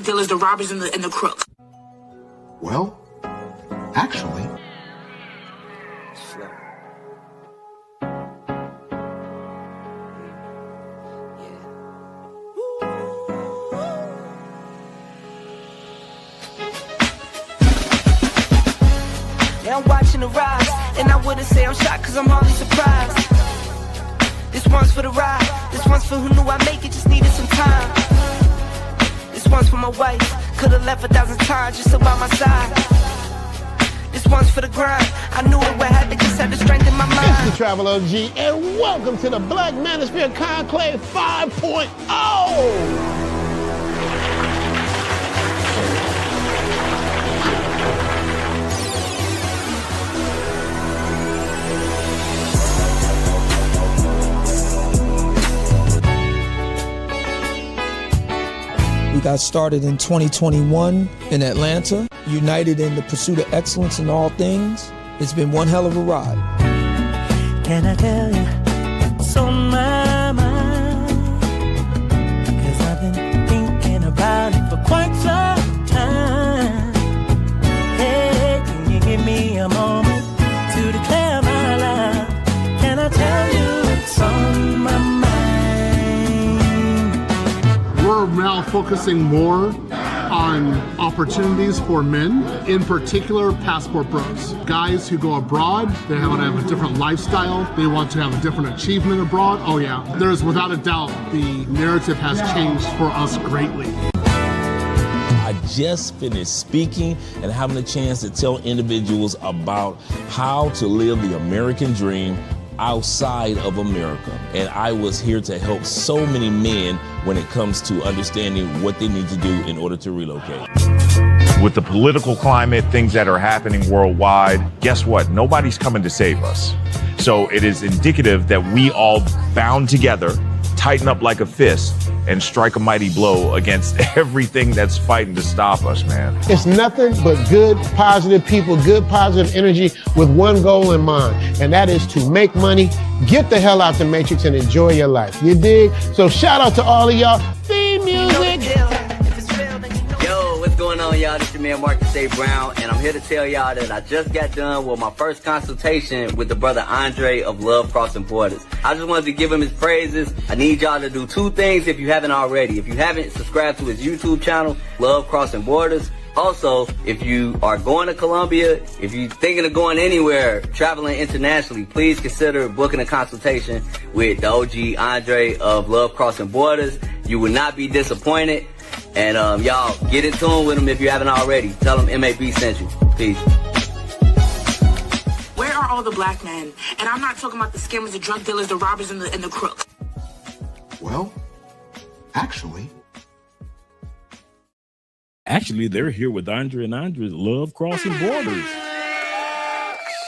dealers, the robbers, and the crooks. Well, actually... Yeah, I'm watching the rise, and I wouldn't say I'm shocked cause I'm hardly surprised. This one's for the ride, this one's for who knew I'd make it, just needed some time. This one's for my wife, could've left 1,000 times just to by my side. This one's for the grind, I knew it would have to just have the strength in my mind. It's the Travel OG, and welcome to the Black Manosphere Conclave 5.0! We got started in 2021 in Atlanta, united in the pursuit of excellence in all things. It's been one hell of a ride. Can I tell you what's on my mind? Cause I've been thinking about it for quite some time. Hey, can you give me a moment to declare my love? Can I tell you what's on my mind? We're now focusing more on opportunities for men, in particular passport bros. Guys who go abroad, they want to have a different lifestyle, they want to have a different achievement abroad. Oh yeah, there's without a doubt the narrative has changed for us greatly. I just finished speaking and having a chance to tell individuals about how to live the American dream outside of America. And I was here to help so many men when it comes to understanding what they need to do in order to relocate. With the political climate, things that are happening worldwide, guess what? Nobody's coming to save us. So it is indicative that we all bound together, tighten up like a fist, and strike a mighty blow against everything that's fighting to stop us, man. It's nothing but good, positive people, good, positive energy with one goal in mind, and that is to make money, get the hell out the Matrix, and enjoy your life. You dig? So shout out to all of y'all. Theme music. Yo, what's going on, y'all? This is your man Marcus A. Brown, and I'm here to tell y'all that I just got done with my first consultation with the brother Andre of Love Crossing Borders. I just wanted to give him his praises. I need y'all to do two things if you haven't already. If you haven't, subscribe to his YouTube channel, Love Crossing Borders. Also, if you are going to Colombia, if you're thinking of going anywhere, traveling internationally, please consider booking a consultation with the OG Andre of Love Crossing Borders. You will not be disappointed. And y'all, get in tune with him if you haven't already. Tell him MAB sent you. Peace. Where are all the black men? And I'm not talking about the scammers, the drug dealers, the robbers, and the crooks. Well, actually... Actually, they're here with Andre and Andre's Love Crossing Borders.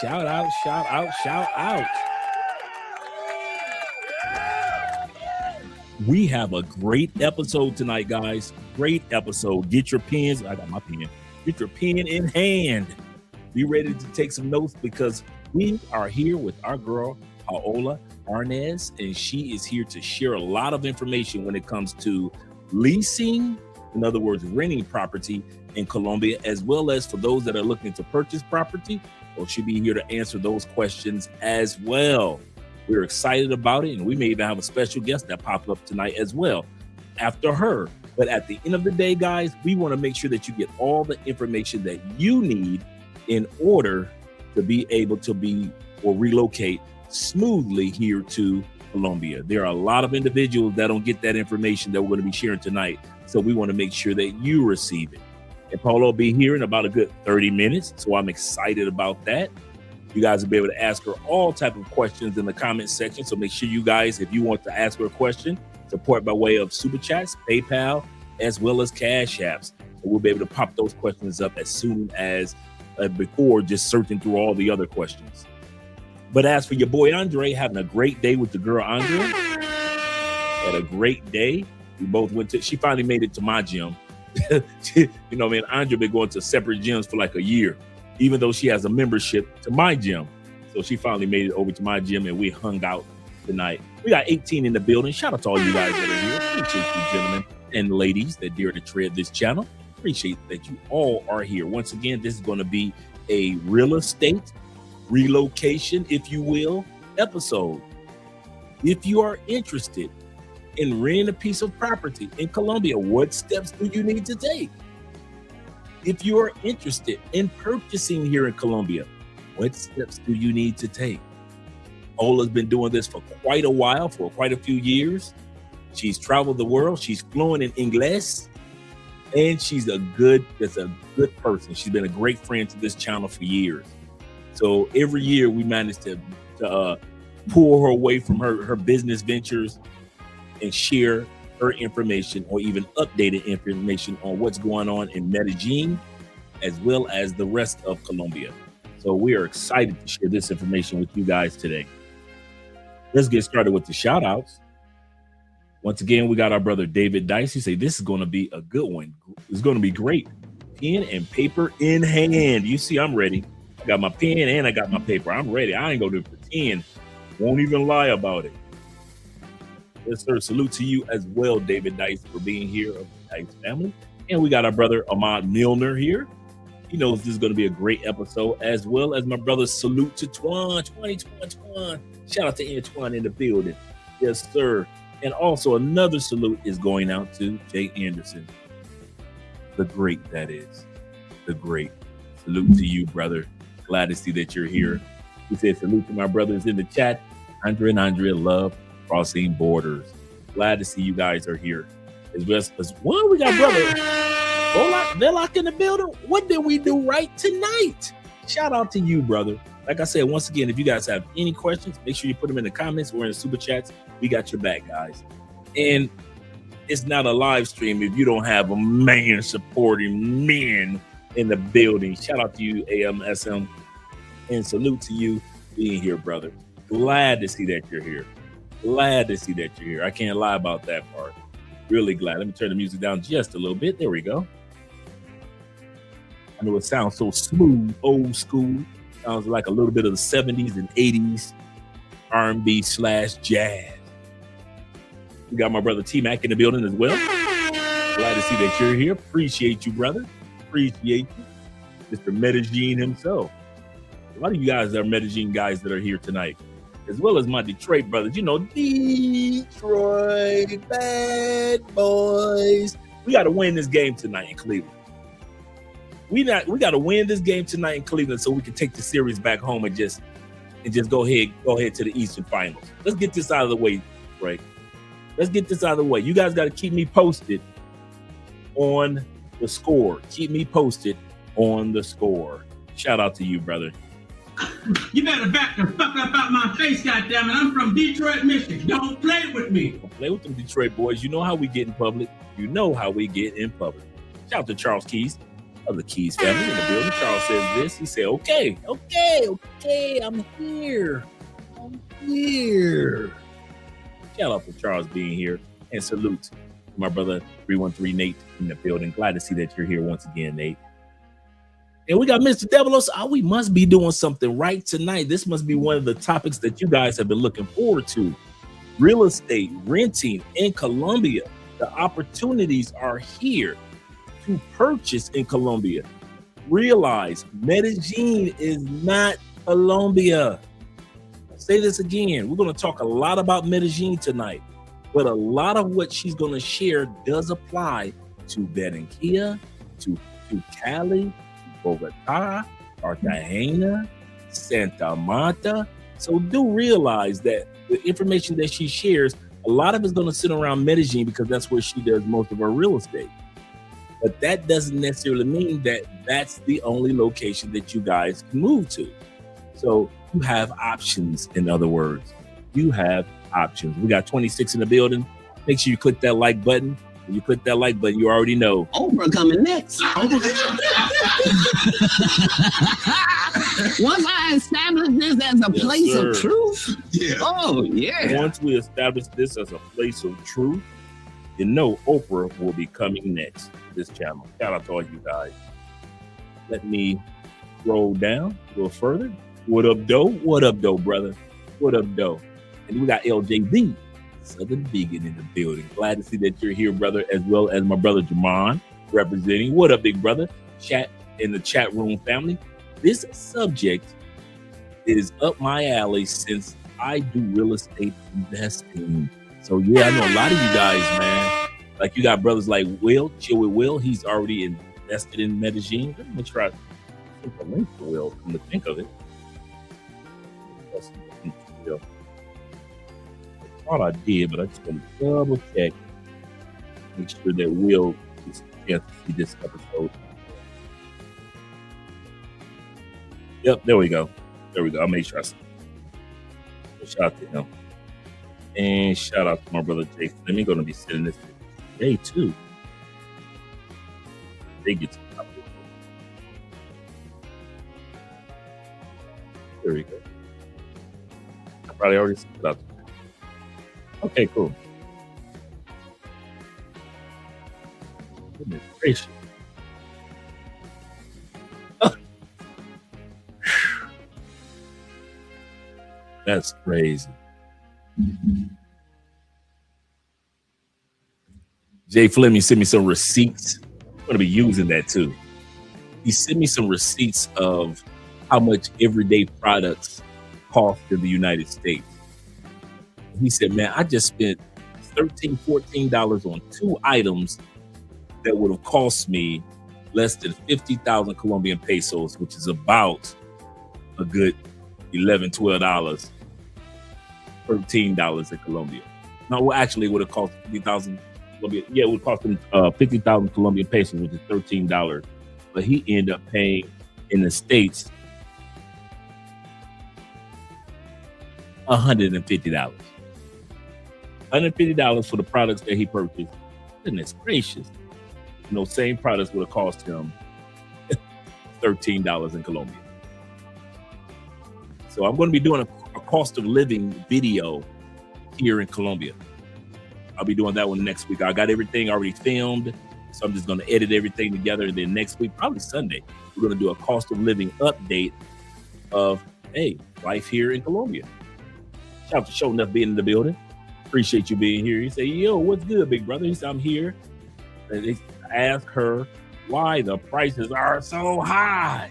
Shout out, shout out, shout out. We have a great episode tonight, guys. Great episode. Get your pens. I got my pen. Get your pen in hand. Be ready to take some notes because we are here with our girl, PAOLA ARENAS, and she is here to share a lot of information when it comes to leasing, in other words, renting property in Colombia, as well as for those that are looking to purchase property. Well, she'll be here to answer those questions as well. We're excited about it, and we may even have a special guest that popped up tonight as well after her. But at the end of the day, guys, we want to make sure that you get all the information that you need in order to be able to be or relocate smoothly here to Colombia. There are a lot of individuals that don't get that information that we're going to be sharing tonight. So we want to make sure that you receive it. And Paula will be here in about a good 30 minutes. So I'm excited about that. You guys will be able to ask her all type of questions in the comment section. So make sure you guys, if you want to ask her a question, support by way of Super Chats, PayPal, as well as Cash Apps. So we'll be able to pop those questions up as soon as before just searching through all the other questions. But as for your boy Andre, having a great day with the girl Andre. Had a great day. We both went to, she finally made it to my gym. You know, man, Andre been going to separate gyms for like a year, even though she has a membership to my gym. So she finally made it over to my gym and we hung out tonight. We got 18 in the building. Shout out to all you guys that are here. Appreciate you, gentlemen. and ladies that dare to tread this channel. Appreciate that you all are here. Once again, this is going to be a real estate relocation, if you will, episode. If you are interested in renting a piece of property in Colombia, what steps do you need to take? If you are interested in purchasing here in Colombia, what steps do you need to take? Paola's been doing this for quite a while, for quite a few years. She's traveled the world. She's fluent in English, and she's a good person. She's been a great friend to this channel for years. So every year we manage to pull her away from her business ventures and share her information, or even updated information on what's going on in Medellin, as well as the rest of Colombia. So we are excited to share this information with you guys today. Let's get started with the shout outs. Once again, we got our brother David Dice. He said, this is going to be a good one. It's going to be great. Pen and paper in hand. You see, I'm ready. I got my pen and I got my paper. I'm ready. I ain't going to pretend. Won't even lie about it. Yes, sir. Salute to you as well, David Dice, for being here of the Dice family. And we got our brother Ahmad Milner here. He knows this is going to be a great episode, as well as my brother. Salute to Twan. Shout out to Antoine in the building. Yes, sir. And also another salute is going out to Jay Anderson. The great, that is. The great. Salute to you, brother. Glad to see that you're here. He said salute to my brothers in the chat. Andre and Andrea love crossing borders. Glad to see you guys are here. As well, we got brother Velak in the building. What did we do right tonight? Shout out to you, brother. Like I said, once again, if you guys have any questions, make sure you put them in the comments or in the super chats. We got your back, guys. And it's not a live stream if you don't have a man supporting men in the building. Shout out to you, AMSM. And salute to you being here, brother. Glad to see that you're here. Glad to see that you're here. I can't lie about that part. Really glad. Let me turn the music down just a little bit. There we go. I know it sounds so smooth, old school. Sounds like a little bit of the 70s and 80s R&B/jazz. We got my brother T-Mac in the building as well. Glad to see that you're here. Appreciate you, brother. Appreciate you. Mr. Medellin himself. A lot of you guys are Medellin guys that are here tonight, as well as my Detroit brothers. You know, Detroit bad boys. We got to win this game tonight in Cleveland. We got to win this game tonight in Cleveland so we can take the series back home and just go ahead to the Eastern Finals. Let's get this out of the way, right? Let's get this out of the way. You guys got to keep me posted on the score. Keep me posted on the score. Shout out to you, brother. You better back the fuck up out my face, goddammit. I'm from Detroit, Michigan. Don't play with me. Don't play with them Detroit boys. You know how we get in public. You know how we get in public. Shout out to Charles Keys of the Keys family in the building. Charles says this. He said, okay, I'm here. Shout out to Charles being here. And salute to my brother 313 Nate in the building. Glad to see that you're here once again, Nate. And we got Mr. Develos. We must be doing something right tonight. This must be one of the topics that you guys have been looking forward to. Real estate, renting in Colombia. The opportunities are here to purchase in Colombia. Realize Medellin is not Colombia. I'll say this again. We're going to talk a lot about Medellin tonight, but a lot of what she's going to share does apply to Barranquilla, to Cali, Bogota, Cartagena, Santa Marta. So do realize that the information that she shares, a lot of it's going to sit around Medellin because that's where she does most of her real estate. But that doesn't necessarily mean that that's the only location that you guys can move to. So you have options, in other words. You have options. We got 26 in the building. Make sure you click that like button. When you click that like button, you already know. Oprah coming next. Once I establish this as a place of truth. Yeah. Oh, yeah. Once we establish this as a place of truth, you know Oprah will be coming next to this channel. Shout out to all you guys. Let me scroll down a little further. What up, though? What up, though, brother? What up, though? And we got LJB Southern Vegan in the building. Glad to see that you're here, brother, as well as my brother Jamon representing. What up, big brother? Chat in the chat room family. This subject is up my alley since I do real estate investing. So yeah, I know a lot of you guys, man. Like you got brothers like Will, Chill with Will. He's already invested in Medellin. Let me try to think the link for Will, come to think of it. I thought I did, but I just want to double check. Make sure that Will gets a chance to see this episode. Yep, there we go. There we go. I'll make sure I see it. Shout out to him. And shout out to my brother Jay. Let me going to be sending this to Jay too. They get to top of it. There we go. I probably already sent it out. Okay, cool. Goodness gracious. That's crazy. Jay Fleming sent me some receipts. I'm going to be using that too. He sent me some receipts of how much everyday products cost in the United States. He said, man, I just spent $13, $14 on 2 items that would have cost me less than 50,000 Colombian pesos, which is about a good $11, $12. $13 in Colombia. No, well, actually, it would have cost 50,000 Colombian. Yeah, it would cost him 50,000 Colombian pesos, which is $13. But he ended up paying in the States $150. $150 for the products that he purchased. Goodness gracious. You know, same products would have cost him $13 in Colombia. So I'm going to be doing a cost of living video here in Colombia. I'll be doing that one next week. I got everything already filmed, so I'm just going to edit everything together. And then next week, probably Sunday, we're going to do a cost of living update of, hey, life here in Colombia. Shout out to Show Enough being in the building. Appreciate you being here. He said, yo, what's good, big brother? He said, I'm here. And they asked her why the prices are so high.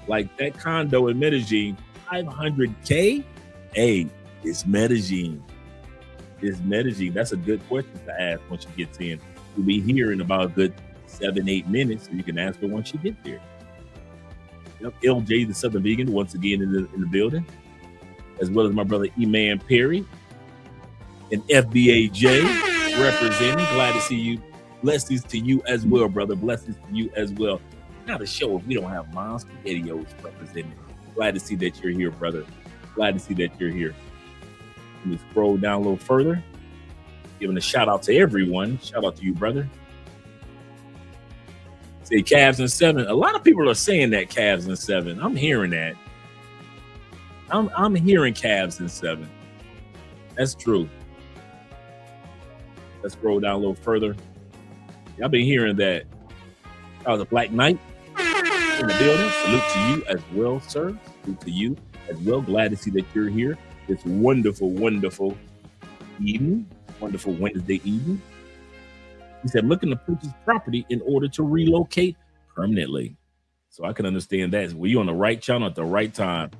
Like that condo in Medellin, $500K? Hey, it's Medellin. It's Medellin. That's a good question to ask once she gets in. We'll be here in about a good 7-8 minutes, so you can ask her once she gets there. Yep, LJ, the Southern Vegan, once again in the building, as well as my brother E-Man Perry and FBAJ representing. Glad to see you. Blessings to you as well, brother. Blessings to you as well. Not a show if we don't have Mom Spaghettios representing. Glad to see that you're here, brother. Glad to see that you're here. Let me scroll down a little further. Giving a shout out to everyone. Shout out to you, brother. Say Cavs in 7. A lot of people are saying that Cavs in 7. I'm hearing that. I'm hearing Cavs in 7. That's true. Let's scroll down a little further. I've been hearing that. I was a Black Knight in the building. Salute to you as well, sir. Salute to you as well. Glad to see that you're here. It's wonderful, wonderful evening. Wonderful Wednesday evening. He said, I'm looking to purchase property in order to relocate permanently. So I can understand that. Were you on the right channel at the right time?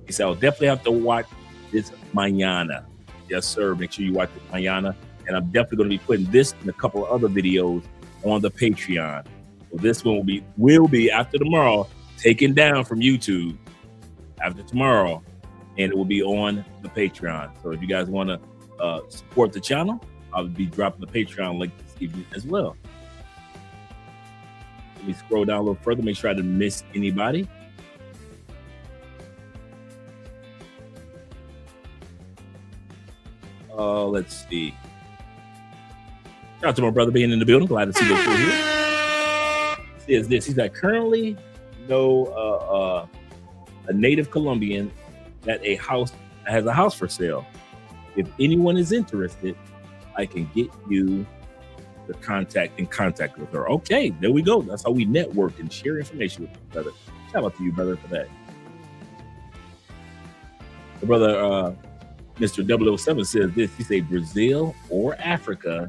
He said, I'll definitely have to watch this mañana. Yes, sir. Make sure you watch it mañana. And I'm definitely going to be putting this and a couple of other videos on the Patreon. So this one will be after tomorrow, taken down from YouTube after tomorrow, and it will be on the Patreon. So if you guys want to support the channel, I'll be dropping the Patreon link this evening as well. Let me scroll down a little further, make sure I didn't miss anybody. Let's see. Shout out to my brother being in the building. Glad to see that you're here. Says this. He's like, currently know a native Colombian that has a house for sale. If anyone is interested, I can get you the contact with her. Okay, there we go. That's how we network and share information with each other. Shout out to you, brother, for that. The brother Mr. 007 says this. He said, Brazil or Africa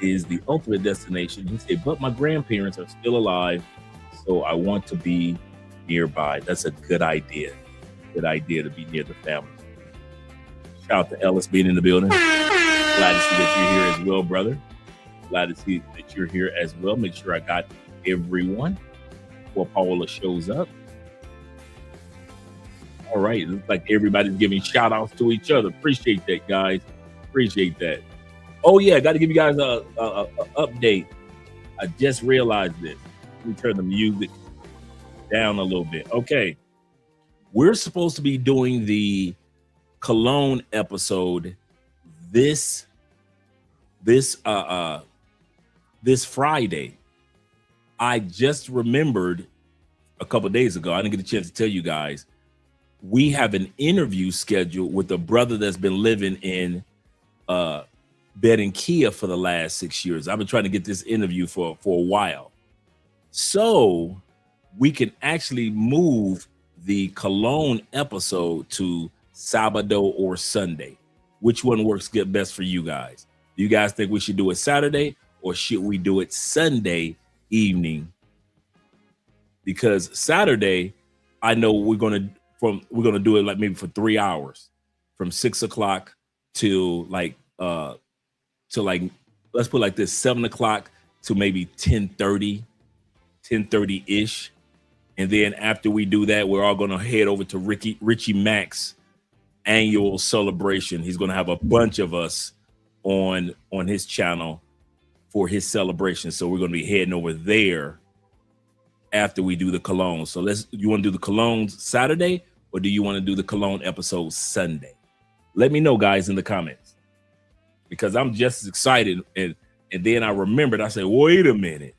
is the ultimate destination. He said, but my grandparents are still alive, so I want to be nearby. That's a good idea. Good idea to be near the family. Shout out to Ellis being in the building. Glad to see that you're here as well, brother. Glad to see that you're here as well. Make sure I got everyone before Paola shows up. All right, looks like everybody's giving shout outs to each other. Appreciate that, guys. Appreciate that. Oh yeah, got to give you guys a update. I just realized this. Let me turn the music down a little bit. Okay, we're supposed to be doing the Cologne episode this Friday. I just remembered a couple of days ago. I didn't get a chance to tell you guys. We have an interview scheduled with a brother that's been living in Barranquilla for the last 6 years. I've been trying to get this interview for a while. So we can actually move the Cologne episode to Sábado or Sunday. Which one works best for you guys? Do you guys think we should do it Saturday or should we do it Sunday evening? Because Saturday, I know we're gonna do it like maybe for 3 hours, from 6 o'clock to like let's put like this, 7 o'clock to maybe 10:30 ish. And then after we do that, we're all gonna head over to Richie Mac's annual celebration. He's gonna have a bunch of us on his channel for his celebration. So we're gonna be heading over there after we do the Cologne. So you want to do the Cologne Saturday or do you want to do the Cologne episode Sunday? Let me know, guys, in the comments, because I'm just as excited. And then I remembered, I said, wait a minute.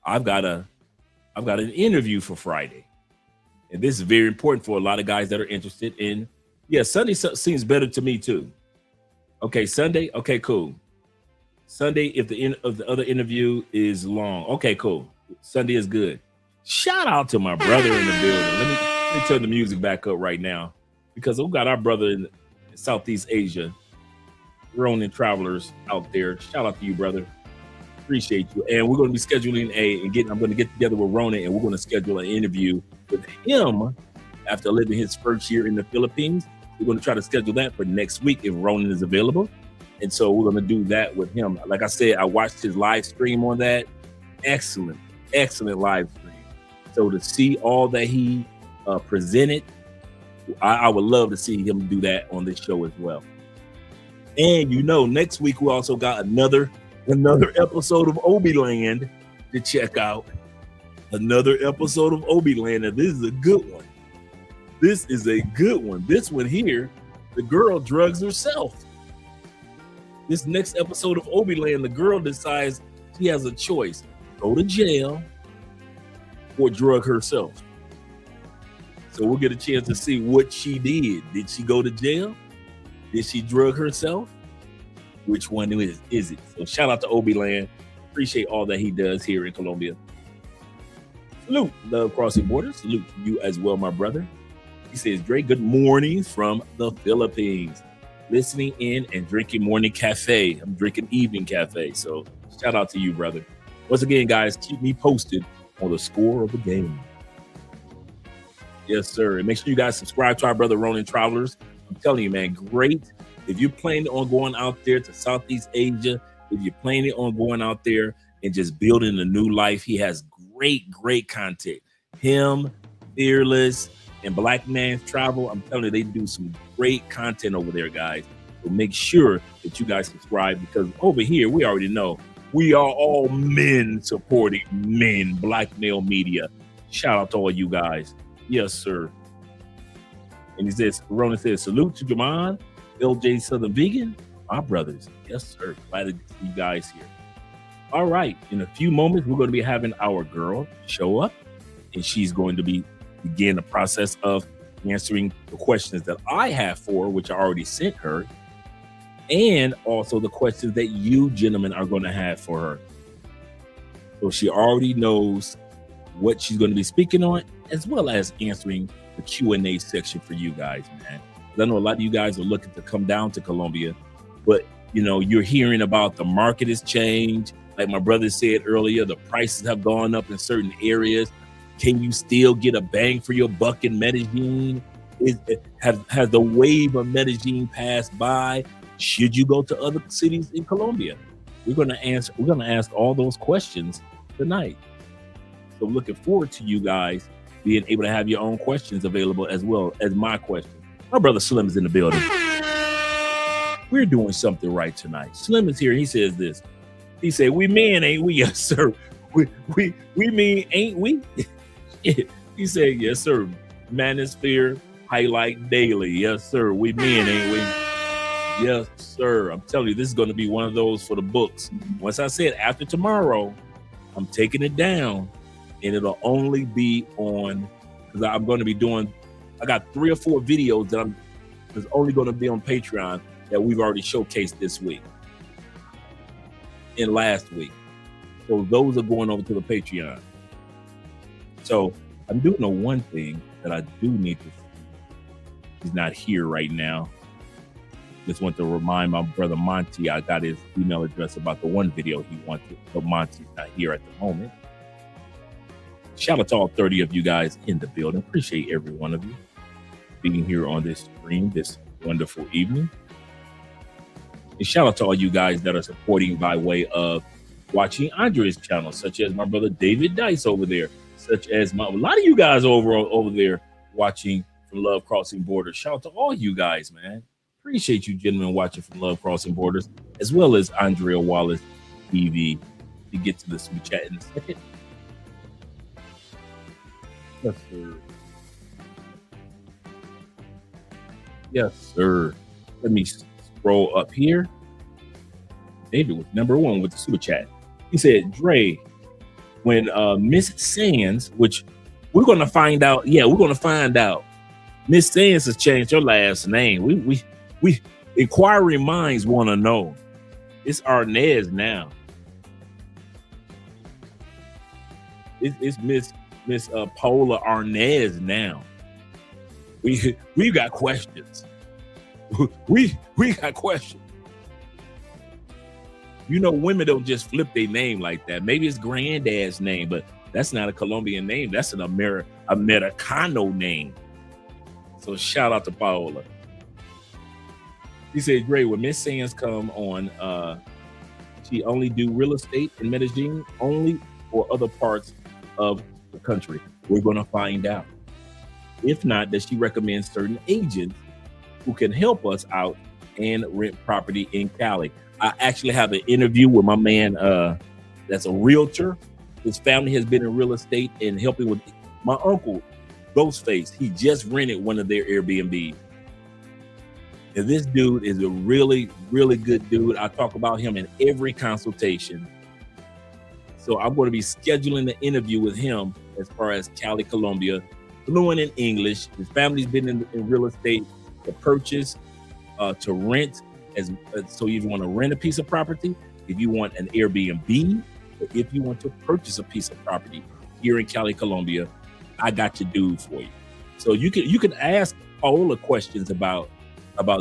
I've got an interview for Friday. And this is very important for a lot of guys that are interested in. Yeah, Sunday seems better to me too. Okay, Sunday. Okay, cool. Sunday, if the other interview is long. Okay, cool. Sunday is good. Shout out to my brother in the building. Let me turn the music back up right now, because we've got our brother in Southeast Asia, Ronin Travelers out there. Shout out to you, brother. Appreciate you. And we're going to be scheduling I'm going to get together with Ronin and we're going to schedule an interview with him after living his first year in the Philippines. We're going to try to schedule that for next week if Ronin is available. And so we're going to do that with him. Like I said, I watched his live stream on that. Excellent live stream. So to see all that he presented, I would love to see him do that on this show as well. And next week we also got another episode of Obi-Land to check out. Another episode of Obi-Land. Now, this is a good one. This one here, the girl drugs herself. This next episode of Obi-Land, the girl decides she has a choice: go to jail or drug herself. So we'll get a chance to see what she did. Did she go to jail? Did she drug herself? Which one is it? So shout out to Obi-Land. Appreciate all that he does here in Colombia. Salute, Love Crossing Borders. Salute to you as well, my brother. He says, Dre, good morning from the Philippines. Listening in and drinking morning cafe. I'm drinking evening cafe. So shout out to you, brother. Once again, guys, keep me posted on the score of the game. Yes, sir. And make sure you guys subscribe to our brother Ronin Travelers. I'm telling you, man, great. If you're planning on going out there to Southeast Asia, if you're planning on going out there and just building a new life, he has great content. Him, Fearless, and Black Man's Travel. I'm telling you, they do some great content over there, guys. So make sure that you guys subscribe, because over here, we already know we are all men supporting men, black male media. Shout out to all you guys. Yes, sir. And he says, Ronan says, salute to Jaman, LJ Southern Vegan, my brothers. Yes, sir. Glad to see you guys here. All right. In a few moments, we're going to be having our girl show up, and she's going to begin the process of answering the questions that I have for her, which I already sent her, and also the questions that you gentlemen are going to have for her. So she already knows what she's going to be speaking on, as well as answering the Q&A section for you guys, man. I know a lot of you guys are looking to come down to Colombia, but you know, you're hearing about the market has changed. Like my brother said earlier, the prices have gone up in certain areas. Can you still get a bang for your buck in Medellin? Has the wave of Medellin passed by? Should you go to other cities in Colombia? We're gonna ask all those questions tonight. So looking forward to you guys being able to have your own questions available as well as my questions. My brother Slim is in the building. We're doing something right tonight. Slim is here. He says this. He said, "We men, ain't we?" Yes, sir. We mean, ain't we? He said, "Yes, sir. Manosphere highlight daily. Yes, sir. We men, ain't we?" Yes, sir. I'm telling you, this is going to be one of those for the books. Once I said after tomorrow, I'm taking it down, and it'll only be on, because I'm going to be doing, I got 3 or 4 videos that's only going to be on Patreon that we've already showcased this week and last week. So those are going over to the Patreon. So I'm doing the one thing that I do need to see. He's not here right now. Just want to remind my brother Monty, I got his email address about the one video he wanted, but Monty's not here at the moment. Shout out to all 30 of you guys in the building. Appreciate every one of you being here on this stream this wonderful evening. And shout out to all you guys that are supporting by way of watching Andre's channel, such as my brother David Dice over there, such as a lot of you guys over there watching from Love Crossing Borders. Shout out to all you guys, man. Appreciate you gentlemen watching from Love Crossing Borders, as well as Andrea Wallace TV. We get to the super chat in a second. Yes, sir. Yes, sir. Let me scroll up here. David was number 1 with the super chat. He said, "Dre, when Miss Sands, which we're going to find out. Yeah, we're going to find out. Miss Sands has changed her last name. We inquiring minds want to know. It's Arnez now. It's Miss PAOLA Arnez now. We got questions. We got questions. You know, women don't just flip their name like that. Maybe it's granddad's name, but that's not a Colombian name. That's an Americano name. So shout out to PAOLA. He said, "Dre, when Miss Sands come on, she only do real estate in Medellin only, or other parts of the country? We're going to find out. If not, does she recommend certain agents who can help us out and rent property in Cali?" I actually have an interview with my man that's a realtor. His family has been in real estate and helping with my uncle, Ghostface. He just rented one of their Airbnb. And this dude is a really, really good dude. I talk about him in every consultation. So I'm going to be scheduling the interview with him as far as Cali, Colombia, fluent in English. His family's been in real estate to purchase, to rent. So if you want to rent a piece of property, if you want an Airbnb, or if you want to purchase a piece of property here in Cali, Colombia, I got your dude for you. So you can ask PAOLA questions about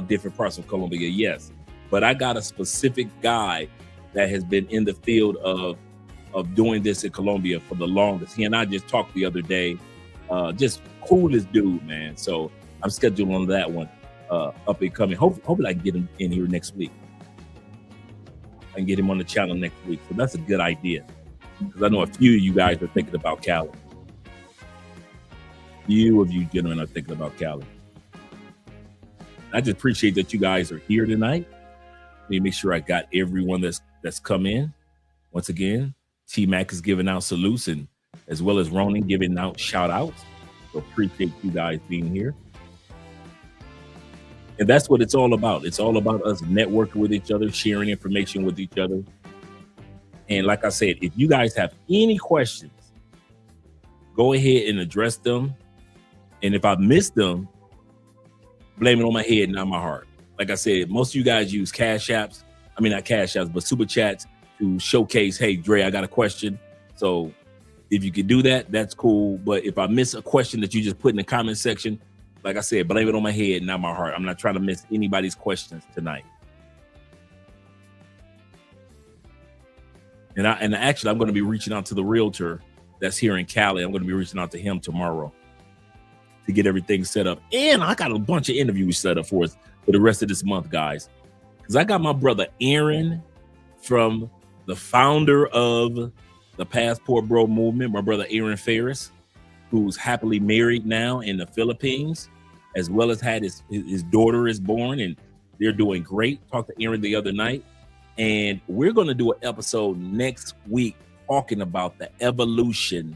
different parts of Colombia, yes. But I got a specific guy that has been in the field of doing this in Colombia for the longest. He and I just talked the other day. Just coolest dude, man. So I'm scheduling on that one up and coming. Hopefully I can get him in here next week. I can get him on the channel next week. So that's a good idea, because I know a few of you guys are thinking about Cali. Few of you gentlemen are thinking about Cali. I just appreciate that you guys are here tonight. Let me make sure I got everyone that's come in. Once again, T-Mac is giving out salutes, and as well as Ronan giving out shout outs. So appreciate you guys being here. And that's what it's all about. It's all about us networking with each other, sharing information with each other. And like I said, if you guys have any questions, go ahead and address them. And if I missed them, blame it on my head, not my heart. Like I said, most of you guys use cash apps. I mean, not cash apps, but super chats to showcase, hey, Dre, I got a question. So if you could do that, that's cool. But if I miss a question that you just put in the comment section, like I said, blame it on my head, not my heart. I'm not trying to miss anybody's questions tonight. And actually, I'm going to be reaching out to the realtor that's here in Cali. I'm going to be reaching out to him tomorrow to get everything set up. And I got a bunch of interviews set up for us for the rest of this month, guys. Because I got my brother Aaron, from the founder of the Passport Bro movement, my brother Aaron Ferris, who's happily married now in the Philippines, as well as had his daughter is born, and they're doing great. Talked to Aaron the other night, and we're going to do an episode next week talking about the evolution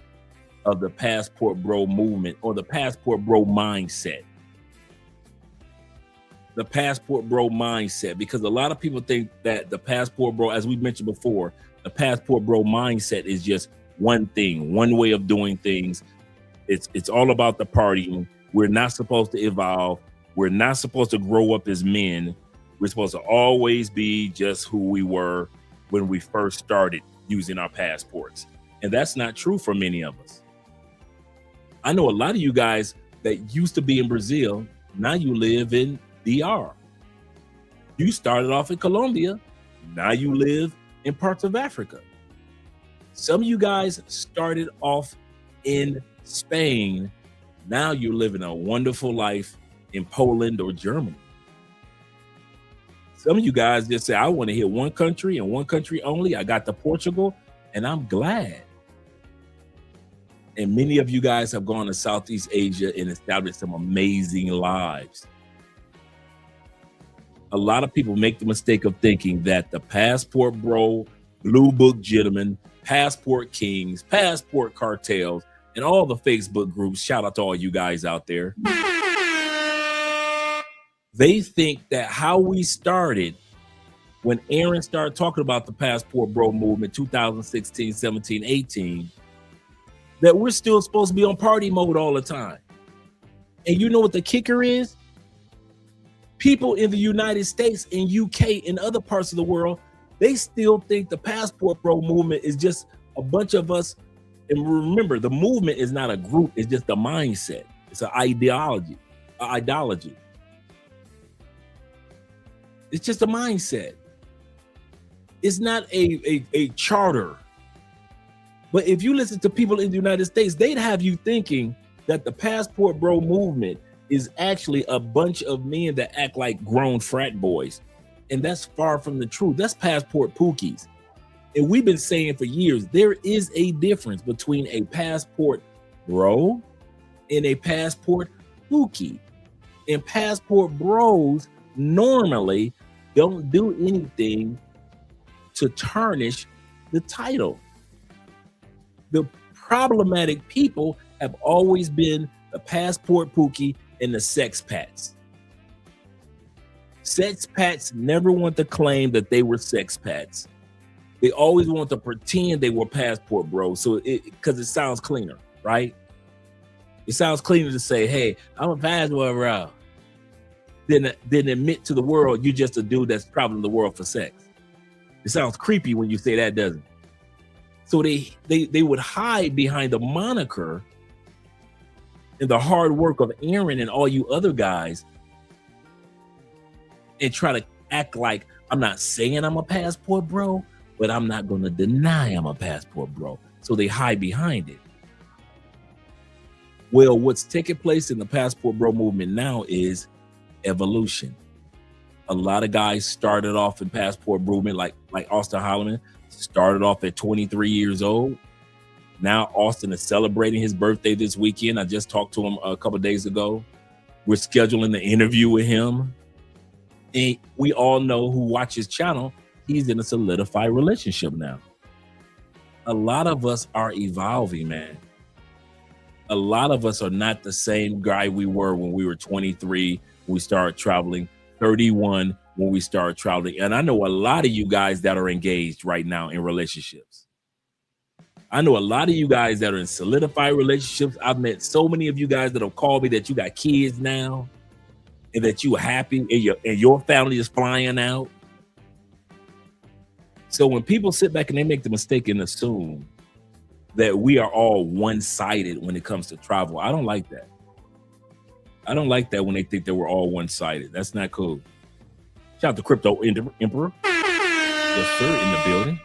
of the Passport Bro movement, or the Passport Bro mindset. The Passport Bro mindset, because a lot of people think that the Passport Bro, as we mentioned before, the Passport Bro mindset is just one thing, one way of doing things. It's all about the partying. We're not supposed to evolve. We're not supposed to grow up as men. We're supposed to always be just who we were when we first started using our passports. And that's not true for many of us. I know a lot of you guys that used to be in Brazil, now you live in DR. You started off in Colombia, now you live in parts of Africa. Some of you guys started off in Spain, now you're living a wonderful life in Poland or Germany. Some of you guys just say, I want to hit one country and one country only. I got to Portugal, and I'm glad. And many of you guys have gone to Southeast Asia and established some amazing lives. A lot of people make the mistake of thinking that the Passport Bro, Blue Book Gentlemen, Passport Kings, Passport Cartels, and all the Facebook groups, shout out to all you guys out there. They think that how we started, when Aaron started talking about the Passport Bro movement, 2016, 17, 18, that we're still supposed to be on party mode all the time. And you know what the kicker is? People in the United States, in UK, and other parts of the world, they still think the Passport Bro movement is just a bunch of us. And remember, the movement is not a group, it's just a mindset. It's an ideology, It's just a mindset. It's not a charter. But if you listen to people in the United States, they'd have you thinking that the Passport Bro movement is actually a bunch of men that act like grown frat boys. And that's far from the truth. That's passport pookies. And we've been saying for years, there is a difference between a passport bro and a passport pookie. And passport bros normally don't do anything to tarnish the title. The problematic people have always been the passport pookie and the sex pats. Sex pats never want to claim that they were sex pats. They always want to pretend they were passport bros, so because it sounds cleaner, right? It sounds cleaner to say, "Hey, I'm a passport bro," than admit to the world you're just a dude that's traveling the world for sex. It sounds creepy when you say that, doesn't it? So they would hide behind the moniker and the hard work of Aaron and all you other guys, and try to act like, I'm not saying I'm a passport bro, but I'm not going to deny I'm a passport bro. So they hide behind it. Well, what's taking place in the Passport Bro movement now is evolution. A lot of guys started off in Passport movement, like Austin Holloman, started off at 23 years old. Now Austin is celebrating his birthday this weekend. I just talked to him a couple of days ago. We're scheduling the interview with him. And we all know who watch his channel, he's in a solidified relationship now. A lot of us are evolving, man. A lot of us are not the same guy we were when we were 23, when we started traveling, 31 when we started traveling. And I know a lot of you guys that are engaged right now in relationships. I know a lot of you guys that are in solidified relationships. I've met so many of you guys that have called me that you got kids now and that you are happy and your family is flying out. So when people sit back and they make the mistake and assume that we are all one-sided when it comes to travel, I don't like that. I don't like that when they think that we're all one-sided. That's not cool. Shout out to Crypto Emperor. Yes, sir, in the building.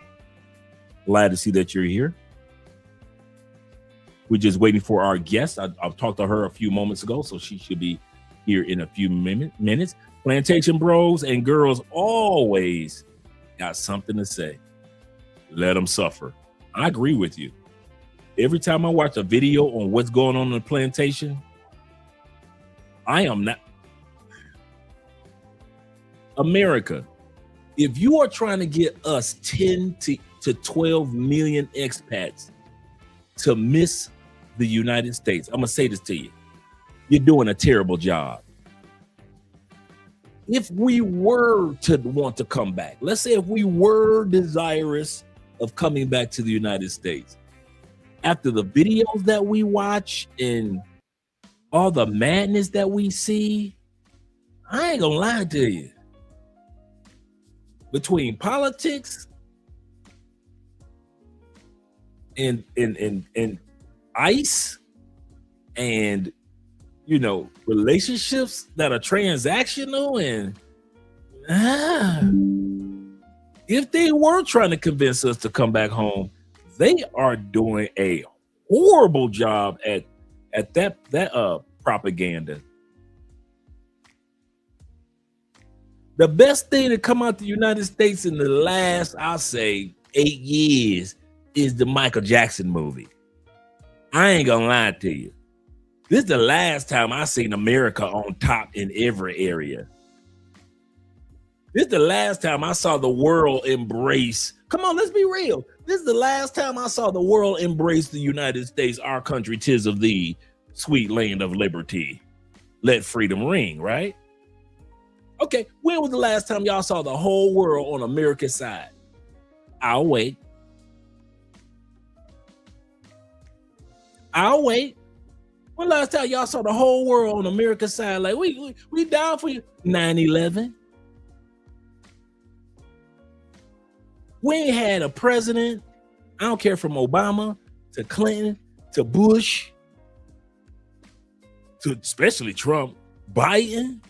Glad to see that you're here. We're just waiting for our guest. I've talked to her a few moments ago, so she should be here in a few minutes. Plantation bros and girls always got something to say. Let them suffer. I agree with you. Every time I watch a video on what's going on in the plantation, I am not. America, if you are trying to get us 10 to 12 million expats to miss the United States, I'm going to say this to you. You're doing a terrible job. If we were to want to come back, let's say if we were desirous of coming back to the United States, after the videos that we watch and all the madness that we see, I ain't gonna lie to you. Between politics and ICE and, you know, relationships that are transactional, and if they were trying to convince us to come back home, they are doing a horrible job at that propaganda. The best thing to come out the United States in the last, I'll say, 8 years is the Michael Jackson movie. I ain't gonna lie to you. This is the last time I seen America on top in every area. This is the last time I saw the world embrace. Come on, let's be real. This is the last time I saw the world embrace the United States, our country, 'tis of thee, sweet land of liberty. Let freedom ring, right? Okay, when was the last time y'all saw the whole world on America's side? I'll wait. When last time y'all saw the whole world on America's side? Like, we down for you. 9/11. We ain't had a president, I don't care, from Obama to Clinton to Bush to especially Trump, Biden.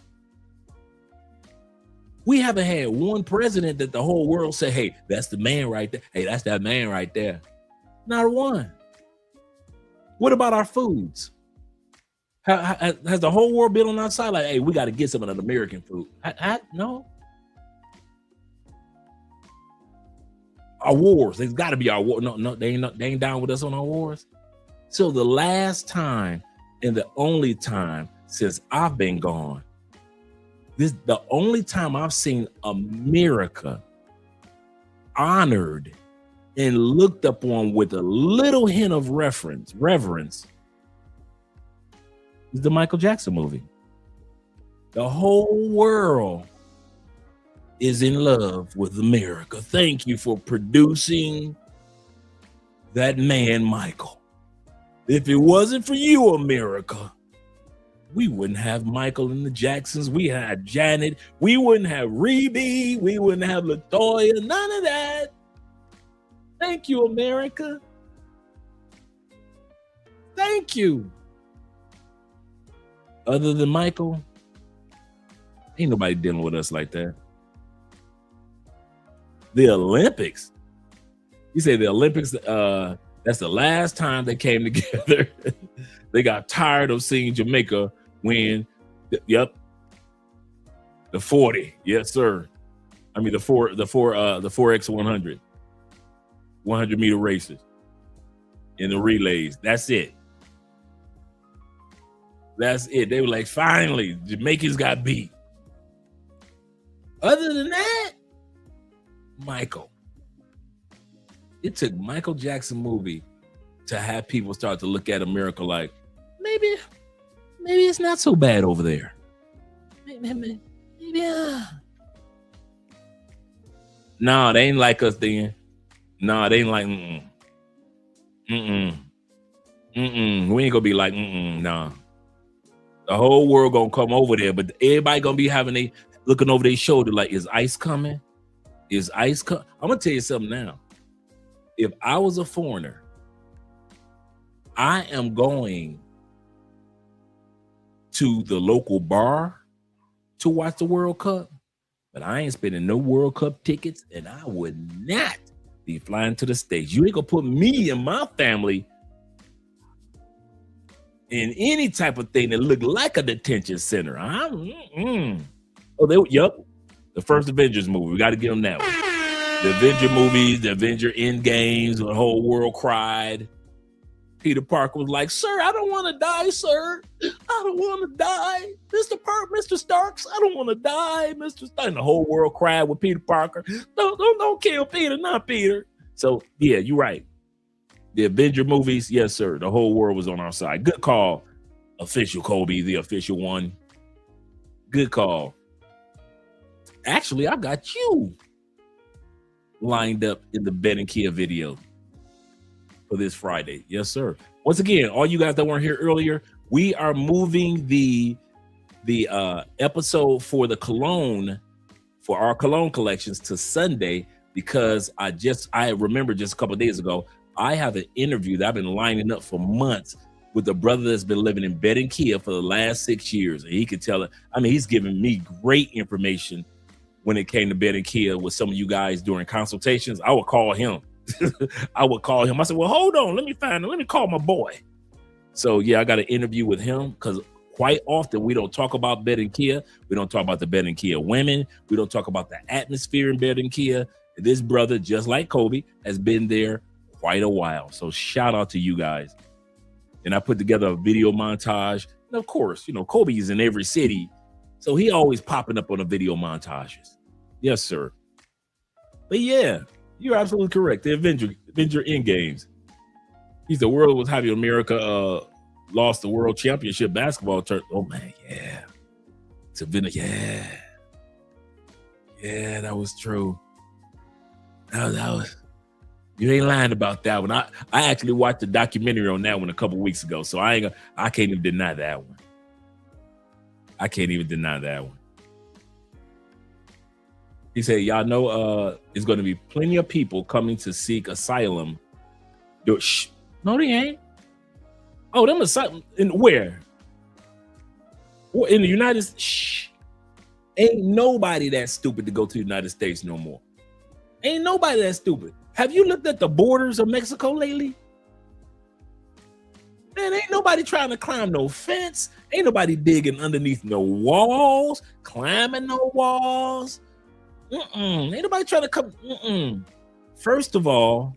We haven't had one president that the whole world said, hey, that's the man right there. Hey, that's that man right there. Not one. What about our foods? Has the whole world been on our side? Like, hey, we got to get some of that American food. No. Our wars, there's got to be our war. No, they ain't down with us on our wars. So the last time and the only time since I've been gone, the only time I've seen America honored and looked upon with a little hint of reverence is the Michael Jackson movie. The whole world is in love with America. Thank you for producing that man, Michael. If it wasn't for you, America, we wouldn't have Michael and the Jacksons. We had Janet. We wouldn't have Rebe. We wouldn't have LaToya. None of that. Thank you, America. Thank you. Other than Michael, ain't nobody dealing with us like that. The Olympics. You say the Olympics, that's the last time they came together. They got tired of seeing Jamaica win. Yep. The 40. Yes, sir. I mean the 4x100. 100-meter races in the relays. That's it. They were like, finally, Jamaicans got beat. Other than that, Michael. It took Michael Jackson movie to have people start to look at America like, maybe it's not so bad over there. Maybe. No, they ain't like us then. No, they ain't like, we ain't gonna be like, nah. The whole world gonna come over there, but everybody gonna be looking over their shoulder like, is ICE coming? Is ICE coming? I'm gonna tell you something now. If I was a foreigner, I am going to the local bar to watch the World Cup, but I ain't spending no World Cup tickets, and I would not be flying to the States. You ain't gonna put me and my family in any type of thing that look like a detention center. Yep. The first Avengers movie. We got to give them that one. The Avenger movies, the Avenger Endgames, the whole world cried. Peter Parker was like, "Sir, I don't want to die, sir. I don't want to die. Mr. Starks, I don't want to die, Mr. Stark." And the whole world cried with Peter Parker. Don't kill Peter, not Peter. So, yeah, you're right. The Avenger movies, yes, sir. The whole world was on our side. Good call, official Kobe, the official one. Good call. Actually, I got you lined up in the Ben and Kia video for this Friday. Yes, sir. Once again, all you guys that weren't here earlier, we are moving the episode for the cologne, for our cologne collections, to Sunday, because I remember just a couple of days ago, I have an interview that I've been lining up for months with a brother that's been living in Ben and Kia for the last 6 years. And he could tell it. I mean, he's giving me great information when it came to Ben and Kia with some of you guys during consultations. I would call him. I said, well, hold on. Let me call my boy. So, yeah, I got an interview with him because quite often we don't talk about Ben and Kia. We don't talk about the Ben and Kia women. We don't talk about the atmosphere in Ben and Kia. This brother, just like Kobe, has been there quite a while. So shout out to you guys. And I put together a video montage. And of course, Kobe is in every city, so he always popping up on the video montages. Yes, sir. But yeah, you're absolutely correct. The Avenger Endgames. He's the world was having America lost the world championship basketball tournament. Oh man, yeah. It's a Avenger, yeah. Yeah, that was true. That was you ain't lying about that one. I actually watched the documentary on that one a couple weeks ago, so I can't even deny that one. I can't even deny that one. He said, y'all know there's going to be plenty of people coming to seek asylum. No, they ain't. Oh, them asylum in where? In the United States? Shh. Ain't nobody that stupid to go to the United States no more. Ain't nobody that stupid. Have you looked at the borders of Mexico lately? Man, ain't nobody trying to climb no fence. Ain't nobody digging underneath no walls, climbing no walls. Ain't nobody trying to come. First of all,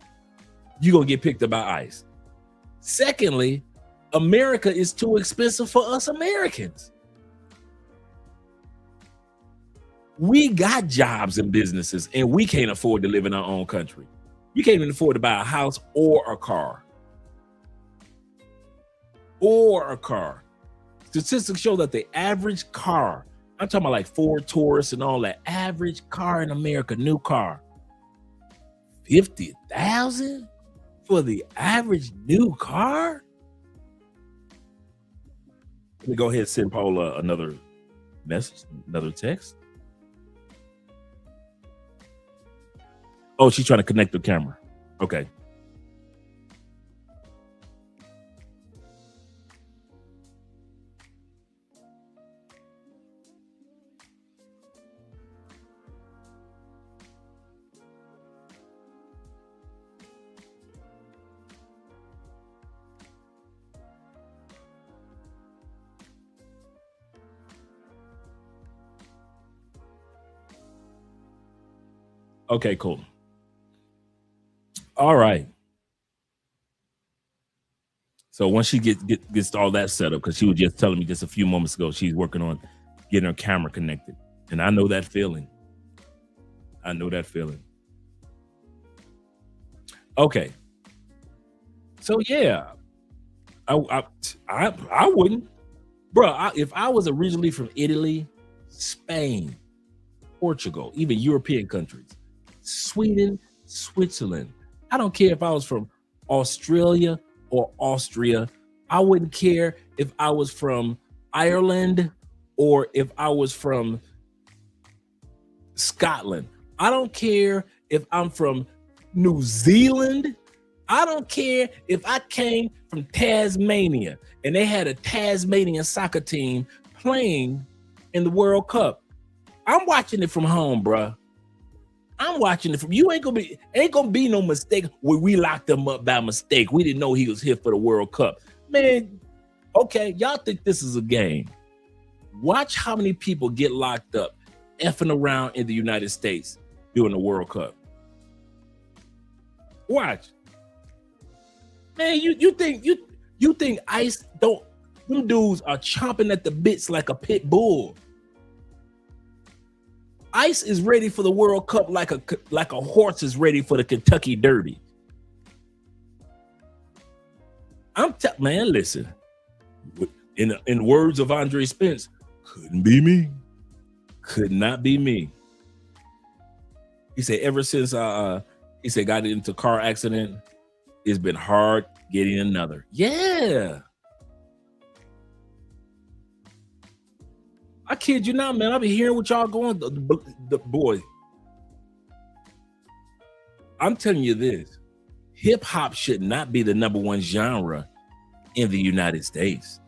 you're going to get picked up by ICE. Secondly, America is too expensive for us Americans. We got jobs and businesses, and we can't afford to live in our own country. We can't even afford to buy a house or a car. Statistics show that the average car, I'm talking about like Ford Taurus and all that, average car in America, new car, $50,000 for the average new car? Let me go ahead and send Paula another message, another text. Oh, she's trying to connect the camera. Okay. Okay, cool. All right. So once she gets all that set up, because she was just telling me just a few moments ago, she's working on getting her camera connected. And I know that feeling. Okay. So yeah, I wouldn't, bro. If I was originally from Italy, Spain, Portugal, even European countries, Sweden, Switzerland, I don't care if I was from Australia or Austria. I wouldn't care if I was from Ireland or if I was from Scotland. I don't care if I'm from New Zealand. I don't care if I came from Tasmania and they had a Tasmanian soccer team playing in the World Cup. I'm watching it from home, bruh. I'm watching it from you. Ain't gonna be no mistake where we locked him up by mistake. We didn't know he was here for the World Cup. Man, okay, y'all think this is a game. Watch how many people get locked up effing around in the United States during the World Cup. Watch. Man, you think ICE don't, them dudes are chomping at the bits like a pit bull. ICE is ready for the World Cup like a horse is ready for the Kentucky Derby. Man, listen. In words of Andre Spence, couldn't be me. Could not be me. He said ever since he said got into a car accident, it's been hard getting another. Yeah. I kid you not, man. I be hearing what y'all going. The boy. I'm telling you this. Hip hop should not be the number one genre in the United States.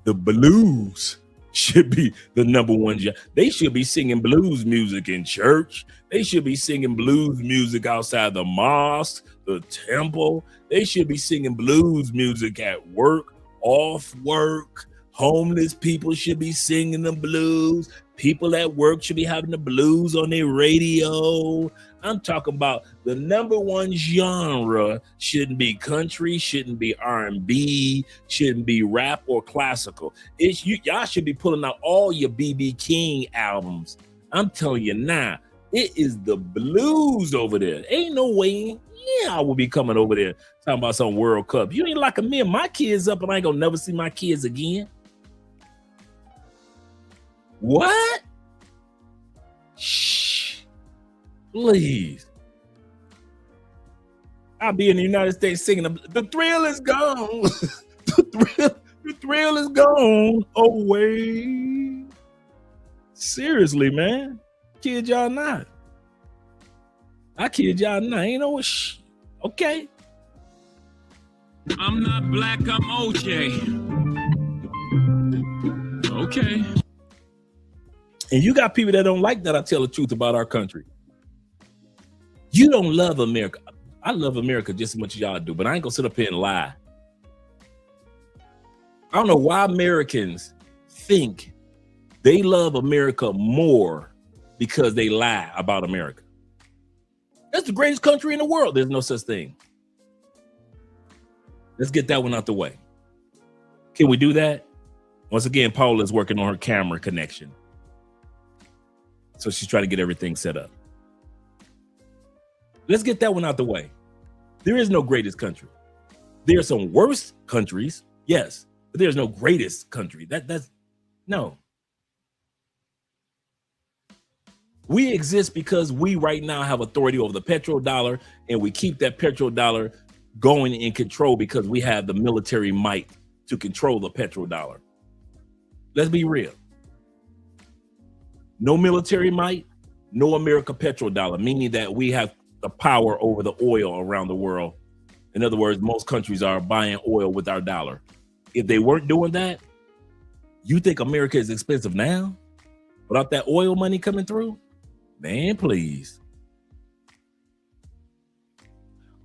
The blues should be the number one genre. They should be singing blues music in church. They should be singing blues music outside the mosque, the temple. They should be singing blues music at work, off work. Homeless people should be singing the blues. People at work should be having the blues on their radio. I'm talking about the number one genre shouldn't be country, shouldn't be R&B, shouldn't be rap or classical. Y'all should be pulling out all your B.B. King albums. I'm telling you now, it is the blues over there. Ain't no way. Yeah, I will be coming over there talking about some World Cup. You ain't locking me and my kids up and I ain't gonna never see my kids again. What? Shh. Please. I'll be in the United States singing the thrill is gone. the thrill is gone away. Seriously, man. Kid y'all not. I kid y'all not. Ain't no shh. Okay. I'm not black, I'm OJ. Okay. And you got people that don't like that I tell the truth about our country. You don't love America. I love America just as much as y'all do, but I ain't gonna sit up here and lie. I don't know why Americans think they love America more because they lie about America. That's the greatest country in the world. There's no such thing. Let's get that one out the way. Can we do that? Once again, Paula is working on her camera connection. So she's trying to get everything set up. Let's get that one out the way. There is no greatest country. There are some worse countries, yes, but there's no greatest country. That's no. We exist because we right now have authority over the petrodollar, and we keep that petrodollar going in control because we have the military might to control the petrodollar. Let's be real. No military might, no America petrodollar, meaning that we have the power over the oil around the world. In other words, most countries are buying oil with our dollar. If they weren't doing that, you think America is expensive now? Without that oil money coming through? Man, please.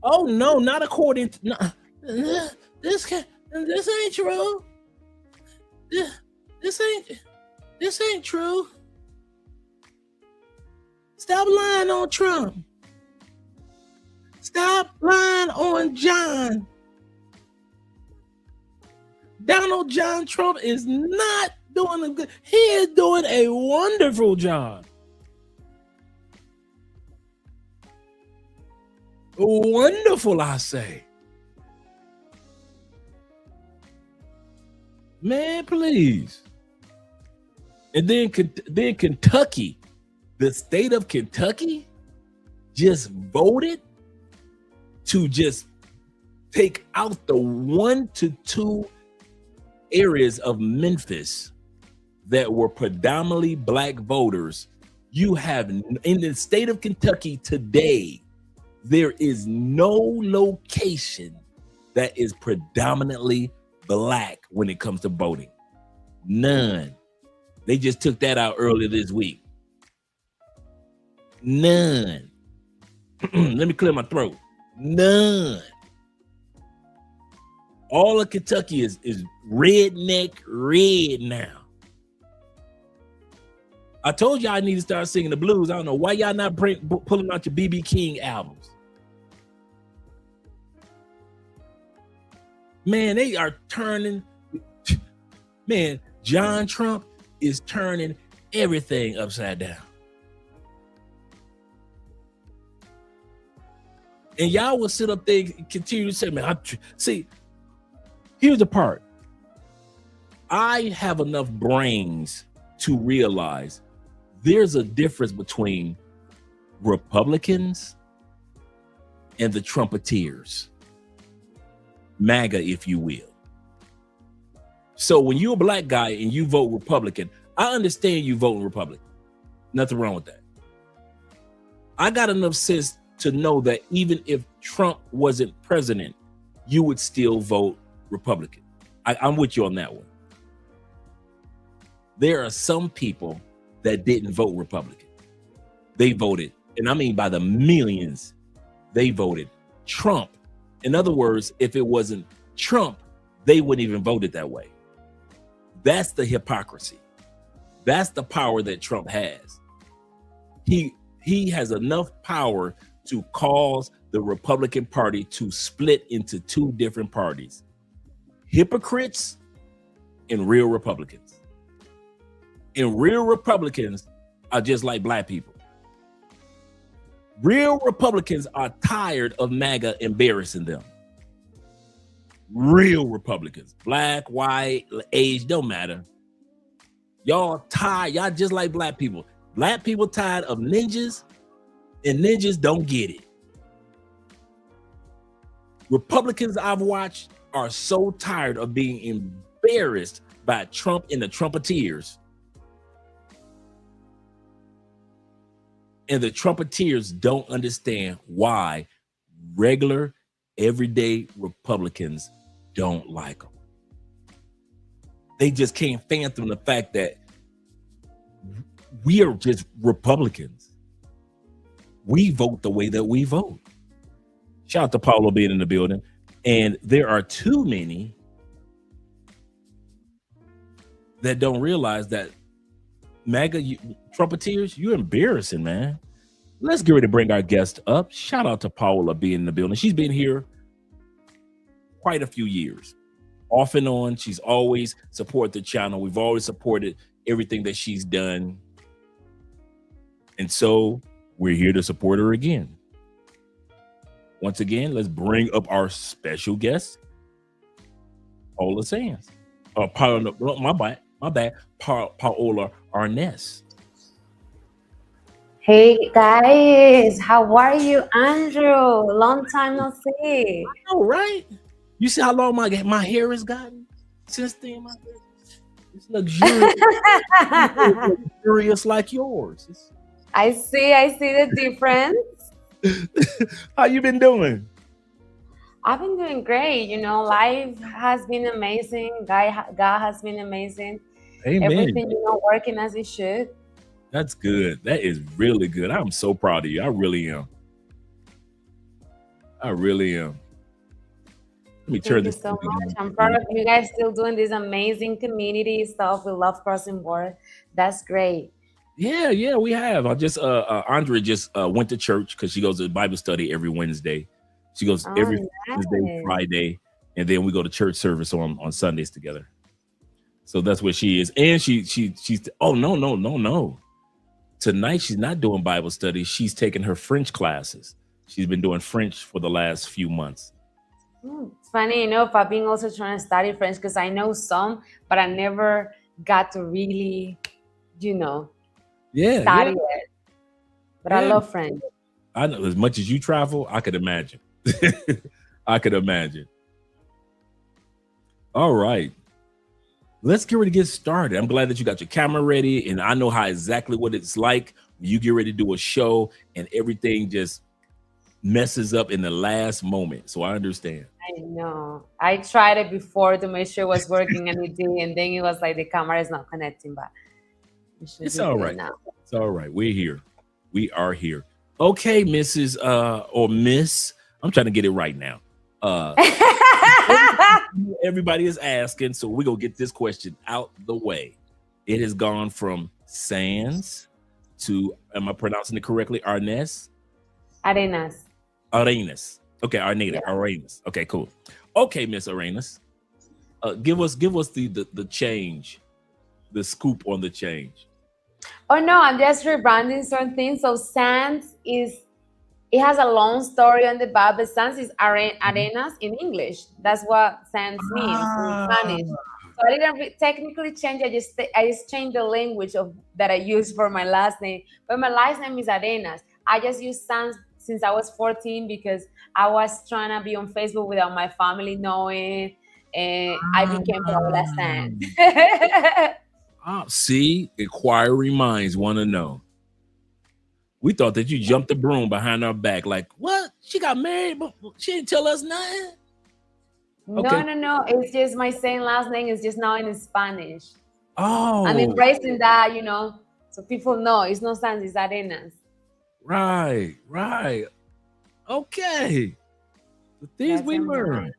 Oh no, not according to this ain't true. This ain't true. Stop lying on Trump. Stop lying on John. Donald John Trump is not doing a good. He is doing a wonderful job. Wonderful, I say. Man, please. And then Kentucky, the state of Kentucky just voted to just take out the 1 to 2 areas of Memphis that were predominantly black voters. You have in the state of Kentucky today, There is no location that is predominantly black when it comes to voting. None. They just took that out earlier this week. None. Let me clear my throat. None. All of Kentucky is redneck red now. I told y'all I need to start singing the blues. I don't know why y'all not pulling out your B.B. King albums. Man, they are turning. Man, John Trump is turning everything upside down. And y'all will sit up there and continue to say, man, see, here's the part. I have enough brains to realize there's a difference between Republicans and the Trumpeteers. MAGA, if you will. So when you're a black guy and you vote Republican, I understand you voting Republican. Nothing wrong with that. I got enough sense to know that even if Trump wasn't president, you would still vote Republican. I'm with you on that one. There are some people that didn't vote Republican. They voted, and I mean by the millions, they voted Trump. In other words, if it wasn't Trump, they wouldn't even vote it that way. That's the hypocrisy. That's the power that Trump has. He has enough power to cause the Republican Party to split into two different parties. Hypocrites and real Republicans. And real Republicans are just like black people. Real Republicans are tired of MAGA embarrassing them. Real Republicans, black, white, age, don't matter. Y'all tired, y'all just like black people. Black people tired of ninjas, and ninjas don't get it. Republicans I've watched are so tired of being embarrassed by Trump and the Trumpeteers. And the Trumpeteers don't understand why regular, everyday Republicans don't like them. They just can't fathom the fact that we are just Republicans. We vote the way that we vote. Shout out to PAOLA being in the building. And there are too many that don't realize that MAGA Trumpeteers, you're embarrassing, man. Let's get ready to bring our guest up. Shout out to PAOLA being in the building. She's been here quite a few years. Off and on, she's always supported the channel. We've always supported everything that she's done. And so we're here to support her again. Once again, let's bring up our special guest, PAOLA Sands. My bad, PAOLA Arness. Hey guys, how are you, Andrew? Long time no see. I know, right? You see how long my hair has gotten since then? It's luxurious, luxurious like yours. I see the difference. How you been doing? I've been doing great. You know, life has been amazing. God has been amazing. Amen. Everything, working as it should. That's good. That is really good. I'm so proud of you. I really am. Let me turn this. Thank you so much. I'm proud of you guys still doing this amazing community stuff. We love crossing board. That's great. Yeah, we have. Andrea just went to church because she goes to Bible study every Wednesday. She goes every Wednesday, Friday, and then we go to church service on Sundays together. So that's where she is. And she's oh no. Tonight she's not doing Bible study. She's taking her French classes. She's been doing French for the last few months. It's funny enough, I've been also trying to study French because I know some, but I never got to really, study it. But I love French. I know, as much as you travel, I could imagine. All right. Let's get ready to get started. I'm glad that you got your camera ready, and I know how exactly what it's like when you get ready to do a show and everything just messes up in the last moment. So I understand. I know. I tried it before to make sure it was working, and it did. And then it was like the camera is not connecting, but it's all right. It's all right. We're here. We are here. Okay, Mrs. Or Miss. I'm trying to get it right now. Everybody is asking, so we're gonna get this question out the way. It has gone from Sands to, am I pronouncing it correctly? Arenas. Okay, Arenas. Okay, cool. Okay, Miss Arenas. Give us the change, the scoop on the change. Oh no, I'm just rebranding certain things. So Sands it has a long story on the back, but Sands is arenas in English. That's what Sands means in Spanish. So I didn't technically change. I just changed the language that I use for my last name. But my last name is Arenas. I just use Sands since I was 14 because I was trying to be on Facebook without my family knowing, and I became Paola Sands. See, inquiring minds want to know. We thought that you jumped the broom behind our back. Like, what? She got married, but she didn't tell us nothing? Okay. No. It's just my same last name is just now in Spanish. Oh. I'm embracing that, so people know it's not Sands, it's Arenas. Right. Okay. The things we learn.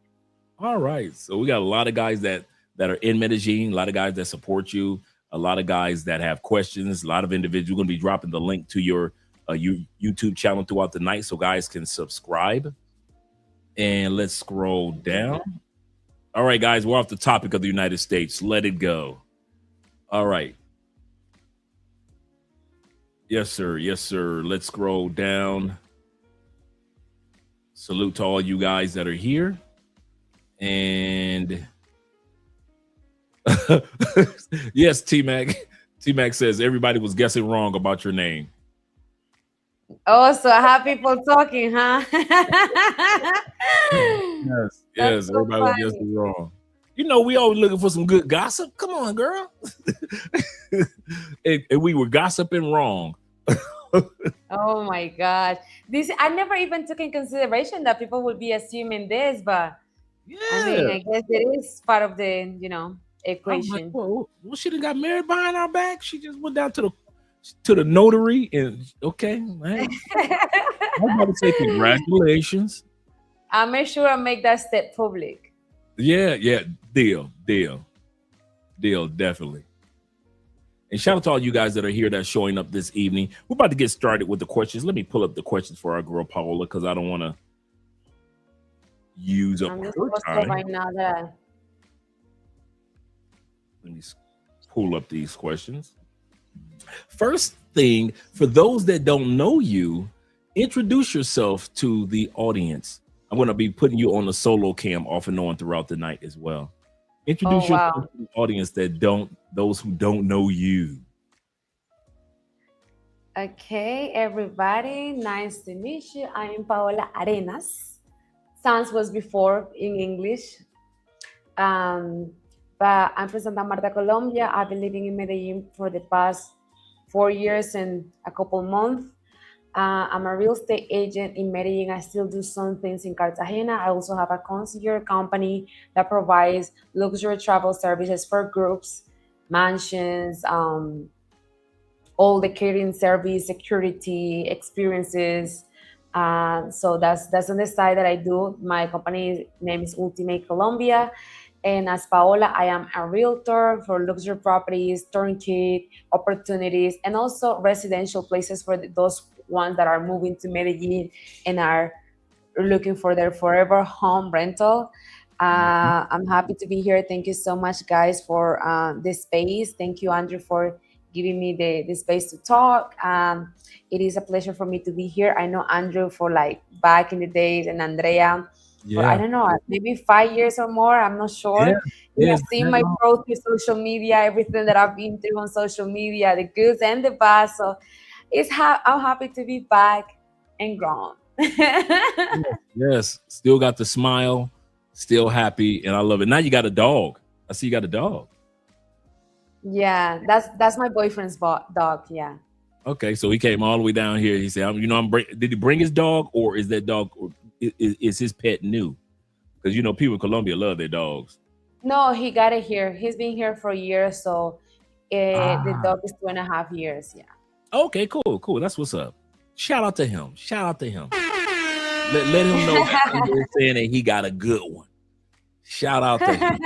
All right. So we got a lot of guys that are in Medellin, a lot of guys that support you, a lot of guys that have questions, a lot of individuals. We're going to be dropping the link to your YouTube channel throughout the night so guys can subscribe. And let's scroll down. All right, guys, we're off the topic of the United States. Let it go. All right. Yes, sir. Let's scroll down. Salute to all you guys that are here. And yes, T-Mac. T-Mac says everybody was guessing wrong about your name. Oh, so I have people talking, huh? Yes, so everybody was guessing wrong. We always looking for some good gossip. Come on, girl. and we were gossiping wrong. Oh my gosh. I never even took in consideration that people would be assuming this, but yeah. I guess it is part of the, equation. Like, well, she done got married behind our back. She just went down to the notary and okay. Man. I'm about to say congratulations. I'll make sure I make that step public. Yeah, deal, definitely. And shout out to all you guys that are here that's showing up this evening. We're about to get started with the questions. Let me pull up the questions for our girl Paola because I don't want to use up her time. Right now that... Let me pull up these questions. First thing, for those that don't know you, introduce yourself to the audience. I'm going to be putting you on the solo cam off and on throughout the night as well. Introduce yourself to the audience those who don't know you. Okay, everybody, nice to meet you. I am Paola Arenas. Sans was before in English. But I'm from Santa Marta, Colombia. I've been living in Medellin for the past 4 years and a couple months. I'm a real estate agent in Medellin. I still do some things in Cartagena. I also have a concierge company that provides luxury travel services for groups, mansions, all the catering service, security, experiences. So that's on the side that I do. My company name is Ultimate Colombia. And as Paola, I am a realtor for luxury properties, turnkey opportunities, and also residential places for those ones that are moving to Medellin and are looking for their forever home rental. I'm happy to be here. Thank you so much, guys, for this space. Thank you, Andrew, for giving me the space to talk. It is a pleasure for me to be here. I know Andrew for back in the days, and Andrea. Yeah. I don't know, maybe 5 years or more. I'm not sure. You have seen my growth through social media, everything that I've been through on social media, the goods and the bad. So I'm happy to be back and grown. Yes, still got the smile, still happy, and I love it. Now you got a dog. I see you got a dog. Yeah, that's my boyfriend's dog. Yeah. Okay, so he came all the way down here. He said, did he bring his dog, or is that dog, or is his pet new? Because, people in Colombia love their dogs. No, he got it here. He's been here for years, so the dog is 2.5 years. Yeah. Okay, cool. That's what's up. Shout out to him. Let him know that saying that he got a good one. Shout out to him.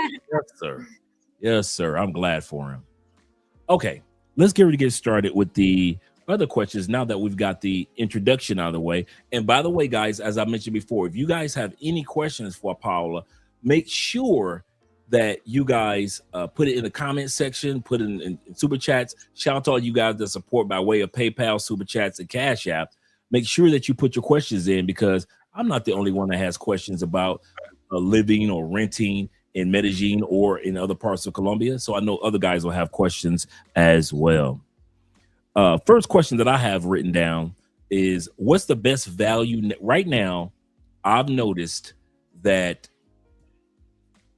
Yes, sir. I'm glad for him. Okay, let's get ready to get started with the other questions now that we've got the introduction out of the way. And by the way, guys, as I mentioned before, if you guys have any questions for Paola, make sure that you guys put it in the comment section, put it in super chats. Shout out to all you guys that support by way of PayPal, super chats, and Cash App. Make sure that you put your questions in, because I'm not the only one that has questions about living or renting in Medellin or in other parts of Colombia. So I know other guys will have questions as well. First question that I have written down is, what's the best value right now? I've noticed that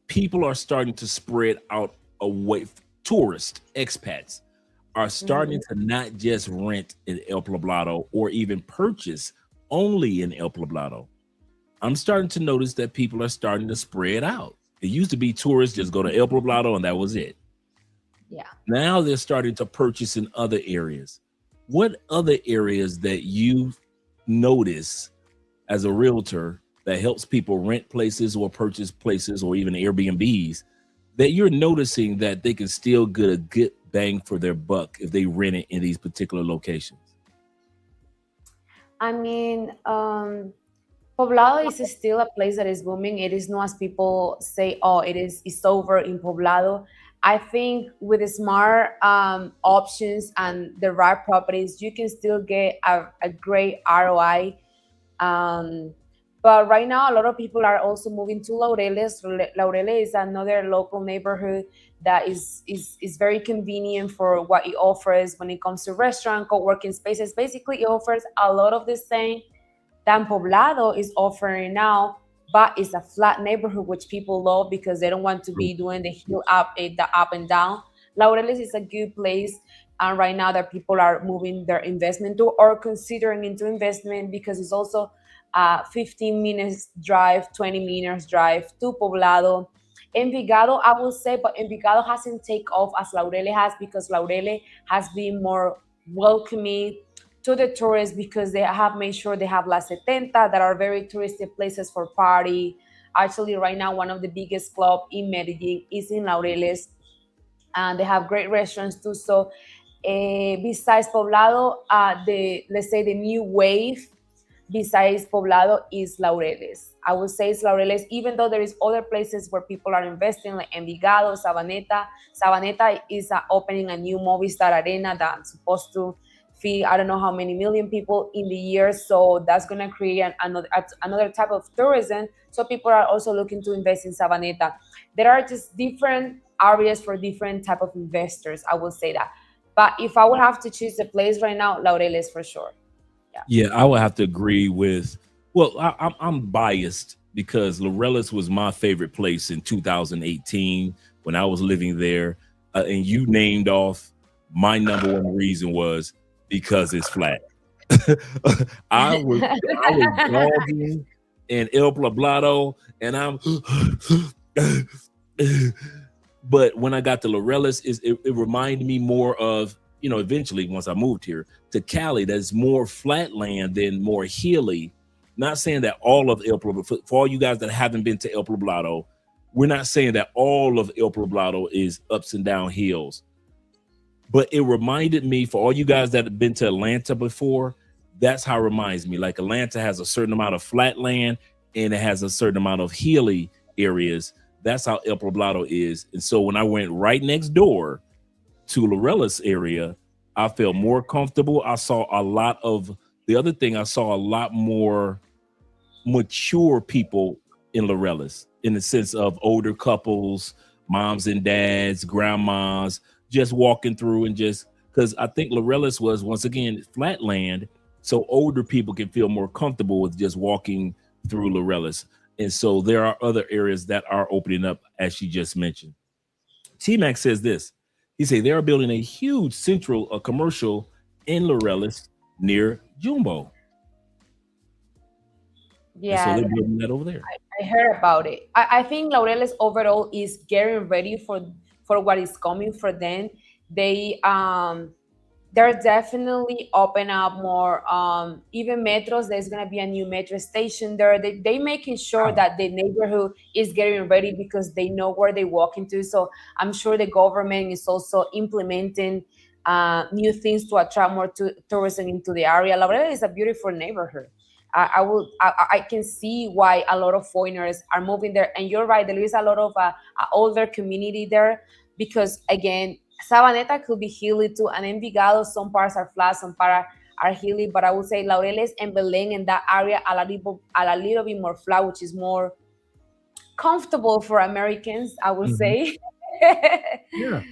people are starting to spread out away. Tourists, expats are starting to not just rent in El Poblado or even purchase only in El Poblado. I'm starting to notice that people are starting to spread out. It used to be tourists just go to El Poblado and that was it. Yeah. Now they're starting to purchase in other areas. What other areas that you notice as a realtor that helps people rent places or purchase places or even Airbnbs that you're noticing that they can still get a good bang for their buck if they rent it in these particular locations? I mean, Poblado is still a place that is booming. It is not as people say, oh, it's over in Poblado. I think with the smart options and the right properties, you can still get a great ROI. But right now, a lot of people are also moving to Laureles. Laureles is another local neighborhood that is very convenient for what it offers when it comes to restaurant, co-working spaces. Basically, it offers a lot of the same than Poblado is offering now, but it's a flat neighborhood, which people love because they don't want to be doing the hill up, the up and down. Laureles is a good place right now that people are moving their investment to or considering into investment, because it's also 15 minutes drive, 20 minutes drive to Poblado. Envigado, I will say, but Envigado hasn't taken off as Laureles has, because Laureles has been more welcoming to the tourists because they have made sure they have La 70 that are very touristic places for party. Actually, right now, one of the biggest clubs in Medellin is in Laureles, and they have great restaurants too. So besides Poblado, let's say the new wave besides Poblado is Laureles. I would say it's Laureles, even though there is other places where people are investing, like Envigado, Sabaneta. Sabaneta is opening a new Movistar Arena that's supposed to feed I don't know how many million people in the year. So that's going to create another type of tourism. So people are also looking to invest in Sabaneta. There are just different areas for different type of investors. I will say that. But if I would have to choose a place right now, Laureles for sure. Yeah, I would have to agree with. Well, I'm biased because Laureles was my favorite place in 2018 when I was living there, and you named off my number one reason was because it's flat. I was jogging in El Poblado, and but when I got to Laureles, it reminded me more of, eventually once I moved here to Cali, that's more flat land than more hilly. Not saying that all of El Poblado, for all you guys that haven't been to El Poblado, we're not saying that all of El Poblado is ups and down hills. But it reminded me, for all you guys that have been to Atlanta before, that's how it reminds me. Like Atlanta has a certain amount of flat land and it has a certain amount of hilly areas. That's how El Poblado is. And so when I went right next door to Laureles area, I felt more comfortable. I saw a lot more mature people in Laureles, in the sense of older couples, moms and dads, grandmas, just walking through, and just because I think Laureles was, once again, flat land, so older people can feel more comfortable with just walking through Laureles. And so there are other areas that are opening up, as she just mentioned. T-Mac says this. He said they are building a huge central commercial in Laureles near Jumbo. Yeah, so they're building that over there. I heard about it. I think Laureles overall is getting ready for what is coming for them. They're definitely open up more. Even metros, there's gonna be a new metro station there. They making sure that the neighborhood is getting ready because they know where they walk into. So I'm sure the government is also implementing new things to attract more tourism into the area. Laurel is a beautiful neighborhood. I can see why a lot of foreigners are moving there. And you're right, there is a lot of older community there because again, Sabaneta could be hilly too, and Envigado, some parts are flat, some parts are hilly, but I would say Laureles and Belén in that area are a little bit more flat, which is more comfortable for Americans, I would say. Yeah.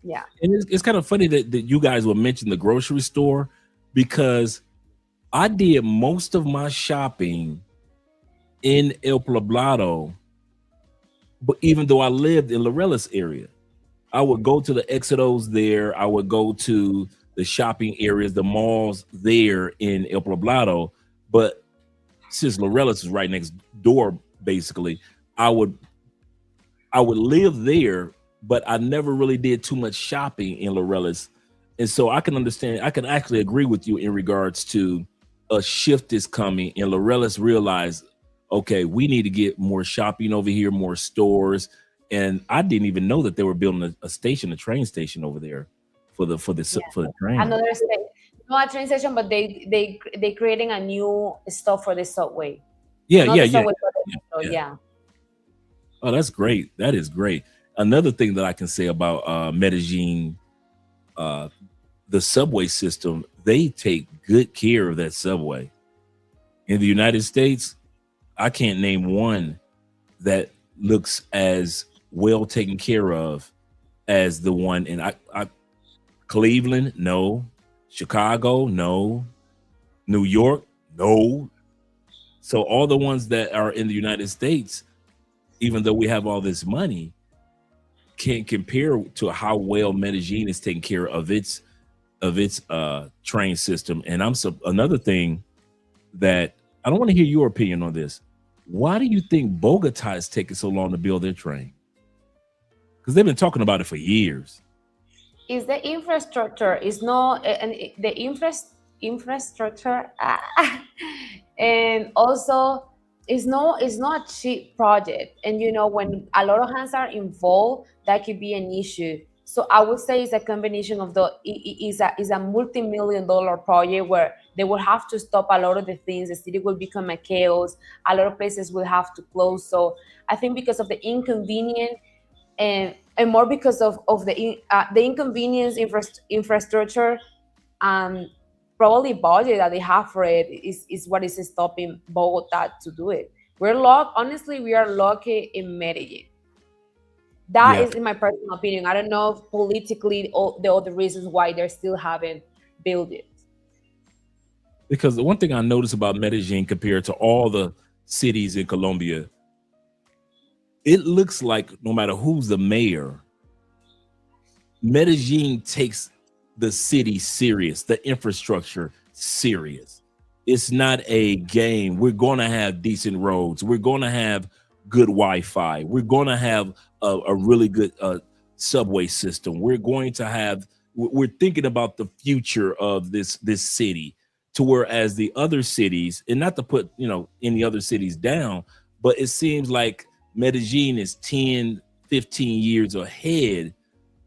Yeah. And it's kind of funny that you guys will mention the grocery store because I did most of my shopping in El Poblado, but even though I lived in Laureles area. I would go to the Éxitos there. I would go to the shopping areas, the malls there in El Poblado. But since Laureles is right next door, basically, I would live there, but I never really did too much shopping in Laureles. And so I can understand, I can actually agree with you in regards to a shift is coming and Laureles realized, okay, we need to get more shopping over here, more stores. And I didn't even know that they were building a train station over there for the train. Another state, not a train station, but they creating a new stop for the subway. Yeah. Oh, that's great. That is great. Another thing that I can say about Medellin, the subway system, they take good care of that subway. In the United States, I can't name one that looks as well taken care of as the one in Cleveland, no. Chicago, no. New York, no. So all the ones that are in the United States, even though we have all this money, can't compare to how well Medellin is taking care of its train system. And another thing that I don't want to hear your opinion on this. Why do you think Bogota is taking so long to build their train? Because they've been talking about it for years. Is the infrastructure is not and the infrastructure and also it's not a cheap project. And you know, when a lot of hands are involved, that could be an issue. So I would say it's a combination of is a multi-million-dollar project where they will have to stop a lot of the things. The city will become a chaos. A lot of places will have to close. So I think because of the inconvenience and more because of the inconvenience infrastructure, probably budget that they have for it is what is stopping Bogota to do it. Honestly, we are lucky in Medellin. That is in my personal opinion. I don't know if politically the other reasons why they still haven't built it. Because the one thing I noticed about Medellin compared to all the cities in Colombia, it looks like no matter who's the mayor, Medellin takes the city serious, the infrastructure serious. It's not a game. We're going to have decent roads. We're going to have good Wi-Fi. We're going to have a really good subway system. We're thinking about the future of this city, to whereas the other cities, and not to put any other cities down, but it seems like Medellin is 10, 15 years ahead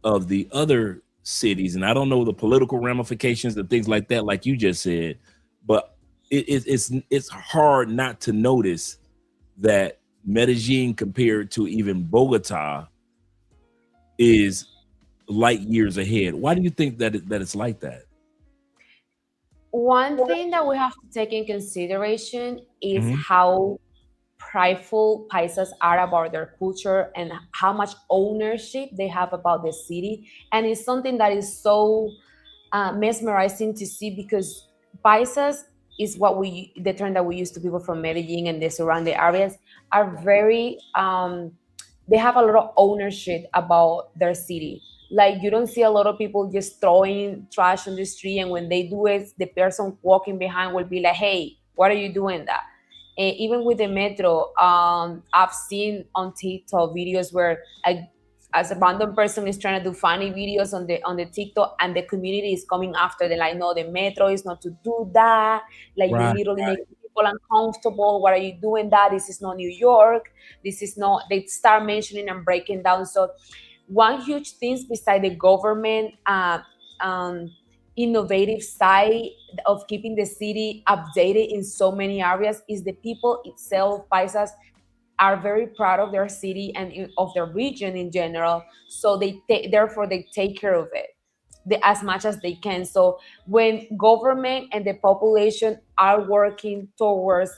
of the other cities. And I don't know the political ramifications and things like that, like you just said, but it's hard not to notice that Medellin compared to even Bogota is light years ahead. Why do you think that it's like that? One thing that we have to take in consideration is how prideful Paisas are about their culture and how much ownership they have about the city. And it's something that is so mesmerizing to see, because Paisas is the term that we use to people from Medellin and the surrounding areas, are very, they have a lot of ownership about their city. Like you don't see a lot of people just throwing trash on the street, and when they do it, the person walking behind will be like, "Hey, what are you doing that?" And even with the metro, I've seen on TikTok videos where as a random person is trying to do funny videos on the TikTok, and the community is coming after them, like, no, the metro is not to do that. Like you Right, literally right. make people uncomfortable. What are you doing that? This is not New York. This is not. They start mentioning and breaking down. So one huge thing beside the government innovative side of keeping the city updated in so many areas is the people itself. Paisas are very proud of their city and of their region in general, so therefore they take care of it as much as they can. So when government and the population are working towards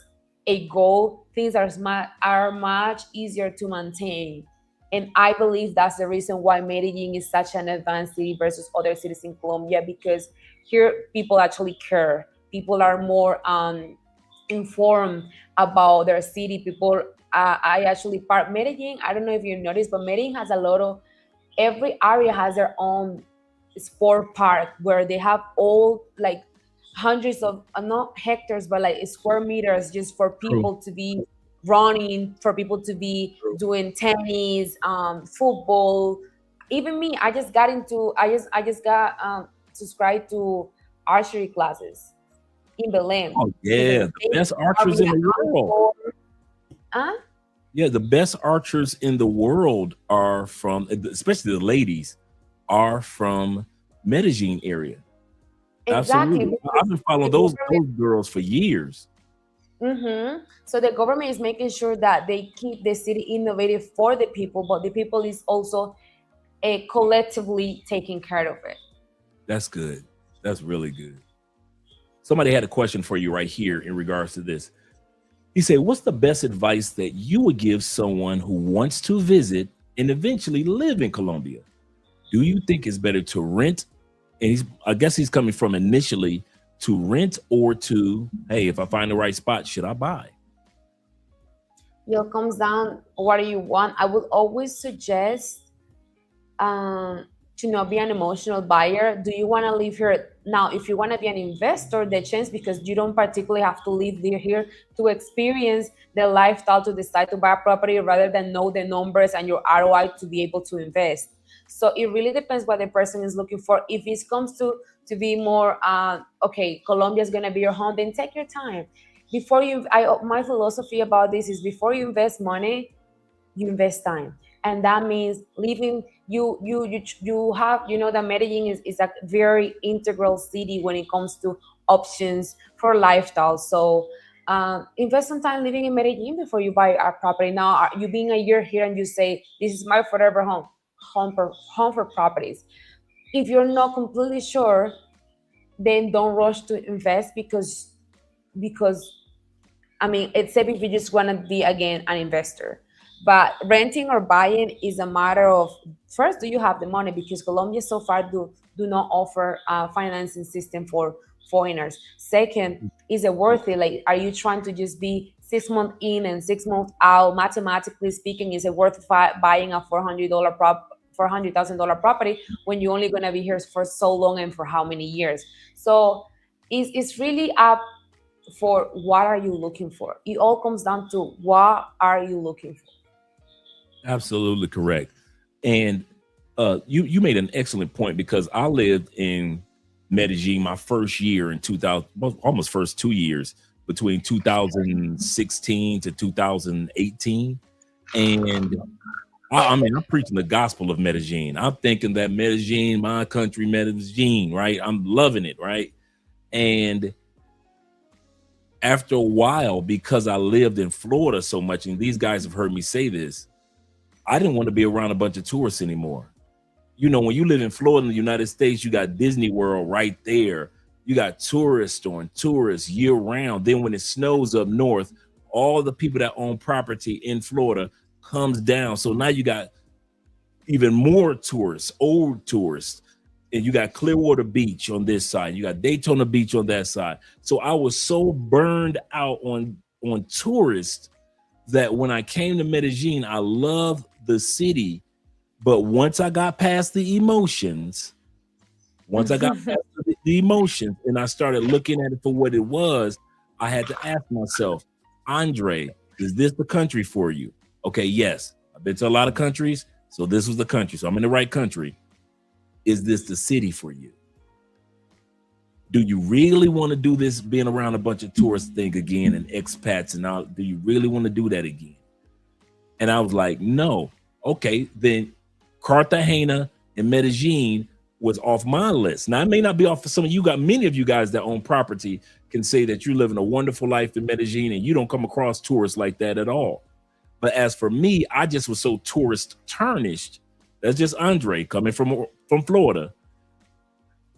a goal, things are much easier to maintain. And I believe that's the reason why Medellin is such an advanced city versus other cities in Colombia, because here people actually care. People are more informed about their city. People, I actually part Medellin. I don't know if you noticed, but Medellin has a lot of, every area has their own sport park where they have all like hundreds of not hectares but like square meters just for people to be running, for people to be doing tennis, football. Even me, I just got subscribed to archery classes in Belém. Oh yeah, the best archers in the world. Huh? Yeah, the best archers in the world are from, especially the ladies, are from Medellin area. Exactly. Absolutely. I've been following those girls for years. So the government is making sure that they keep the city innovative for the people, but the people is also collectively taking care of it. That's good. That's really good. Somebody had a question for you right here in regards to this. He said, what's the best advice that you would give someone who wants to visit and eventually live in Colombia? Do you think it's better to rent? And I guess he's coming from initially to rent, or to, hey, if I find the right spot, should I buy? It comes down what do you want. I would always suggest to not be an emotional buyer. Do you want to live here? Now, if you want to be an investor, the chance, because you don't particularly have to live here to experience the lifestyle, to decide to buy a property rather than know the numbers and your ROI to be able to invest. So it really depends what the person is looking for. If it comes to be more, okay, Colombia is going to be your home, then take your time. My philosophy about this is before you invest money, you invest time. And that means living, you have, that Medellin is a very integral city when it comes to options for lifestyle. So invest some time living in Medellin before you buy a property. Now, you being a year here and you say, this is my forever home for properties. If you're not completely sure, then don't rush to invest because I mean, except if you just want to be again an investor. But renting or buying is a matter of, first, do you have the money? Because Colombia so far do not offer a financing system for foreigners. Second, is it worth it? Like, are you trying to just be 6 months in and 6 months out? Mathematically speaking, is it worth buying a $400,000 property when you're only going to be here for so long and for how many years? So it's really up for what are you looking for. It all comes down to what are you looking for. Absolutely correct. And you made an excellent point, because I lived in Medellin my first year in 2000, almost first 2 years, between 2016 to 2018. And I mean, I'm preaching the gospel of Medellin. I'm thinking that Medellin, my country, Medellin, right? I'm loving it, right? And after a while, because I lived in Florida so much, and these guys have heard me say this, I didn't want to be around a bunch of tourists anymore. When you live in Florida in the United States, you got Disney World right there. You got tourists on tourists year round. Then when it snows up north, all the people that own property in Florida comes down. So now you got even more tourists, old tourists, and you got Clearwater Beach on this side. You got Daytona Beach on that side. So I was so burned out on tourists that when I came to Medellin, I loved the city But once I got past the emotions, and I started looking at it for what it was, I had to ask myself, Andre, is this the country for you? Okay, yes. I've been to a lot of countries, so this was the country. So I'm in the right country. Is this the city for you? Do you really want to do this, being around a bunch of tourists thing again and expats and all? Do you really want to do that again? And I was like, no. Okay, then Cartagena and Medellin was off my list. Now, it may not be off for some of you guys. Many of you guys that own property can say that you're living a wonderful life in Medellin and you don't come across tourists like that at all. But as for me, I just was so tourist tarnished. That's just Andre coming from Florida.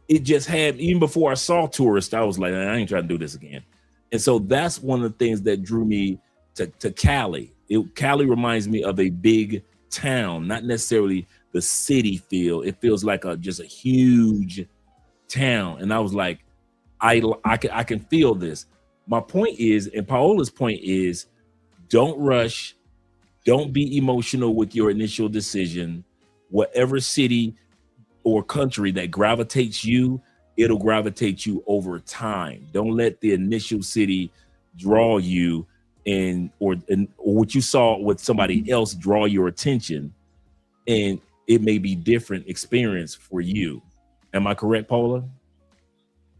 It just had, even before I saw tourists, I was like, I ain't trying to do this again. And so that's one of the things that drew me to Cali. Cali reminds me of a big town, not necessarily the city feel. It feels like just a huge town. And I was like, I can feel this. My point is, and Paola's point is, don't rush. Don't be emotional with your initial decision. Whatever city or country that gravitates you, it'll gravitate you over time. Don't let the initial city draw you or what you saw with somebody else draw your attention, and it may be different experience for you. Am I correct, Paola?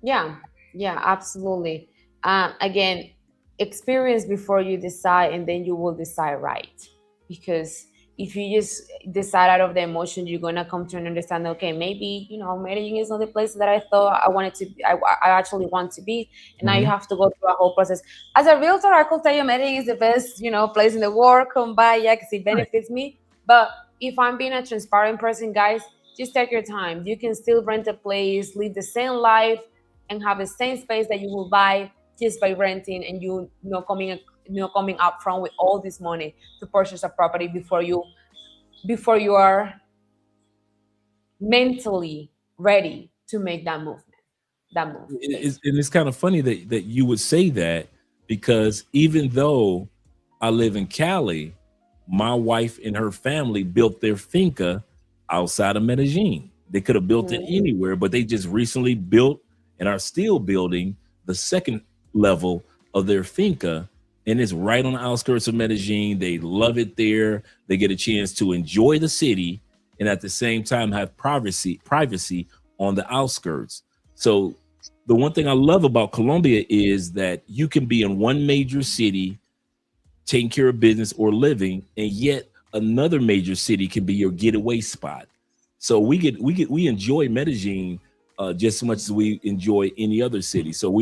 Yeah, absolutely. Again, experience before you decide, and then you will decide right. Because if you just decide out of the emotion, you're gonna come to an understanding. Okay, maybe Medellin is not the place that I thought I wanted to be. I actually want to be, and now you have to go through a whole process. As a realtor, I could tell you Medellin is the best, place in the world. Come by, because it benefits me. But if I'm being a transparent person, guys, just take your time. You can still rent a place, live the same life, and have the same space that you will buy just by renting, and coming up front with all this money to purchase a property before you are mentally ready to make that move. It's kind of funny that you would say that, because even though I live in Cali, my wife and her family built their finca outside of Medellin. They could have built it anywhere, but they just recently built and are still building the second level of their finca, and it's right on the outskirts of Medellin. They love it there. They get a chance to enjoy the city and at the same time have privacy on the outskirts. So the one thing I love about Colombia is that you can be in one major city taking care of business or living, and yet another major city can be your getaway spot. So we enjoy Medellin just as much as we enjoy any other city. So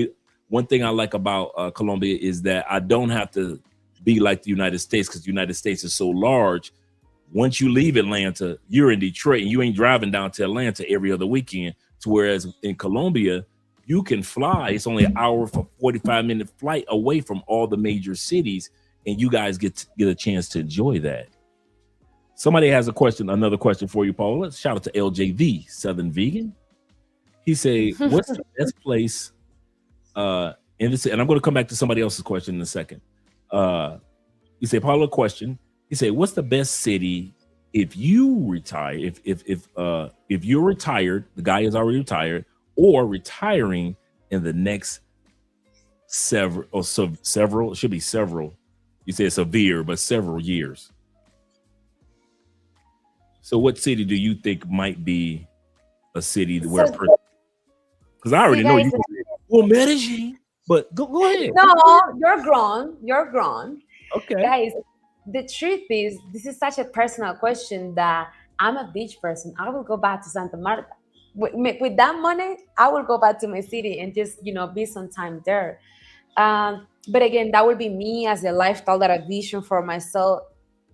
one thing I like about Colombia is that I don't have to be like the United States, because the United States is so large. Once you leave Atlanta, you're in Detroit, and you ain't driving down to Atlanta every other weekend. To whereas in Colombia, you can fly. It's only an hour for 45-minute flight away from all the major cities, and you guys get a chance to enjoy that. Somebody has another question for you, Paula. Shout out to LJV, Southern Vegan. He say, what's the best place in this? And I'm going to come back to somebody else's question in a second. He say, Paula, question. He say, what's the best city if you retire? If you're retired, the guy is already retired, or retiring in the next several, it should be several. You say severe, but several years. So what city do you think might be a city where, because I already know you can say, well, Medellin, but go ahead. No, you're grown. Okay. Guys, the truth is, this is such a personal question that I'm a beach person. I will go back to Santa Marta. With that money, I will go back to my city and just, be some time there. But again, that would be me as a lifestyle that I vision for myself.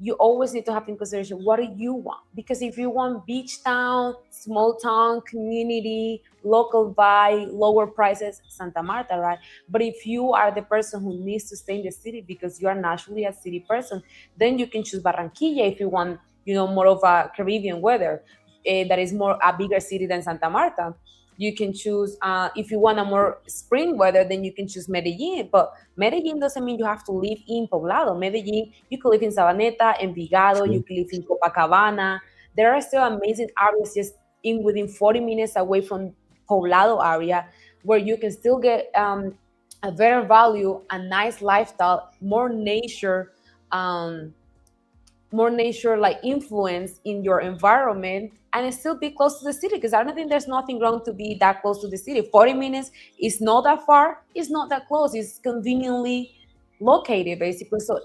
You always need to have in consideration, what do you want? Because if you want beach town, small town, community, local vibe, lower prices, Santa Marta, right? But if you are the person who needs to stay in the city because you are naturally a city person, then you can choose Barranquilla if you want, more of a Caribbean weather, that is more a bigger city than Santa Marta. You can choose, if you want a more spring weather, then you can choose Medellin. But Medellin doesn't mean you have to live in Poblado. Medellin, you can live in Sabaneta, Envigado, you can live in Copacabana. there are still amazing areas just within 40 minutes away from Poblado area, where you can still get a better value, a nice lifestyle, more nature like influence in your environment, and it still be close to the city, because I don't think there's nothing wrong to be that close to the city. 40 minutes is not that far, it's not that close, it's conveniently located basically. So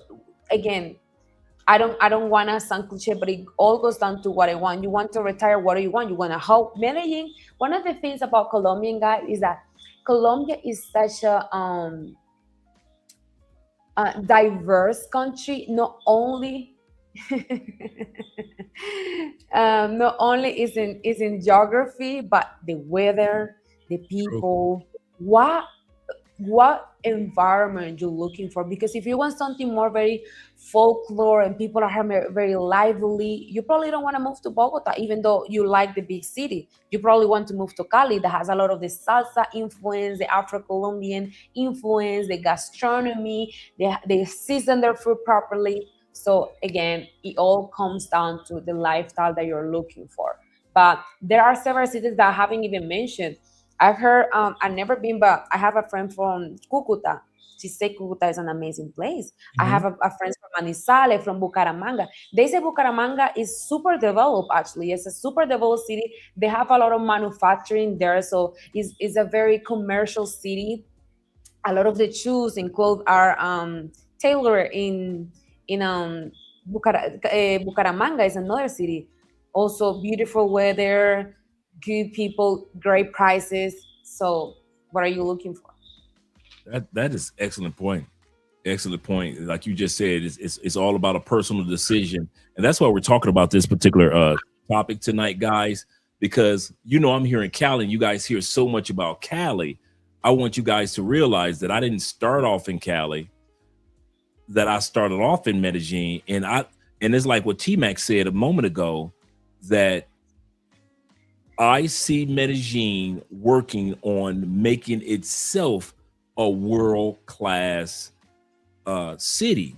again, I don't want to sound cliche, but it all goes down to what I want. You want to retire, what do you want? You want to help Medellin. One of the things about Colombian guys is that Colombia is such a diverse country. Not only not only is in geography, but the weather, the people, what environment you're looking for. Because if you want something more very folklore and people are very lively, you probably don't want to move to Bogota, even though you like the big city. You probably want to move to Cali, that has a lot of the salsa influence, the Afro-Colombian influence, the gastronomy, they season their food properly. So again, it all comes down to the lifestyle that you're looking for. But there are several cities that I haven't even mentioned. I've heard, I've never been, but I have a friend from Cucuta. She said Cucuta is an amazing place. I have a friend from Manizales, from Bucaramanga. They say Bucaramanga is super developed, actually. It's a super developed city. They have a lot of manufacturing there. So it's a very commercial city. A lot of the shoes and clothes are tailored in Bucaramanga is another city. Also beautiful weather, good people, great prices. So what are you looking for? That is excellent point. Excellent point. Like you just said, it's all about a personal decision. And that's why we're talking about this particular topic tonight, guys, because I'm here in Cali and you guys hear so much about Cali. I want you guys to realize that I didn't start off in Cali, that I started off in Medellin. And it's like what T-Mac said a moment ago, that I see Medellin working on making itself a world-class city.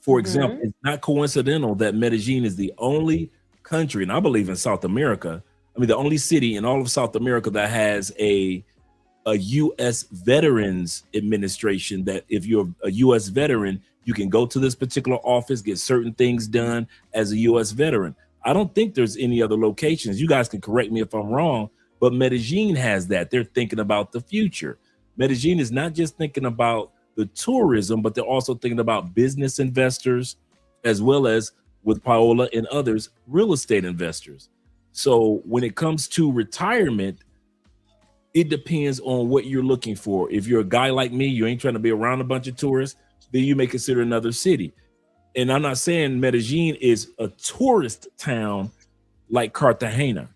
For example, it's not coincidental that Medellin is the only country, and I believe in South America, the only city in all of South America that has a U.S. Veterans Administration, that if you're a U.S. veteran, you can go to this particular office, get certain things done as a U.S. veteran. I don't think there's any other locations. You guys can correct me if I'm wrong, but Medellin has that. They're thinking about the future. Medellin is not just thinking about the tourism, but they're also thinking about business investors, as well as with PAOLA and others, real estate investors. So when it comes to retirement, it depends on what you're looking for. If you're a guy like me, you ain't trying to be around a bunch of tourists, then you may consider another city. And I'm not saying Medellin is a tourist town like Cartagena.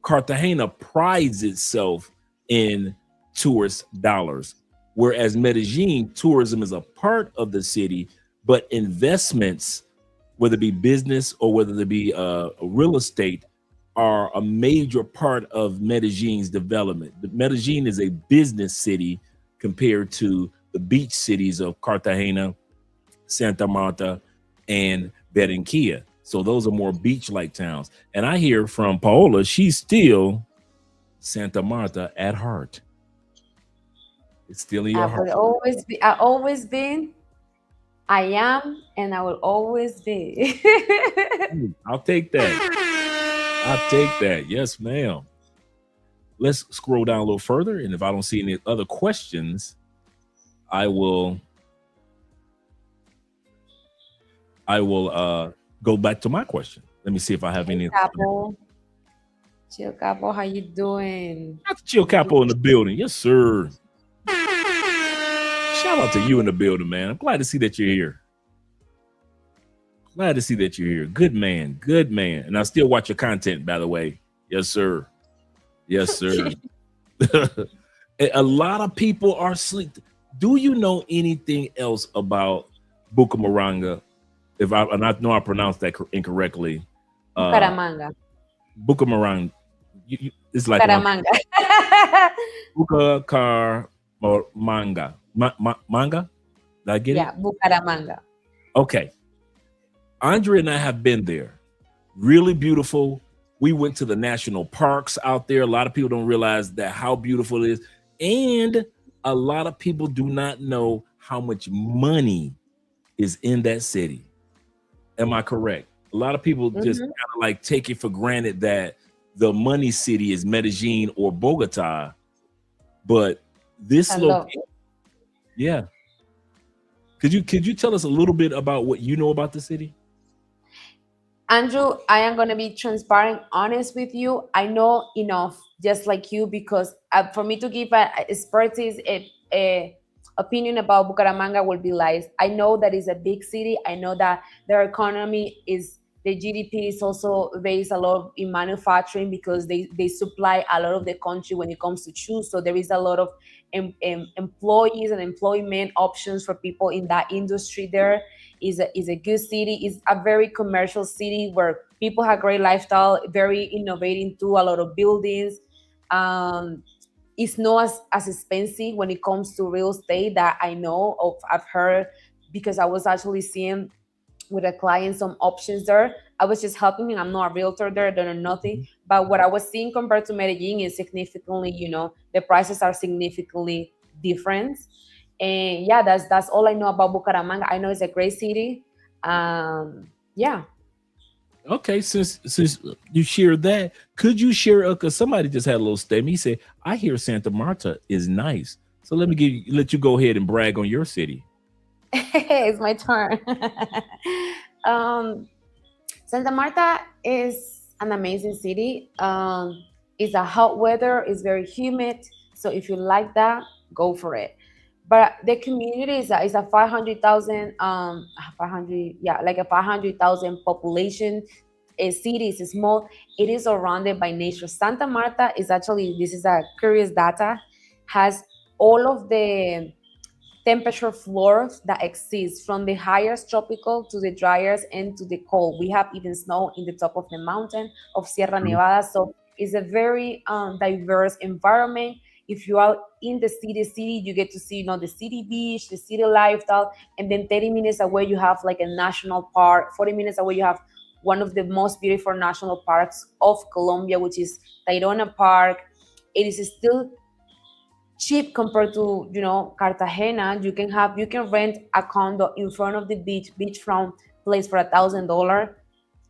Cartagena prides itself in tourist dollars, whereas Medellin, tourism is a part of the city, but investments, whether it be business or whether it be real estate, are a major part of Medellin's development. Medellin is a business city compared to the beach cities of Cartagena, Santa Marta, and Barranquilla. So those are more beach-like towns. And I hear from PAOLA, she's still Santa Marta at heart. It's still in your heart. I always been, I am, and I will always be. I'll take that. I'll take that. Yes, ma'am. Let's scroll down a little further. And if I don't see any other questions, I will go back to my question. Let me see if I have any. Chill Capo, how you doing? Chill Capo in the building. Yes, sir. Shout out to you in the building, man. I'm glad to see that you're here. Glad to see that you're here. Good man. Good man. And I still watch your content, by the way. Yes, sir. Yes, sir. A lot of people are asleep. Do you know anything else about Bucaramanga? And I know I pronounced that incorrectly. Bucaramanga. Bucaramanga. It's like Bucaramanga. Bucaramanga. Manga? Did I get it? Yeah, Bucaramanga. Okay. Andre and I have been there. really beautiful. We went to the national parks out there. A lot of people don't realize that how beautiful it is. And a lot of people do not know how much money is in that city. Am I correct? A lot of people just kind of like take it for granted that the money city is Medellin or Bogota. But this location, yeah. Could you tell us a little bit about what you know about the city? Andrew, I am going to be transparent, honest with you. I know enough, just like you, because for me to give a expertise, a opinion about Bucaramanga will be lies. I know that it's a big city. I know that their economy is, the GDP is also based a lot in manufacturing because they supply a lot of the country when it comes to shoes. So there is a lot of employees and employment options for people in that industry. There is a good city. It's a very commercial city where people have great lifestyle, very innovating too, a lot of buildings. It's not as expensive when it comes to real estate that I know of. I've heard, because I was actually seeing with a client some options there. I was just helping him. I'm not a realtor there, I don't know nothing. But what I was seeing compared to Medellin is significantly, the prices are significantly different. And yeah, that's all I know about Bucaramanga. I know it's a great city. Yeah. Okay, since you shared that, could you share? Because somebody just had a little statement. He said, "I hear Santa Marta is nice." So let you go ahead and brag on your city. It's my turn. Santa Marta is an amazing city. It's a hot weather. It's very humid. So if you like that, go for it. But the community is a 500,000, 500, yeah, like a 500,000 population. A city is small. It is surrounded by nature. Santa Marta is actually, this is a curious data, has all of the temperature floors that exist, from the highest tropical to the driest and to the cold. We have even snow in the top of the mountain of Sierra Nevada. So it's a very diverse environment. If you are in the city, you get to see, the city beach, the city lifestyle, and then 30 minutes away you have like a national park. 40 minutes away you have one of the most beautiful national parks of Colombia, which is Tayrona Park. It is still cheap compared to Cartagena. You can rent a condo in front of the beachfront place for $1,000,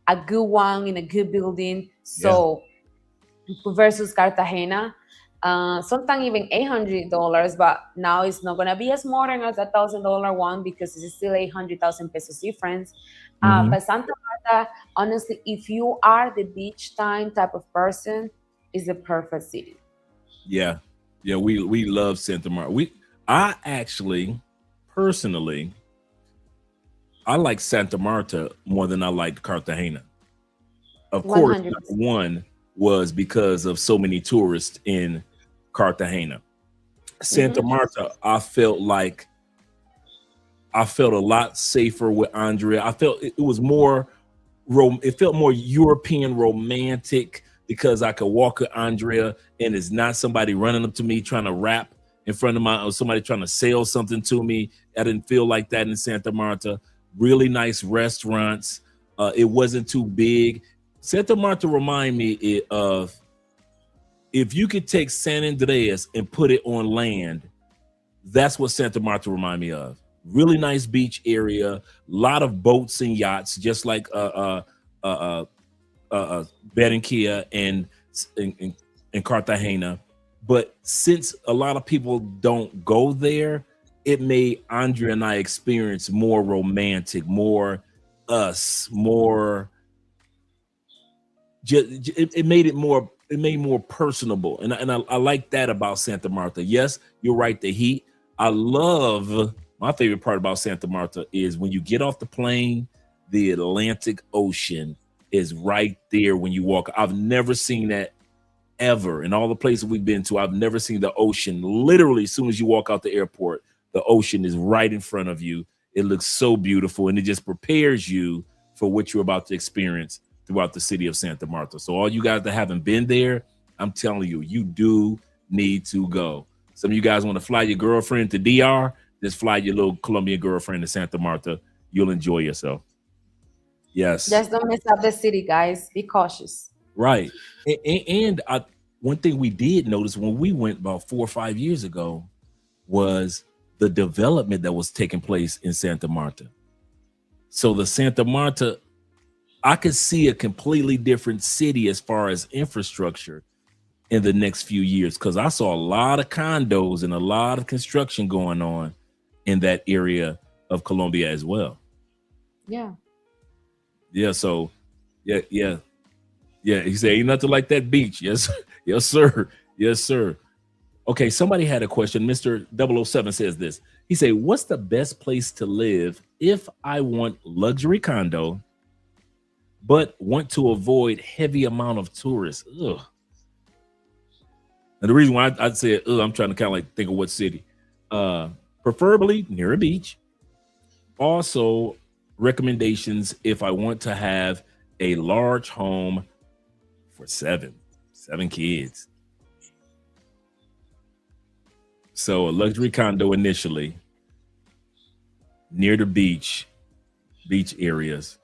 a good one in a good building. So versus Cartagena, sometimes even $800, but now it's not gonna be as modern as a $1,000 one because it's still 800,000 pesos difference. But Santa Marta, honestly, if you are the beach time type of person, is the perfect city. Yeah, we love Santa Marta. I actually, personally, I like Santa Marta more than I liked Cartagena. Of course, 100%. one was because of so many tourists in Cartagena. Santa Marta, I felt a lot safer with Andrea. I felt it was more, it felt more European romantic because I could walk with Andrea and it's not somebody running up to me trying to rap in front of or somebody trying to sell something to me. I didn't feel like that in Santa Marta. Really nice restaurants. It wasn't too big. Santa Marta remind me of, if you could take San Andreas and put it on land, that's what Santa Marta remind me of. Really nice beach area, a lot of boats and yachts, just like Barranquilla and Cartagena. But since a lot of people don't go there, it made Andrea and I experience more romantic, more us, more. It made it more. It made more personable, and I like that about Santa Marta. Yes, you're right. The heat. I love. My favorite part about Santa Marta is when you get off the plane, the Atlantic Ocean is right there when you walk. I've never seen that ever in all the places we've been to. I've never seen the ocean. Literally, as soon as you walk out the airport, the ocean is right in front of you. It looks so beautiful, and it just prepares you for what you're about to experience throughout the city of Santa Marta. So all you guys that haven't been there, I'm telling you, you do need to go. Some of you guys want to fly your girlfriend to DR, just fly your little Colombian girlfriend to Santa Marta. You'll enjoy yourself. Yes. Just don't mess up the city, guys. Be cautious. Right. And one thing we did notice when we went about 4 or 5 years ago was the development that was taking place in Santa Marta. So the Santa Marta, I could see a completely different city as far as infrastructure in the next few years, because I saw a lot of condos and a lot of construction going on in that area of Colombia as well. Yeah. Yeah. So yeah. He said, ain't nothing like that beach. Yes. Yes, sir. Yes, sir. Okay. Somebody had a question. Mr. 007 says this. He said, what's the best place to live if I want luxury condo, but want to avoid heavy amount of tourists? Ugh. And the reason why I'd say, I'm trying to kind of like think of what city, preferably near a beach. Also, recommendations if I want to have a large home for seven kids. So a luxury condo initially near the beach areas.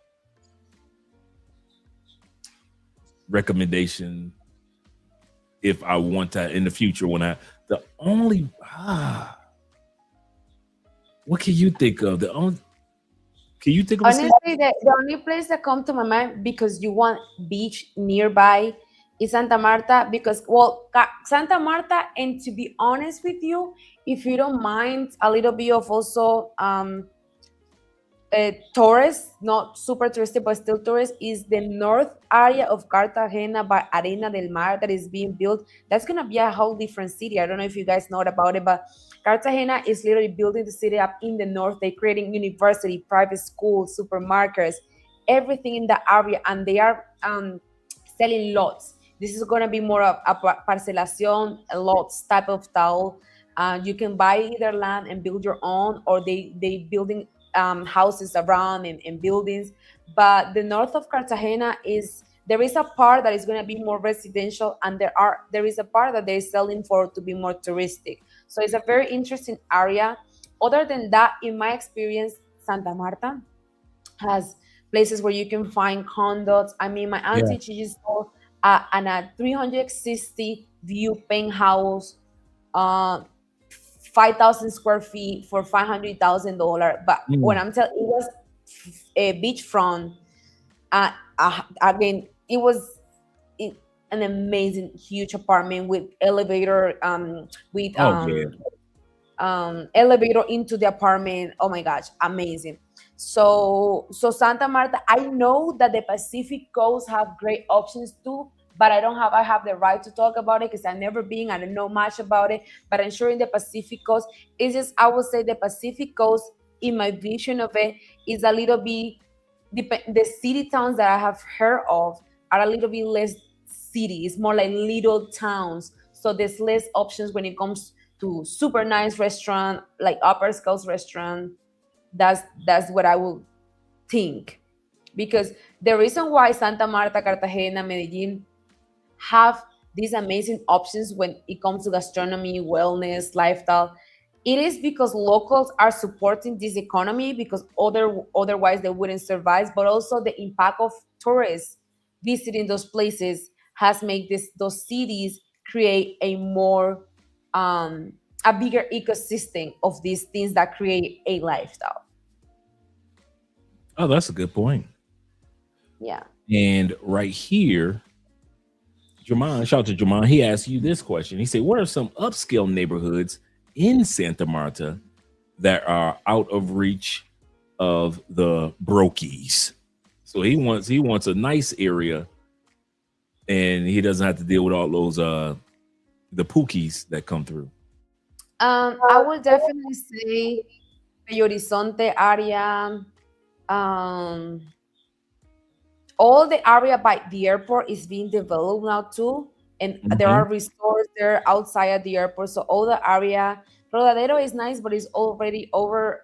Recommendation if I want to in the future what can you think of? Can you think of honestly the only place that comes to my mind because you want beach nearby is Santa Marta, because Santa Marta, and to be honest with you, if you don't mind a little bit of also tourists, not super touristic but still tourist, is the north area of Cartagena by Arena del Mar that is being built. That's gonna be a whole different city. I don't know if you guys know about it, but Cartagena is literally building the city up in the north. They're creating university, private schools, supermarkets, everything in the area, and they are selling lots. This is going to be more of a parcelación, a lots type of style. You can buy either land and build your own, or they building houses around and buildings. But the north of Cartagena there is a part that is going to be more residential, and there is a part that they're selling for to be more touristic. So it's a very interesting area. Other than that, in my experience, Santa Marta has places where you can find condos. I mean, my auntie, she just saw a 360 view penthouse, 5,000 square feet for $500,000. But when I'm telling, it was a beachfront. Again, it was an amazing, huge apartment with elevator, elevator into the apartment. Oh my gosh, amazing. So Santa Marta, I know that the Pacific Coast have great options too, but I have the right to talk about it because I've never been, I don't know much about it, but I'm sure in the Pacific Coast, it's just, I would say the Pacific Coast, in my vision of it, is a little bit, the city towns that I have heard of are a little bit less cities, more like little towns. So there's less options when it comes to super nice restaurant, like upper scale restaurant. That's what I would think. Because the reason why Santa Marta, Cartagena, Medellin have these amazing options when it comes to gastronomy, wellness, lifestyle, it is because locals are supporting this economy, because otherwise they wouldn't survive, but also the impact of tourists visiting those places has made those cities create a more a bigger ecosystem of these things that create a lifestyle. Oh, that's a good point. Yeah. And right here, Jermon, shout out to Jermon, he asked you this question. He said, what are some upscale neighborhoods in Santa Marta that are out of reach of the brokies? So he wants a nice area, and he doesn't have to deal with all those the pookies that come through. I would definitely say Belo Horizonte area. All the area by the airport is being developed now too, and there are resorts there outside of the airport. So all the area, Rodadero is nice, but it's already over,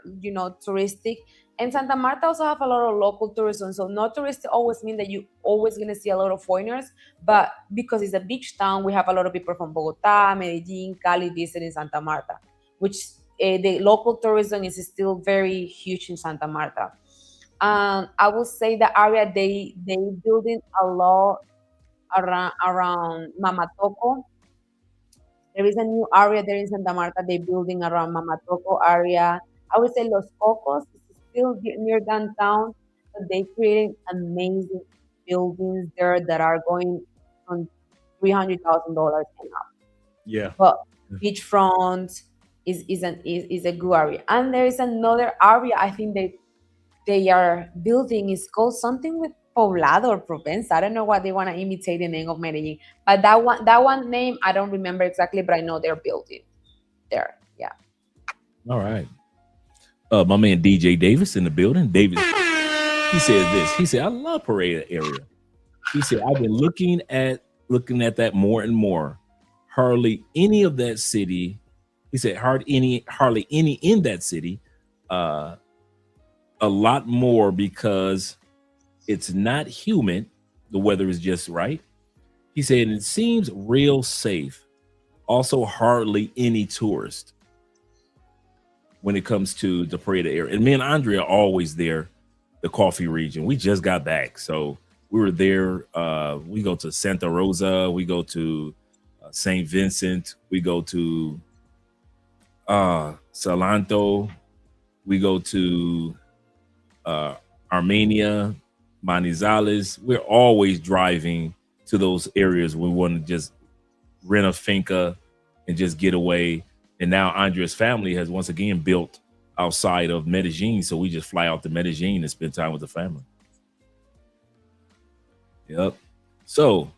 touristic. And Santa Marta also have a lot of local tourism. So not touristic always mean that you always gonna see a lot of foreigners, but because it's a beach town, we have a lot of people from Bogota, Medellin, Cali visiting Santa Marta, which the local tourism is still very huge in Santa Marta. I will say the area they building a lot around Mamatoco. There is a new area there in Santa Marta. They building around Mamatoco area. I would say Los Cocos is still near downtown, but they creating amazing buildings there that are going on $300,000 and up. Yeah. But beachfront is a good area, and there is another area I think they are building is called something with Poblado or Provenza. I don't know what they want to imitate the name of Medellin, but that one name I don't remember exactly, but I know they're building there. Yeah. All right. My man DJ Davis in the building. Davis, he says this. He said, I love Parade area. He said, I've been looking at that more and more. Hardly any of that city. He said, hardly any in that city. A lot more because it's not humid. The weather is just right. He said, it seems real safe. Also, hardly any tourist when it comes to the Parade area. And me and Andre are always there, the coffee region. We just got back. So we were there. We go to Santa Rosa. We go to St. Vincent. We go to Salanto. We go to Armenia, Manizales. We're always driving to those areas. We want to just rent a finca and just get away. And now Andrea's family has once again built outside of Medellin, so we just fly out to Medellin and spend time with the family. Yep. So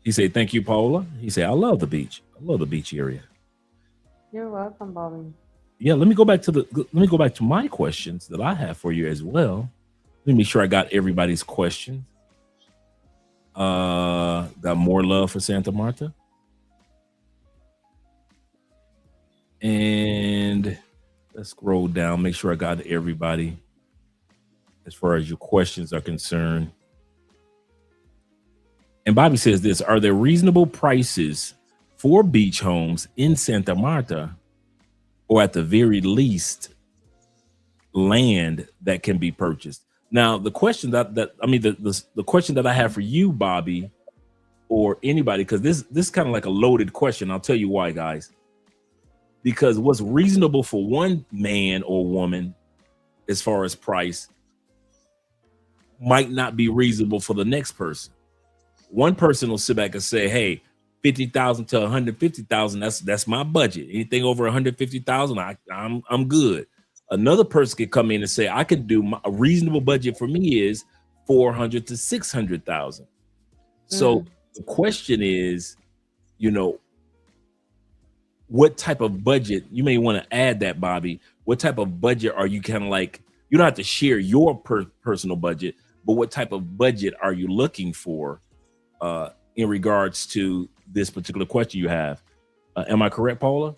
he said, "Thank you, Paola." He said, "I love the beach. I love the beach area." You're welcome, Bobby. Yeah, let me go back to my questions that I have for you as well. Let me make sure I got everybody's questions. Got more love for Santa Marta. And let's scroll down, make sure I got everybody as far as your questions are concerned. And Bobby says this, are there reasonable prices for beach homes in Santa Marta, or at the very least land that can be purchased? Now, the question the question that I have for you, Bobby, or anybody, because this is kind of like a loaded question. I'll tell you why, guys. Because what's reasonable for one man or woman as far as price might not be reasonable for the next person. One person will sit back and say, hey, 50,000 to 150,000, that's my budget. Anything over 150,000, I'm good. Another person could come in and say, I could do a reasonable budget for me is 400 to 600,000. So the question is, what type of budget, you may want to add that, Bobby, what type of budget are you kind of like, you don't have to share your personal budget, but what type of budget are you looking for in regards to this particular question you have? Am I correct, Paula?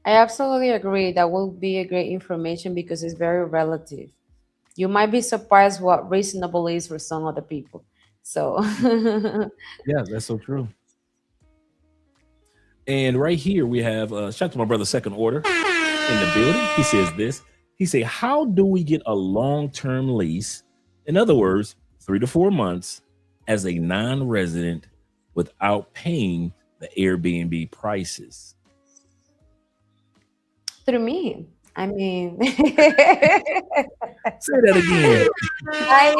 I absolutely agree. That will be a great information because it's very relative. You might be surprised what reasonable is for some other people. So yeah, that's so true. And right here we have shout out to my brother Second Order in the building. He says this. He say, how do we get a long-term lease? In other words, 3 to 4 months as a non-resident without paying the Airbnb prices? Through me. I mean, say that again. Guys,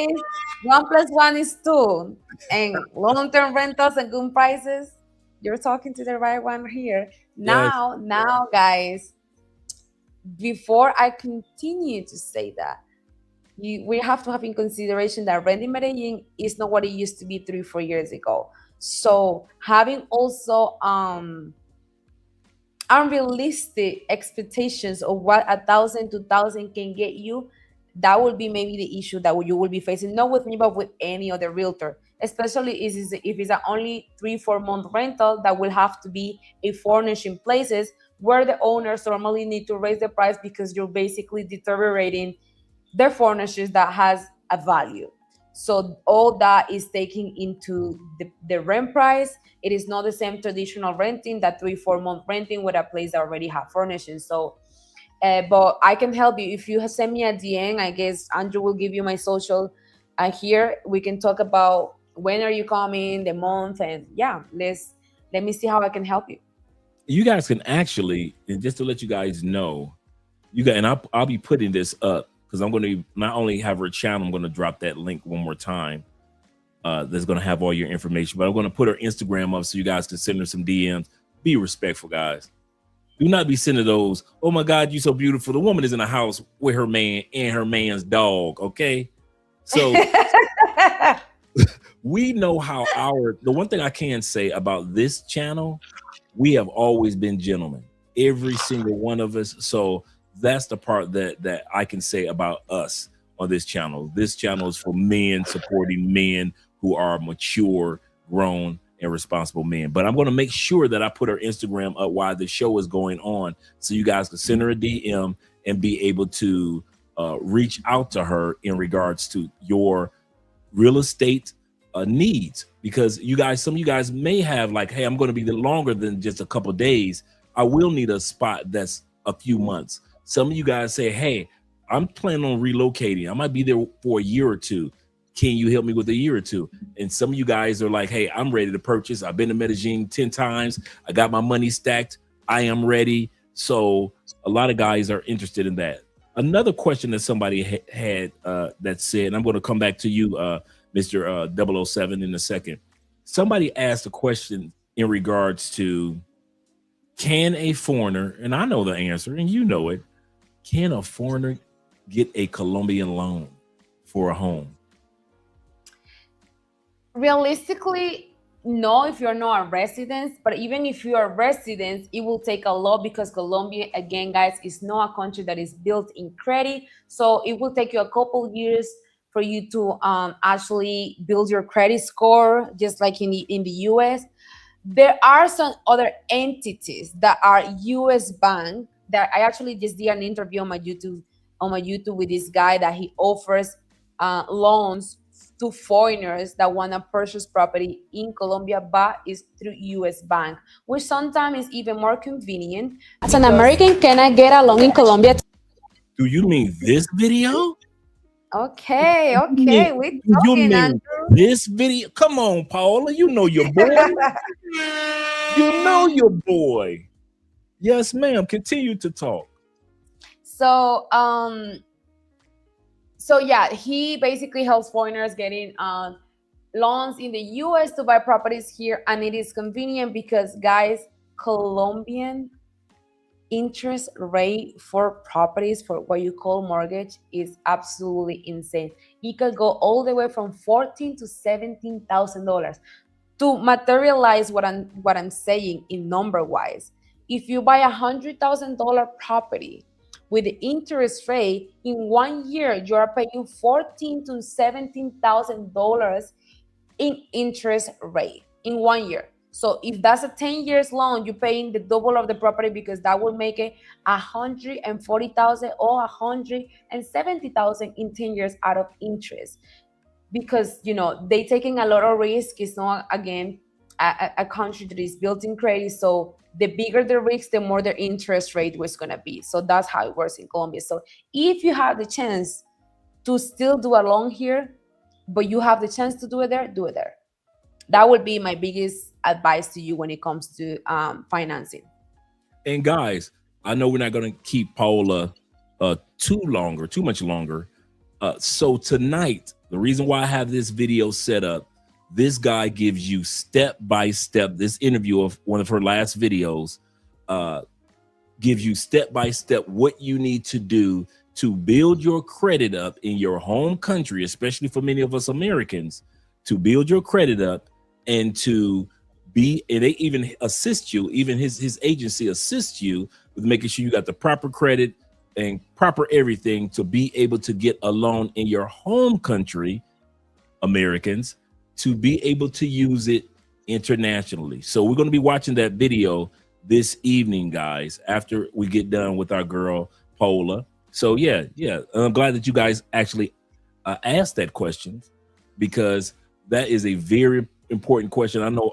1 + 1 is 2, and long-term rentals and good prices. You're talking to the right one here. Now, guys, before I continue to say that, we have to have in consideration that rent in Medellin is not what it used to be 3-4 years ago. So having also unrealistic expectations of what 1,000, 2,000 can get you, that will be maybe the issue that you will be facing, not with me, but with any other realtor. Especially if it's an only 3-4 month rental, that will have to be a furnished in places where the owners normally need to raise the price because you're basically deteriorating their furnishes that has a value. So all that is taking into the rent price. It is not the same traditional renting, that 3-4 month renting with a place that already have furnishings. So But I can help you. If you send me a DM, I guess Andrew will give you my social here. We can talk about when are you coming, the month, and yeah, let me see how I can help you. You guys can actually, and just to let you guys know, and I'll be putting this up because I'm going to not only have her channel, I'm going to drop that link one more time. That's going to have all your information, but I'm going to put her Instagram up so you guys can send her some DMs. Be respectful, guys. Do not be sending those. Oh my God, you're so beautiful. The woman is in a house with her man and her man's dog. Okay, so we know how the one thing I can say about this channel, we have always been gentlemen, every single one of us. So that's the part that I can say about us on this channel. This channel is for men, supporting men who are mature, grown, and responsible men. But I'm going to make sure that I put her Instagram up while the show is going on, so you guys can send her a DM and be able to reach out to her in regards to your real estate needs. Because some of you guys may have like, hey, I'm going to be there longer than just a couple of days. I will need a spot that's a few months. Some of you guys say, hey, I'm planning on relocating. I might be there for a year or two. Can you help me with a year or two? And some of you guys are like, hey, I'm ready to purchase. I've been to Medellin 10 times. I got my money stacked. I am ready. So a lot of guys are interested in that. Another question that somebody had that said, and I'm going to come back to you, Mr. 007 in a second. Somebody asked a question in regards to, can a foreigner, and I know the answer and you know it, can a foreigner get a Colombian loan for a home? Realistically, no, if you're not a resident, but even if you are a resident, it will take a lot, because Colombia, again, guys, is not a country that is built in credit. So it will take you a couple years for you to actually build your credit score, just like in the US. There are some other entities that are US bank that I actually just did an interview on my YouTube with this guy that he offers loans to foreigners that want to purchase property in Colombia, but is through US bank, which sometimes is even more convenient. As an American, can I get a loan in Colombia? Do you mean this video? Okay, we're talking, Andrew. This video? Come on, Paola, you know your boy. You know your boy. Yes, ma'am. Continue to talk. So, so yeah, he basically helps foreigners getting loans in the US to buy properties here, and it is convenient because, guys, Colombian interest rate for properties, for what you call mortgage, is absolutely insane. It could go all the way from $14,000 to $17,000. To materialize what I'm saying in number wise, if you buy $100,000 property with the interest rate, in 1 year you are paying $14,000 to $17,000 in interest rate in 1 year. So if that's a 10 years loan, you're paying the double of the property, because that will make it $140,000 or $170,000 in 10 years out of interest. Because, you know, they taking a lot of risk. It's not, again, a country that is built in credit. So the bigger the risk, the more their interest rate was going to be. So that's how it works in Colombia. So if you have the chance to still do a loan here, but you have the chance to do it there, do it there. That would be my biggest advice to you when it comes to financing. And guys, I know we're not going to keep Paola too much longer. So tonight, the reason why I have this video set up, this guy gives you step by step. This interview of one of her last videos gives you step by step what you need to do to build your credit up in your home country, especially for many of us Americans, to build your credit up and to be, and they even assist you, even his agency assists you with making sure you got the proper credit and proper everything to be able to get a loan in your home country, Americans, to be able to use it internationally. So we're going to be watching that video this evening, guys, after we get done with our girl Paola. So yeah, I'm glad that you guys actually asked that question, because that is a very important question. I know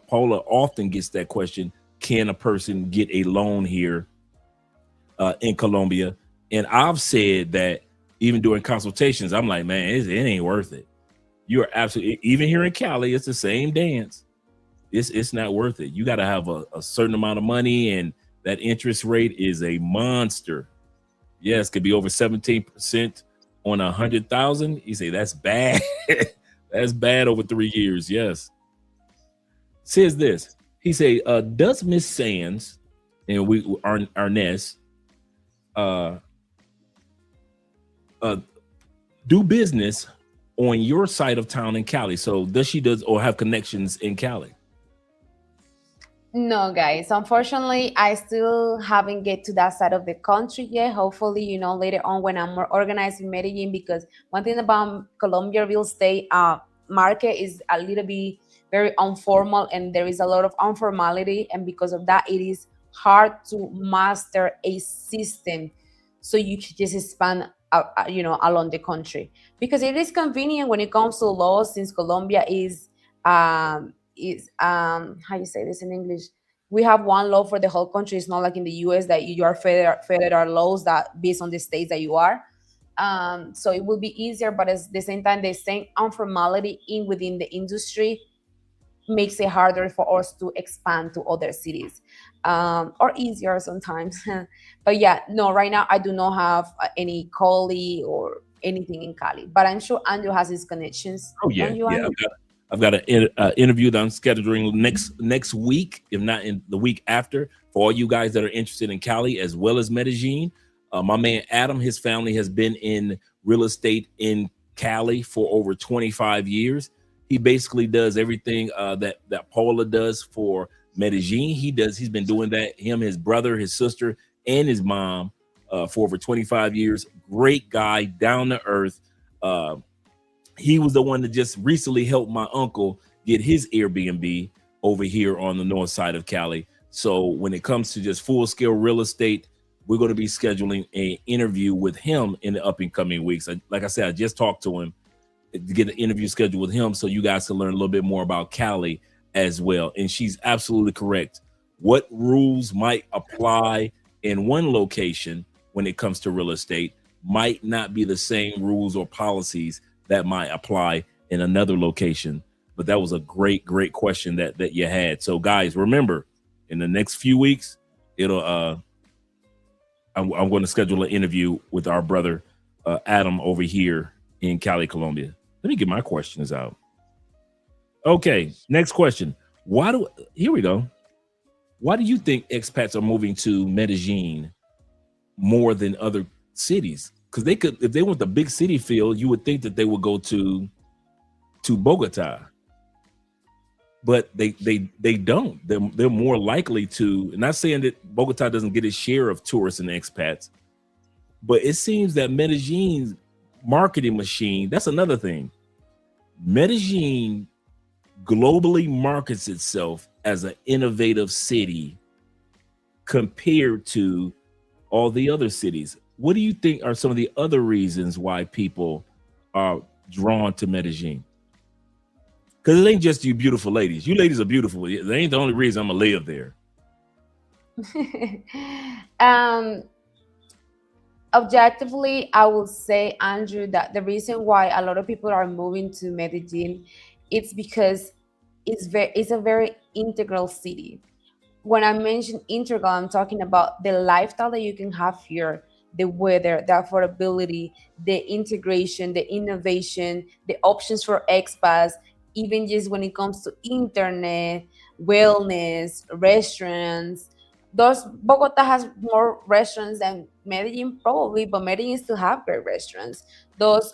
Paola often gets that question: can a person get a loan here in Colombia. And I've said that even during consultations, I'm like, man, it ain't worth it. You are absolutely, even here in Cali, it's the same dance. It's not worth it. You got to have a certain amount of money, and that interest rate is a monster. Yes, could be over 17% on 100,000. You say that's bad. That's bad over 3 years. Yes. Says this. He say, does Miss Sands and Arnez do business on your side of town in Cali? So does she or have connections in Cali? No, guys. Unfortunately, I still haven't get to that side of the country yet. Hopefully, later on when I'm more organized in Medellin, because one thing about Colombia real estate market is a little bit very informal, and there is a lot of informality, and because of that, it is hard to master a system so you can just expand along the country, because it is convenient when it comes to laws, since Colombia is how you say this in English, we have one law for the whole country. It's not like in the US that you are federal laws that based on the states that you are. So it will be easier, but at the same time, the same informality within the industry makes it harder for us to expand to other cities, or easier sometimes. But yeah, no, right now I do not have any Cali or anything in Cali, but I'm sure Andrew has his connections. Oh yeah, yeah. I've got an interview that I'm scheduling next week, if not in the week after, for all you guys that are interested in Cali as well as Medellin. My man Adam, his family has been in real estate in Cali for over 25 years. He basically does everything that PAOLA does for Medellin. He's been doing that, him, his brother, his sister, and his mom for over 25 years. Great guy, down to earth. He was the one that just recently helped my uncle get his Airbnb over here on the north side of Cali. So when it comes to just full scale real estate, we're going to be scheduling an interview with him in the up and coming weeks. Like I said, I just talked to him to get an interview scheduled with him so you guys can learn a little bit more about Cali as well. And she's absolutely correct. What rules might apply in one location when it comes to real estate might not be the same rules or policies that might apply in another location. But that was a great question that you had. So guys, remember, in the next few weeks, I'm going to schedule an interview with our brother Adam over here in Cali, Colombia. Let me get my questions out. Okay, next question. Here we go. Why do you think expats are moving to Medellin more than other cities? Because they could, if they want the big city feel, you would think that they would go to Bogota, but they don't. They're more likely to. Not saying that Bogota doesn't get its share of tourists and expats, but it seems that Medellin's marketing machine. That's another thing. Medellin globally markets itself as an innovative city compared to all the other cities. What do you think are some of the other reasons why people are drawn to Medellin? Because it ain't just you beautiful ladies. You ladies are beautiful. That ain't the only reason I'm gonna live there. Objectively, I would say, Andrew, that the reason why a lot of people are moving to Medellin, it's because it's a very integral city. When I mention integral, I'm talking about the lifestyle that you can have here, the weather, the affordability, the integration, the innovation, the options for expats, even just when it comes to internet, wellness, restaurants. Bogota has more restaurants than Medellin probably, but Medellin still have great restaurants. Those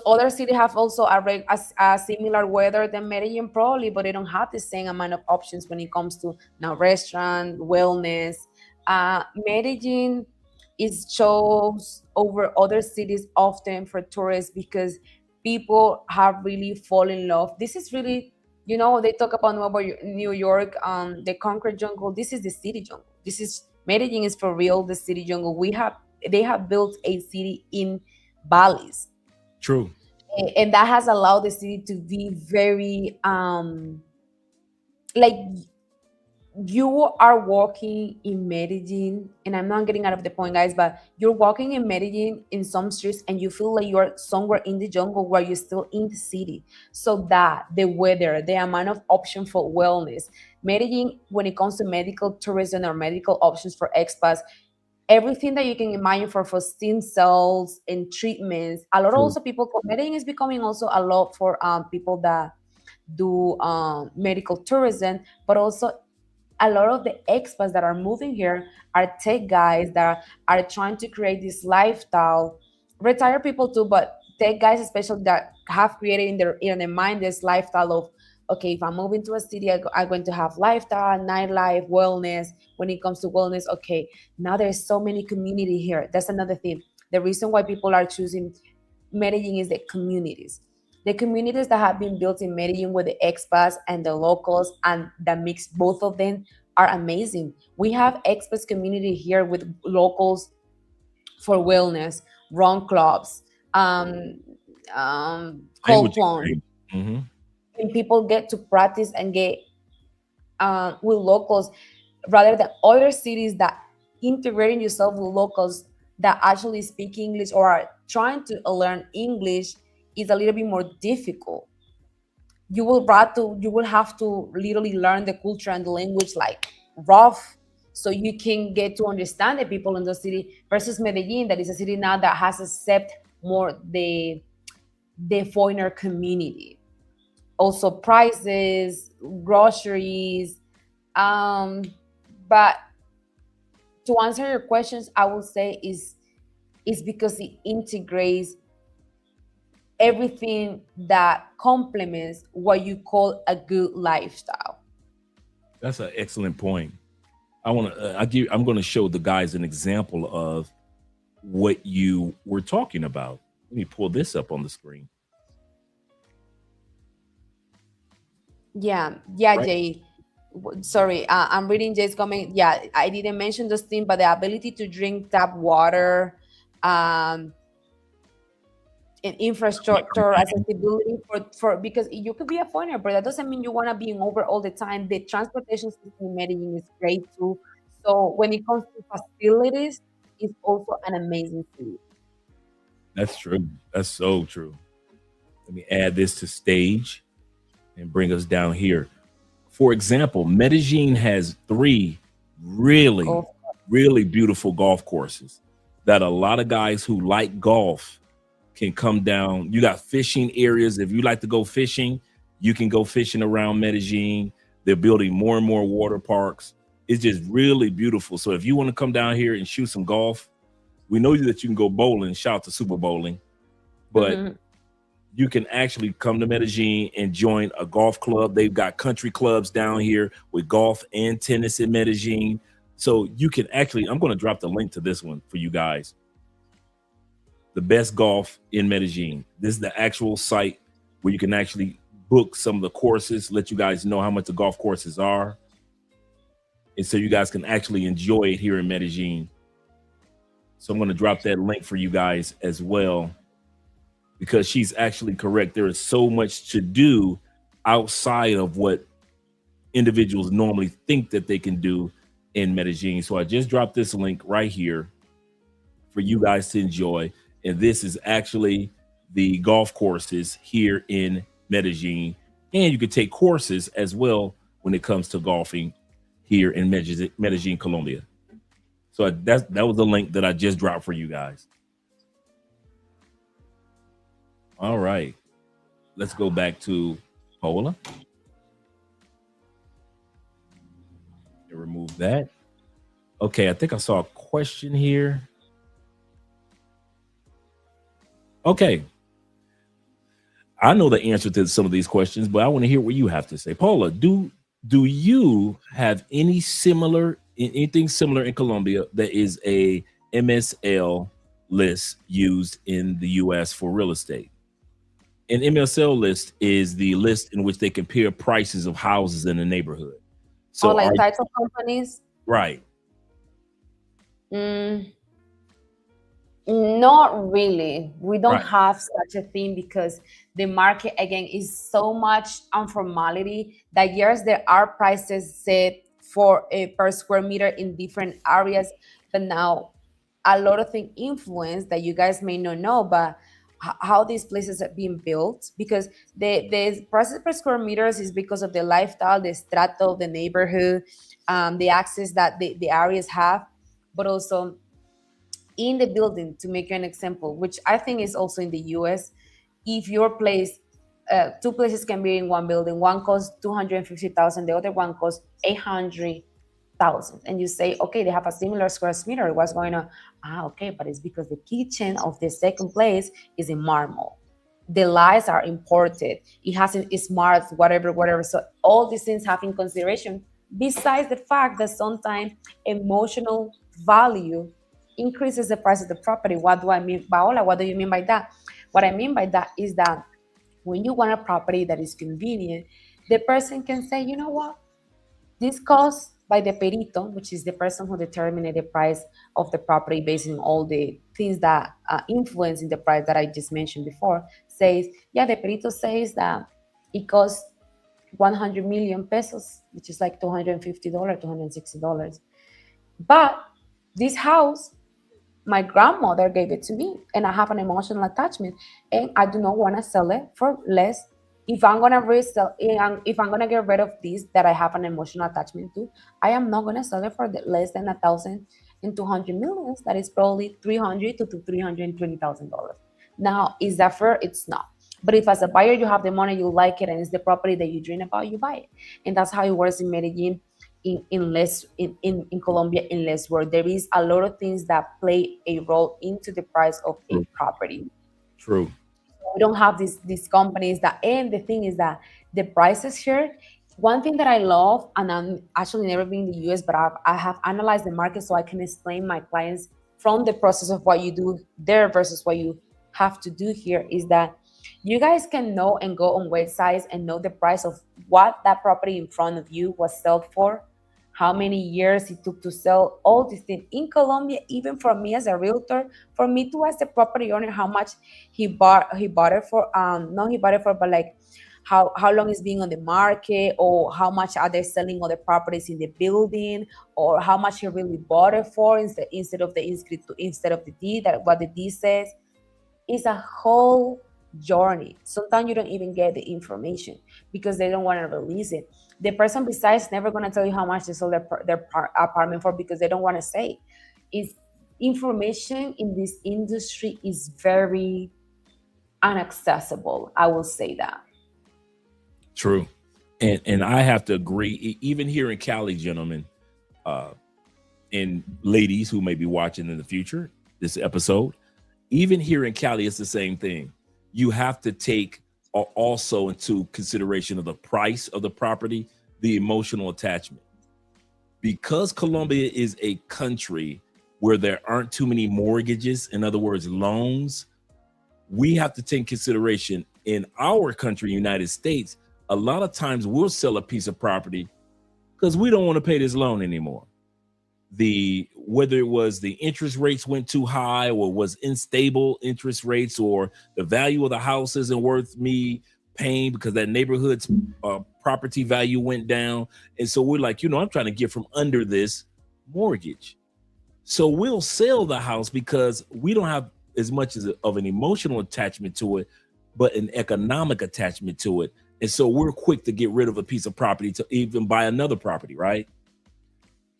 other cities have also a similar weather than Medellin probably, but they don't have the same amount of options when it comes to now restaurant, wellness. Medellin is chose over other cities often for tourists because people have really fallen in love. This is really, they talk about New York, the concrete jungle. This is the city jungle. Medellin is for real the city jungle. They have built a city in valleys. True. And that has allowed the city to be very like you are walking in Medellin, and I'm not getting out of the point, guys, but you're walking in Medellin in some streets and you feel like you're somewhere in the jungle while you're still in the city. So that the weather, the amount of option for wellness, Medellin, when it comes to medical tourism or medical options for expats, everything that you can imagine for stem cells and treatments. A lot of also people, Medellin is becoming also a lot for people that do medical tourism, but also a lot of the expats that are moving here are tech guys that are trying to create this lifestyle. Retired people too, but tech guys especially that have created in their mind this lifestyle of, okay, if I'm moving to a city, I'm going to have lifestyle, nightlife, wellness. When it comes to wellness, okay, now there's so many community here. That's another thing. The reason why people are choosing Medellin is the communities. The communities that have been built in Medellin with the expats and the locals and that mix both of them are amazing. We have expats community here with locals for wellness, run clubs, cold plunge. And people get to practice and get with locals rather than other cities that integrating yourself with locals that actually speak English or are trying to learn English is a little bit more difficult. You will have to literally learn the culture and the language like rough, so you can get to understand the people in the city versus Medellin, that is a city now that has accepted more the foreigner community. Also prices, groceries, but to answer your questions, I would say is because it integrates everything that complements what you call a good lifestyle. That's an excellent point. I'm going to show the guys an example of what you were talking about. Let me pull this up on the screen. Yeah, right. Jay. Sorry, I'm reading Jay's comment. Yeah, I didn't mention those things, but the ability to drink tap water, and infrastructure, accessibility for because you could be a foreigner, but that doesn't mean you want to be in Uber all the time. The transportation system in Medellin is great too. So when it comes to facilities, it's also an amazing city. That's true. That's so true. Let me add this to stage and bring us down here. For example, Medellin has 3 really beautiful golf courses that a lot of guys who like golf can come down. You got fishing areas. If you like to go fishing, you can go fishing around Medellin. They're building more and more water parks. It's just really beautiful. So if you want to come down here and shoot some golf, we know that you can go bowling. Shout out to Super Bowling. But you can actually come to Medellin and join a golf club. They've got country clubs down here with golf and tennis in Medellin. So you can actually, I'm going to drop the link to this one for you guys. The best golf in Medellin. This is the actual site where you can actually book some of the courses, let you guys know how much the golf courses are. And so you guys can actually enjoy it here in Medellin. So I'm going to drop that link for you guys as well, because she's actually correct. There is so much to do outside of what individuals normally think that they can do in Medellin. So I just dropped this link right here for you guys to enjoy. And this is actually the golf courses here in Medellin. And you can take courses as well when it comes to golfing here in Medellin, Colombia. So that was the link that I just dropped for you guys. All right, let's go back to PAOLA. Remove that. Okay, I think I saw a question here. Okay. I know the answer to some of these questions, but I want to hear what you have to say. PAOLA, do you have anything similar in Colombia that is a MSL list used in the US for real estate? An MSL list is the list in which they compare prices of houses in a neighborhood. So like title companies? Right. Not really. We don't have such a thing because the market, again, is so much informality that yes, there are prices set for a per square meter in different areas. But now a lot of things influence that you guys may not know, but how these places are being built, because the prices per square meters is because of the lifestyle, the strata of the neighborhood, the access that the areas have, but also in the building. To make you an example, which I think is also in the US, if your place, two places can be in one building, one costs 250,000, the other one costs 800,000, and you say, okay, they have a similar square meter, what's going on? Okay, but it's because the kitchen of the second place is in marble, the lights are imported, it hasn't, it's smart, whatever. So all these things have in consideration, besides the fact that sometimes emotional value increases the price of the property. What do I mean, Paola? What do you mean by that? What I mean by that is that when you want a property that is convenient, the person can say, you know what, this cost by the perito, which is the person who determined the price of the property based on all the things that influence in the price that I just mentioned before, says, yeah, the perito says that it costs 100 million pesos, which is like $250, $260. But this house, my grandmother gave it to me, and I have an emotional attachment, and I do not want to sell it for less. If I'm gonna resell, if I'm gonna get rid of this that I have an emotional attachment to, I am not gonna sell it for less than 1,200 millions. That is probably $300,000 to $320,000. Now, is that fair? It's not. But if as a buyer you have the money, you like it, and it's the property that you dream about, you buy it. And that's how it works in Medellin, in Colombia, in less, where there is a lot of things that play a role into the price of a property. True. We don't have these companies that, and the thing is that the prices here, one thing that I love, and I'm actually never been in the US, but I have analyzed the market so I can explain my clients from the process of what you do there versus what you have to do here, is that you guys can know and go on websites and know the price of what that property in front of you was sold for, how many years it took to sell, all these things. In Colombia, even for me as a realtor, for me to ask the property owner how much he bought it for, not he bought it for, but like how long it's being on the market, or how much are they selling other properties in the building, or how much he really bought it for instead of the deed, that what the deed says. It's a whole journey. Sometimes you don't even get the information because they don't want to release it. The person besides never going to tell you how much they sold their apartment for, because they don't want to say. Is information in this industry is very inaccessible. I will say that. True. And I have to agree, even here in Cali, gentlemen, and ladies who may be watching in the future, this episode, even here in Cali, it's the same thing. You have to take also into consideration of the price of the property, the emotional attachment. Because Colombia is a country where there aren't too many mortgages, in other words, loans, we have to take consideration in our country, United States, a lot of times we'll sell a piece of property because we don't want to pay this loan anymore. Whether it was the interest rates went too high, or was unstable interest rates, or the value of the house isn't worth me paying because that neighborhood's property value went down. And so we're like, I'm trying to get from under this mortgage. So we'll sell the house because we don't have as much of an emotional attachment to it, but an economic attachment to it. And so we're quick to get rid of a piece of property to even buy another property, right?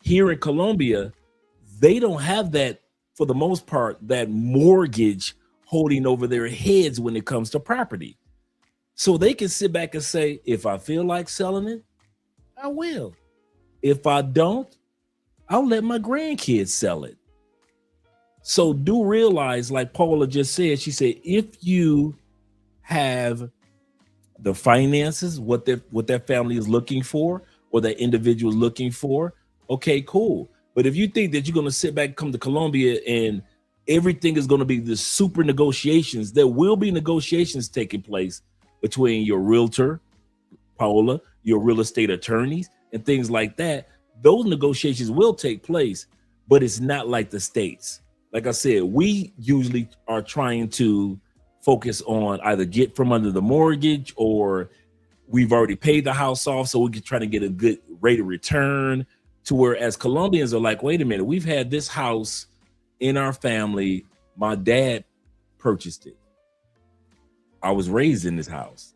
Here in Colombia, they don't have that, for the most part, that mortgage holding over their heads when it comes to property. So they can sit back and say, if I feel like selling it, I will. If I don't, I'll let my grandkids sell it. So do realize, like Paula just said, she said, if you have the finances, what that family is looking for, or that individual is looking for, okay, cool. But if you think that you're going to sit back, come to Colombia, and everything is going to be the super negotiations, there will be negotiations taking place between your realtor, Paola, your real estate attorneys, and things like that. Those negotiations will take place, but it's not like the States. Like I said, we usually are trying to focus on either get from under the mortgage, or we've already paid the house off, so we're trying to get a good rate of return. to where as Colombians are like, wait a minute, we've had this house in our family. My dad purchased it. I was raised in this house.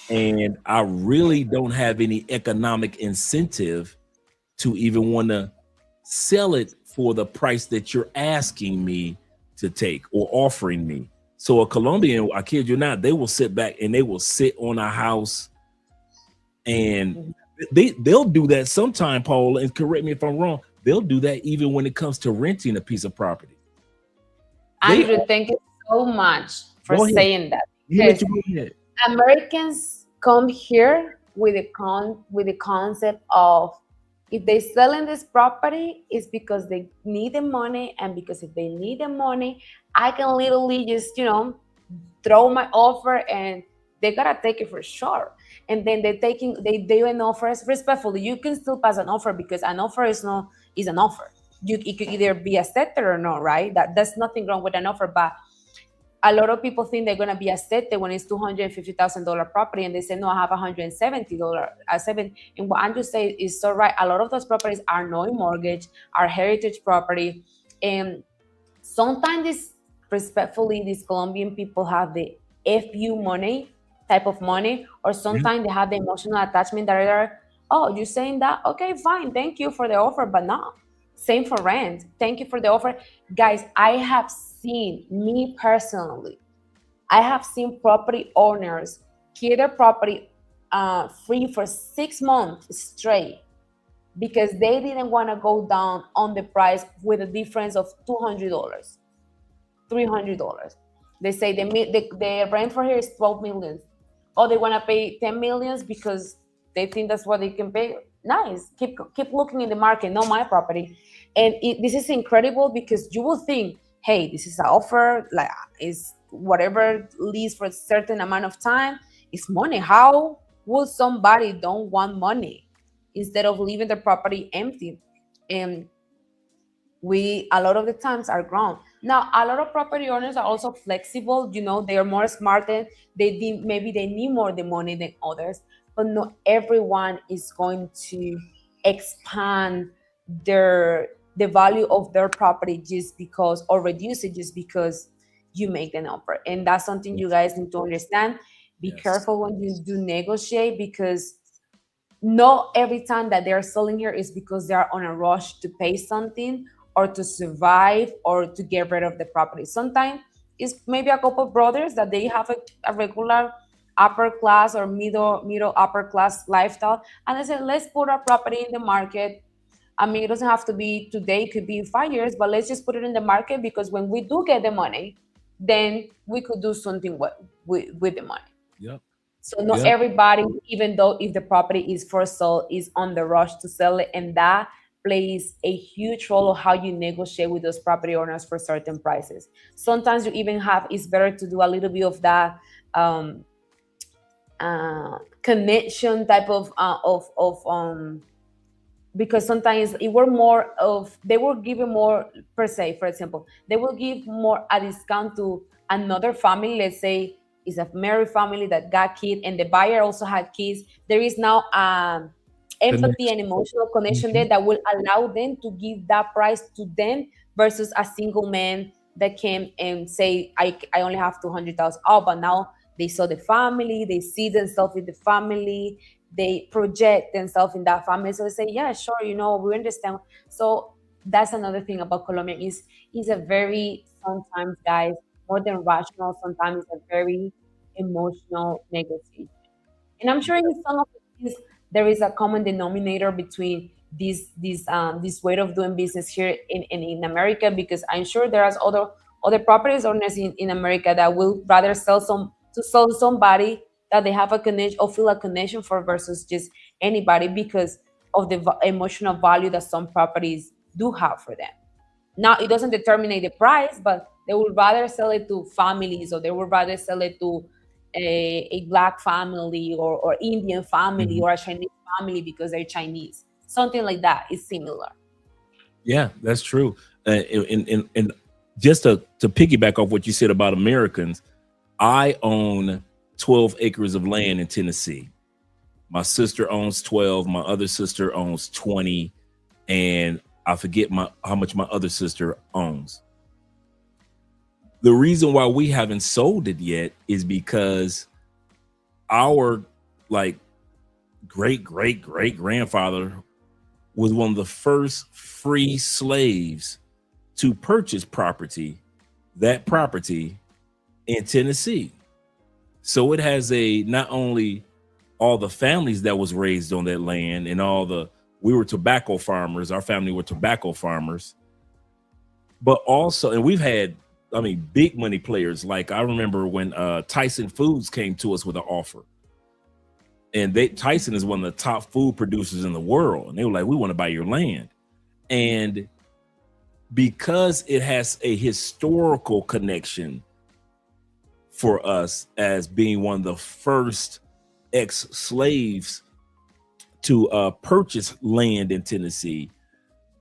And I really don't have any economic incentive to even want to sell it for the price that you're asking me to take or offering me. So a Colombian, I kid you not, they will sit back and they will sit on a house, and they'll do that sometime, Paul, and correct me if I'm wrong. They'll do that even when it comes to renting a piece of property. Andrew, thank you so much for saying that. Because Americans come here with the concept of, if they selling this property, it's because they need the money, and because if they need the money, I can literally just, you know, throw my offer and they gotta take it for sure. And then they do an offer respectfully. You can still pass an offer because an offer is an offer. It could either be accepted or not, right? That's nothing wrong with an offer, but a lot of people think they're gonna be accepted when it's $250,000 property, and they say, no, I have $170. And what Andrew said is so right. A lot of those properties are no mortgage, are heritage property, and sometimes respectfully, these Colombian people have the FU money type of money, or sometimes they have the emotional attachment that are, oh, you're saying that? Okay, fine, thank you for the offer, but no. Same for rent. Thank you for the offer. Guys, I have seen, me personally, I have seen property owners keep their property free for 6 months straight because they didn't want to go down on the price with a difference of $200, $300. They say the rent for here is 12 million. Or they want to pay 10 millions because they think that's what they can pay. Nice. Keep looking in the market, not my property. And this is incredible because you will think, hey, this is an offer, like is whatever lease for a certain amount of time. It's money. How will somebody don't want money instead of leaving the property empty? And we, a lot of the times, are grown. Now, a lot of property owners are also flexible. You know, they are more smart than maybe they need more the money than others. But not everyone is going to expand the value of their property just because, or reduce it just because you make an offer. And that's something you guys need to understand. Be careful when you do negotiate, because not every time that they're selling here is because they're on a rush to pay something or to survive or to get rid of the property. Sometimes it's maybe a couple of brothers that they have a regular upper class or middle upper class lifestyle, and they say, let's put our property in the market. I mean, it doesn't have to be today, it could be 5 years, but let's just put it in the market, because when we do get the money, then we could do something with the money. Yep. So not everybody, even though if the property is for sale, is on the rush to sell it, and that plays a huge role of how you negotiate with those property owners for certain prices. Sometimes you even it's better to do a little bit of that connection type of because sometimes they were giving more per se. For example, they will give more a discount to another family. Let's say it's a married family that got kids, and the buyer also had kids. There is now empathy and emotional connection there that will allow them to give that price to them versus a single man that came and say, I only have 200,000. Oh, but now they saw the family, they see themselves in the family, they project themselves in that family. So they say, yeah, sure, we understand. So that's another thing about Colombia is a very, sometimes, guys, more than rational, sometimes a very emotional negotiation. And I'm sure in some of these, there is a common denominator between this way of doing business here in America, because I'm sure there are other properties owners in America that will rather sell somebody that they have a connection or feel a connection for versus just anybody, because of the emotional value that some properties do have for them. Now, it doesn't determine the price, but they would rather sell it to families, or they would rather sell it to a Black family or Indian family or a Chinese family because they're Chinese. Something like that is similar. Yeah, that's true. And just to piggyback off what you said about Americans, I own 12 acres of land in Tennessee. My sister owns 12. My other sister owns 20. And I forget how much my other sister owns. The reason why we haven't sold it yet is because our great grandfather was one of the first free slaves to purchase that property in Tennessee. So it has not only all the families that was raised on that land and we were tobacco farmers. Our family were tobacco farmers, but also, and we've had, big money players. Like I remember when Tyson Foods came to us with an offer, and Tyson is one of the top food producers in the world. And they were like, we want to buy your land. And because it has a historical connection for us as being one of the first ex-slaves to purchase land in Tennessee,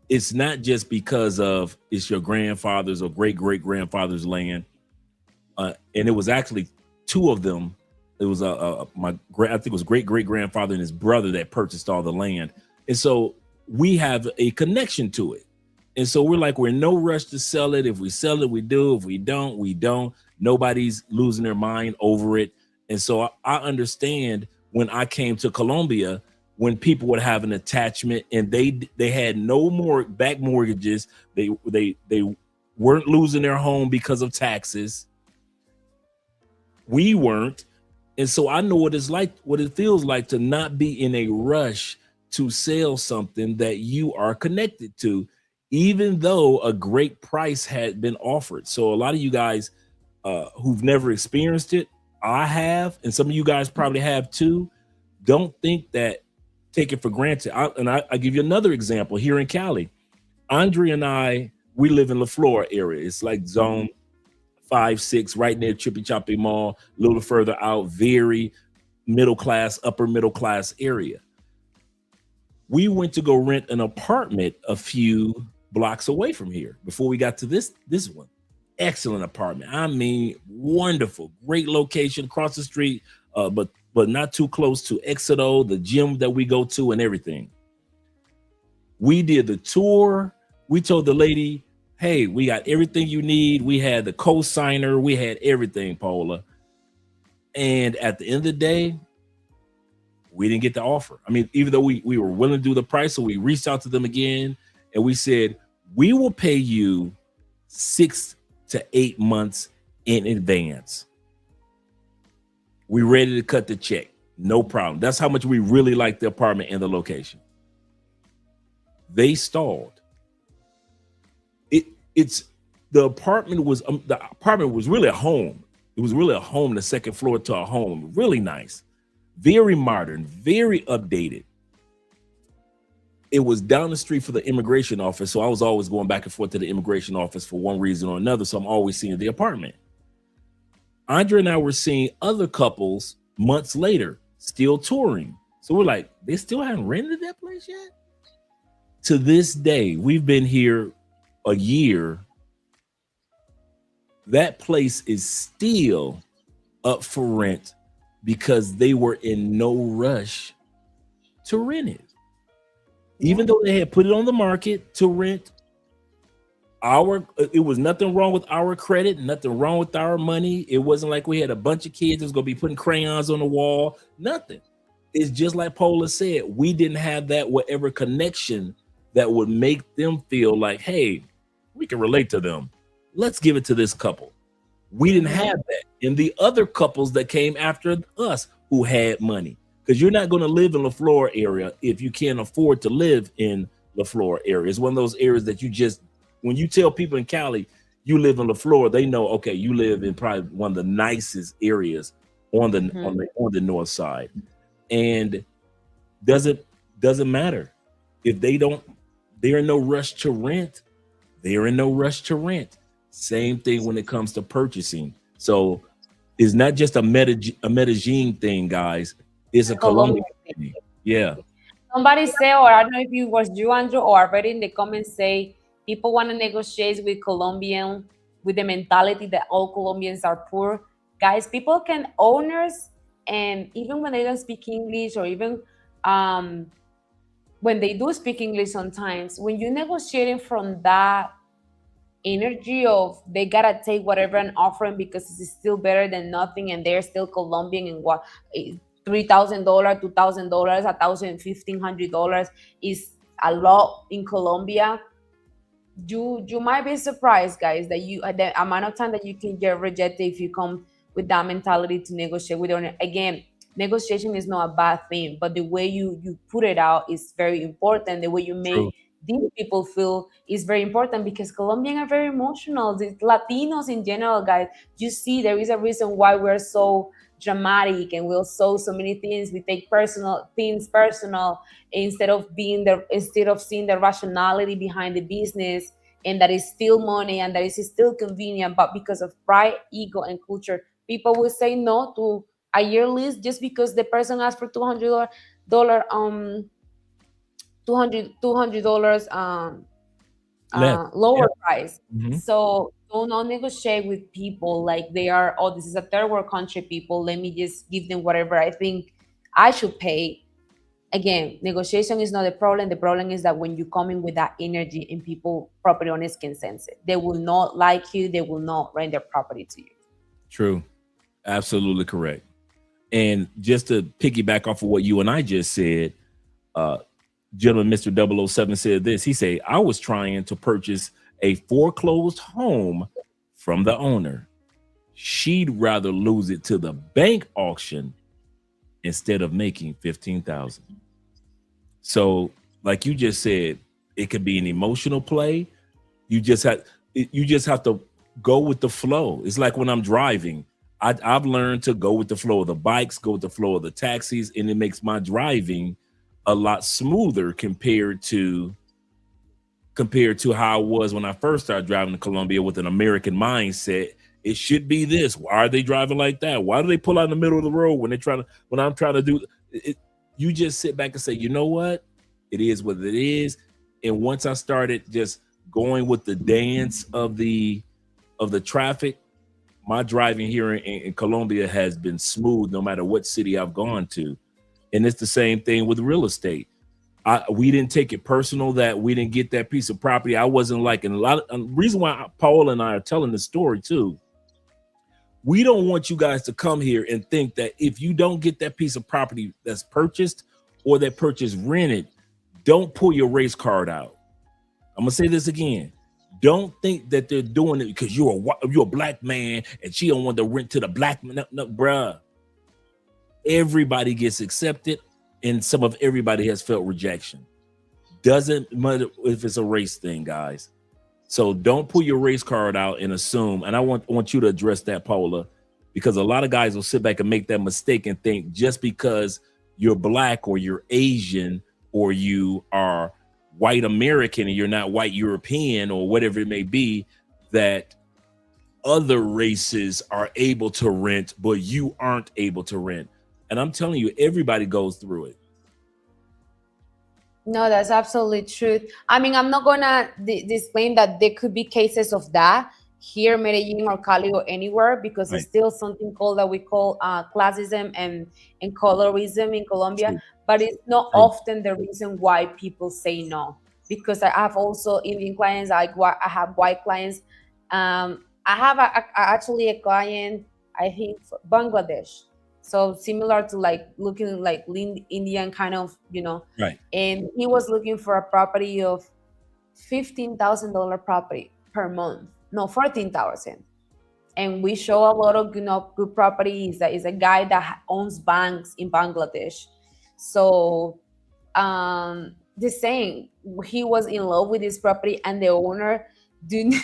it's not just because of it's your grandfather's or great-great-grandfather's land. And it was actually two of them. It was I think it was great-great-grandfather and his brother that purchased all the land. And so we have a connection to it. And so we're in no rush to sell it. If we sell it, we do. If we don't, we don't. Nobody's losing their mind over it. And so I understand when I came to Colombia, when people would have an attachment and they had no more back mortgages, they weren't losing their home because of taxes. We weren't. And so I know what it feels like to not be in a rush to sell something that you are connected to, even though a great price had been offered. So a lot of you guys who've never experienced it, I have, and some of you guys probably have too, don't think that, take it for granted. I give you another example here in Cali. Andre and I, we live in La Flor area. It's like zone 5, 6, right near Chippy Choppy Mall, a little further out, very middle class, upper middle class area. We went to go rent an apartment a few blocks away from here before we got to this one. Excellent apartment. Wonderful, great location across the street, but not too close to Exito, the gym that we go to and everything. We did the tour. We told the lady, hey, we got everything you need. We had the co-signer. We had everything, Paola. And at the end of the day, we didn't get the offer. Even though we were willing to do the price, so we reached out to them again and we said, we will pay you 6 to 8 months in advance. We ready to cut the check. No problem. That's how much we really like the apartment and the location. They stalled. The apartment was really a home. It was really a home, the second floor to a home. Really nice. Very modern, very updated. It was down the street for the immigration office. So I was always going back and forth to the immigration office for one reason or another. So I'm always seeing the apartment. Andre and I were seeing other couples months later, still touring. So we're like, they still haven't rented that place yet? To this day, we've been here a year. That place is still up for rent because they were in no rush to rent it. Even though they had put it on the market to rent, it was nothing wrong with our credit, nothing wrong with our money. It wasn't like we had a bunch of kids that's gonna be putting crayons on the wall, nothing. It's just like Paola said, we didn't have that whatever connection that would make them feel like, hey, we can relate to them. Let's give it to this couple. We didn't have that. And the other couples that came after us who had money, because you're not going to live in La Flor area if you can't afford to live in La Flor area. It's one of those areas that you just, when you tell people in Cali, you live in La Flor, they know, okay, you live in probably one of the nicest areas on the on the north side. And doesn't matter if they're in no rush to rent. They're in no rush to rent. Same thing when it comes to purchasing. So it's not just a Medellin thing, guys. It's a Colombian thing. Yeah. Somebody say, or I don't know if it was you, Andrew, or I read in the comments say people want to negotiate with Colombian with the mentality that all Colombians are poor. Guys, people can owners And even when they don't speak English, or even when they do speak English sometimes, when you're negotiating from that energy of they gotta take whatever I'm offering because it's still better than nothing, and they're still Colombian, and what $3,000, $2,000, $1,500 is a lot in Colombia. You might be surprised, guys, that the amount of time that you can get rejected if you come with that mentality to negotiate with owner. Again, negotiation is not a bad thing, but the way you put it out is very important. The way you make these people feel is very important, because Colombians are very emotional. The Latinos in general, guys, you see there is a reason why we're so dramatic, and we'll so many things. We take things personal instead of seeing the rationality behind the business, and that is still money, and that is still convenient. But because of pride, ego, and culture, people will say no to a year lease just because the person asked for $200 lower price. So do not negotiate with people like they are, oh, this is a third world country people, let me just give them whatever I think I should pay. Again, negotiation is not the problem. The problem is that when you come in with that energy, and people, property owners, can sense it, they will not like you, they will not rent their property to you. True. Absolutely correct. And just to piggyback off of what you and I just said, gentleman Mr. 007 said this. He said, I was trying to purchase a foreclosed home from the owner. She'd rather lose it to the bank auction instead of making $15,000. So like you just said, it could be an emotional play. You just have to go with the flow. It's like when I'm driving, I've learned to go with the flow of the bikes, go with the flow of the taxis, and it makes my driving a lot smoother compared to how I was when I first started driving to Colombia with an American mindset. It should be this. Why are they driving like that? Why do they pull out in the middle of the road when I'm trying to do it? You just sit back and say, you know what? It is what it is. And once I started just going with the dance of the traffic, my driving here in Colombia has been smooth no matter what city I've gone to. And it's the same thing with real estate. We didn't take it personal that we didn't get that piece of property. I wasn't like, and the reason why Paola and I are telling the story too, we don't want you guys to come here and think that if you don't get that piece of property that's purchased or that purchase rented, don't pull your race card out. I'm gonna say this again. Don't think that they're doing it because you're a black man and she don't want to rent to the black man. No, bruh. Everybody gets accepted, and some of everybody has felt rejection. Doesn't matter if it's a race thing, guys. So don't pull your race card out and assume. And I want you to address that, Paola, because a lot of guys will sit back and make that mistake and think just because you're black or you're Asian or you are white American and you're not white European or whatever it may be, that other races are able to rent, but you aren't able to rent. And I'm telling you, everybody goes through it. No, that's absolutely true. I mean, I'm not gonna disclaim that there could be cases of that here, Medellin or Cali or anywhere, because it's still something called that we call classism and colorism in Colombia. True. But it's not often the reason why people say no. Because I have also Indian clients, I have white clients. I have actually a client, I think, Bangladesh. So similar to like looking like Indian kind of, right. And he was looking for a property of $15,000 property per month. No, 14,000. And we show a lot of good properties. That is a guy that owns banks in Bangladesh. So the same, he was in love with this property, and the owner did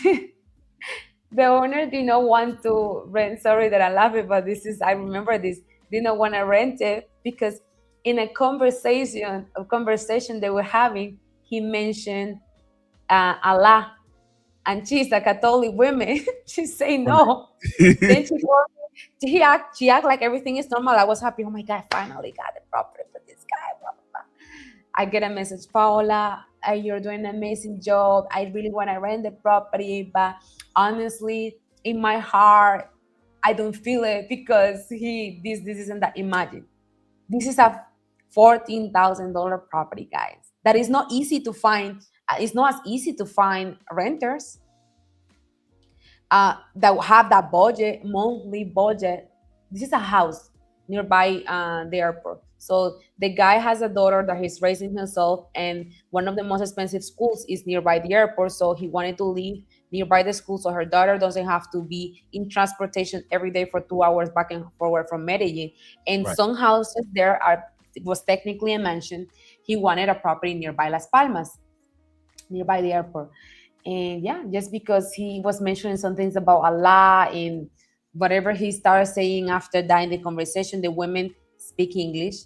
not want to rent. Sorry that I laugh, but I remember this. Did not want to rent it because in a conversation they were having, he mentioned Allah, and she's a Catholic woman. She's saying no. Then she act like everything is normal. I was happy. Oh my God, I finally got the property for this guy. Blah, blah, blah. I get a message, Paola, you're doing an amazing job. I really want to rent the property, but honestly, in my heart, I don't feel it because this isn't that. Imagine, this is a $14,000 property, guys. That is not easy to find. It's not as easy to find renters that have that budget, monthly budget. This is a house nearby the airport. So the guy has a daughter that he's raising himself, and one of the most expensive schools is nearby the airport. So he wanted to live nearby the school so her daughter doesn't have to be in transportation every day for 2 hours back and forward from Medellin. And some houses there it was technically a mansion. He wanted a property nearby Las Palmas, nearby the airport. And yeah, just because he was mentioning some things about Allah and whatever he started saying after that in the conversation, the women speak English.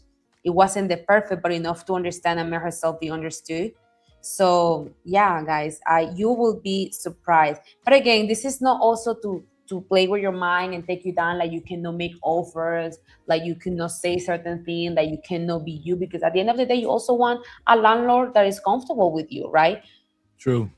It wasn't the perfect, but enough to understand and make herself be understood. So yeah, guys, you will be surprised. But again, this is not also to play with your mind and take you down, like you cannot make offers, like you cannot say certain things, that you cannot be you, because at the end of the day, you also want a landlord that is comfortable with you, right? True.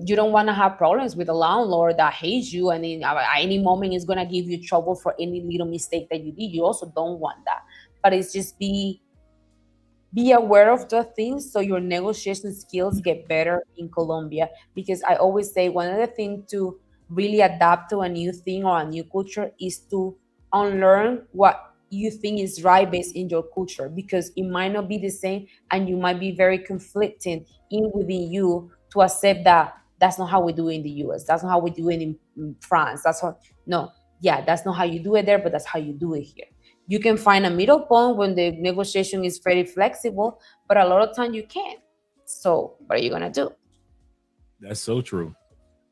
You don't want to have problems with a landlord that hates you and at any moment is going to give you trouble for any little mistake that you did. You also don't want that. But it's just be aware of the things so your negotiation skills get better in Colombia. Because I always say one of the things to really adapt to a new thing or a new culture is to unlearn what you think is right based in your culture, because it might not be the same and you might be very conflicting within you to accept that that's not how we do it in the US, that's not how we do it in France, that's not how you do it there, but that's how you do it here. You can find a middle point when the negotiation is very flexible, but a lot of time you can't. So what are you gonna do? That's so true.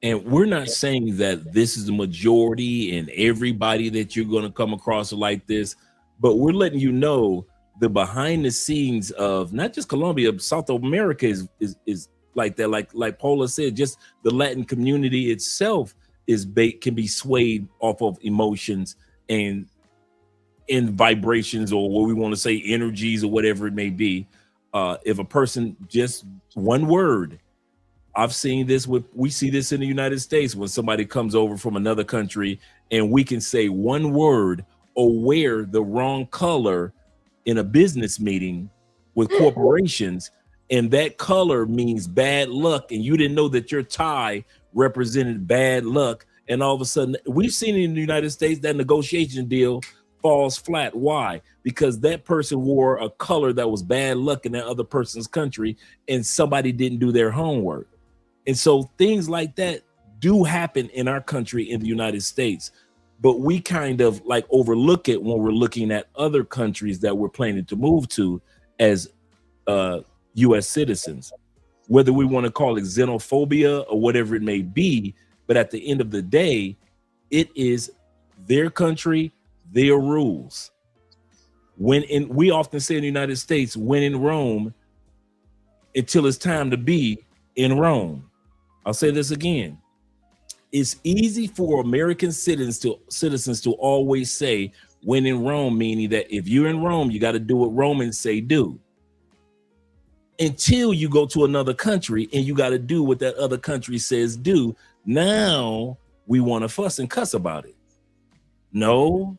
And we're not saying that this is the majority and everybody that you're going to come across like this, but we're letting you know the behind the scenes of not just Colombia, South America is like that. Like Paula said, just the Latin community itself can be swayed off of emotions and in vibrations, or what we want to say energies, or whatever it may be. If a person, just one word, I've seen this we see this in the United States when somebody comes over from another country and we can say one word or wear the wrong color in a business meeting with corporations, and that color means bad luck, and you didn't know that your tie represented bad luck, and all of a sudden we've seen in the United States that negotiation deal falls flat. Why? Because that person wore a color that was bad luck in that other person's country and somebody didn't do their homework. And so things like that do happen in our country in the United States, but we kind of like overlook it when we're looking at other countries that we're planning to move to as US citizens, whether we want to call it xenophobia or whatever it may be. But at the end of the day, it is their country, their rules. We often say in the United States, when in Rome, until it's time to be in Rome. I'll say this again. It's easy for American citizens to always say when in Rome, meaning that if you're in Rome, you got to do what Romans say do. Until you go to another country and you got to do what that other country says do. Now we want to fuss and cuss about it. No,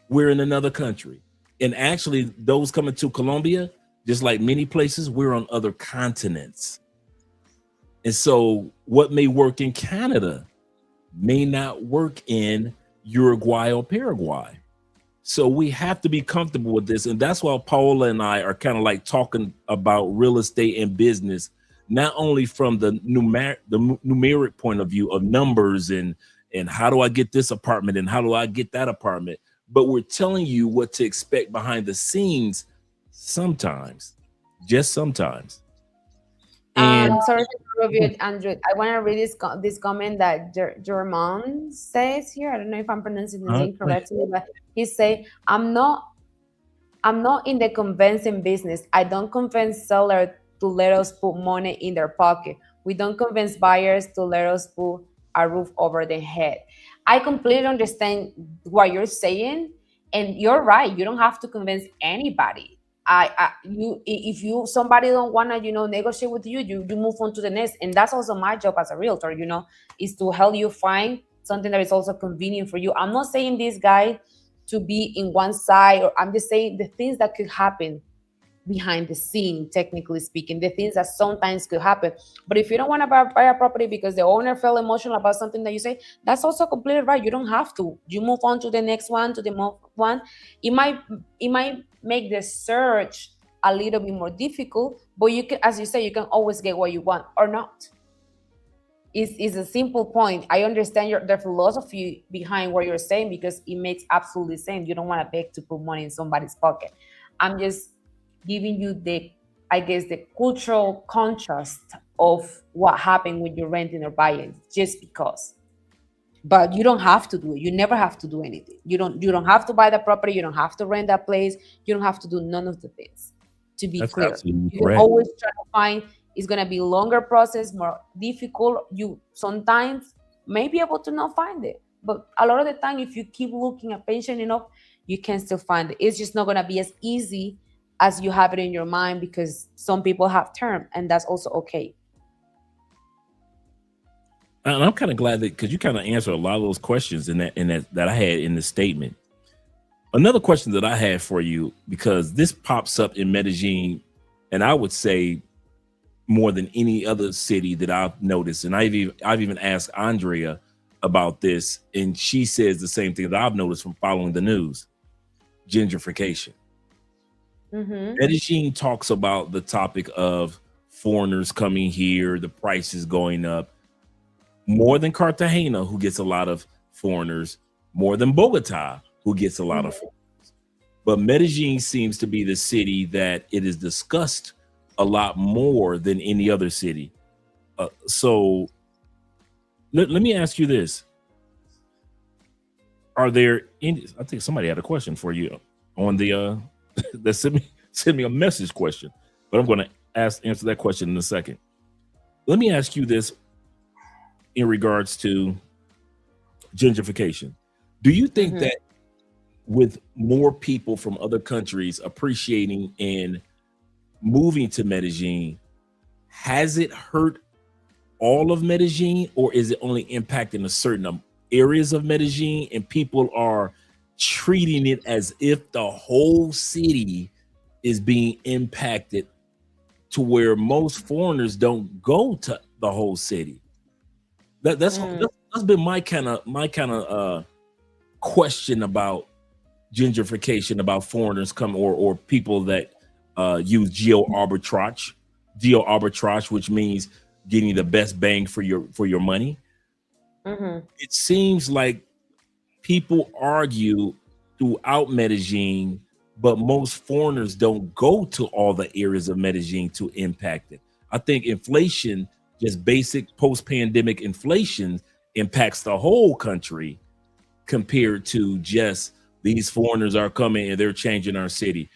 we're in another country. And actually, those coming to Colombia, just like many places, we're on other continents. And so what may work in Canada may not work in Uruguay or Paraguay. So we have to be comfortable with this. And that's why Paola and I are kind of like talking about real estate and business, not only from the numeric point of view of numbers and how do I get this apartment and how do I get that apartment, but we're telling you what to expect behind the scenes sometimes, just sometimes. And sorry to interrupt you, Andrew. I want to read this comment that German says here. I don't know if I'm pronouncing the name correctly, but he say, I'm not in the convincing business. I don't convince sellers to let us put money in their pocket. We don't convince buyers to let us put a roof over their head. I completely understand what you're saying, and you're right. You don't have to convince anybody. If somebody don't want to negotiate with you, you move on to the next. And that's also my job as a realtor, is to help you find something that is also convenient for you. I'm not saying this guy to be in one side, or I'm just saying the things that could happen behind the scene, technically speaking, the things that sometimes could happen. But if you don't want to buy a property because the owner felt emotional about something that you say, that's also completely right. You don't have to. You move on to the next one, to the next one. It might make the search a little bit more difficult, but you can, as you say, you can always get what you want or not. It's a simple point. I understand the philosophy behind what you're saying, because it makes absolutely sense. You don't want to beg to put money in somebody's pocket. I'm just giving you the cultural contrast of what happened when you're renting or buying, just because. But you don't have to do it. You never have to do anything. You don't have to buy the property. You don't have to rent that place. You don't have to do none of the things. To be clear, you can always try to find. It's going to be a longer process, more difficult. You sometimes may be able to not find it. But a lot of the time, if you keep looking and patient enough, you can still find it. It's just not going to be as easy as you have it in your mind, because some people have term, and that's also okay. And I'm kind of glad that, because you kind of answered a lot of those questions that I had in the statement. Another question that I had for you, because this pops up in Medellin, and I would say more than any other city that I've noticed. And I've even asked Andrea about this, and she says the same thing that I've noticed from following the news: gentrification. Mm-hmm. Medellin talks about the topic of foreigners coming here, the prices going up, more than Cartagena, who gets a lot of foreigners, more than Bogota, who gets a lot of foreigners. But Medellin seems to be the city that it is discussed a lot more than any other city. So let me ask you this. Are there any, I think somebody had a question for you on the, that sent me a message question, but I'm going to answer that question in a second. Let me ask you this in regards to gentrification. Do you think that with more people from other countries appreciating and moving to Medellin, has it hurt all of Medellin, or is it only impacting a certain areas of Medellin, and people are treating it as if the whole city is being impacted, to where most foreigners don't go to the whole city? That's been my kind of question about gentrification, about foreigners come, or people that use geo arbitrage, which means getting the best bang for your money. Mm-hmm. It seems like people argue throughout Medellin, but most foreigners don't go to all the areas of Medellin to impact it. I think inflation, just basic post-pandemic inflation, impacts the whole country compared to just these foreigners are coming and they're changing our city.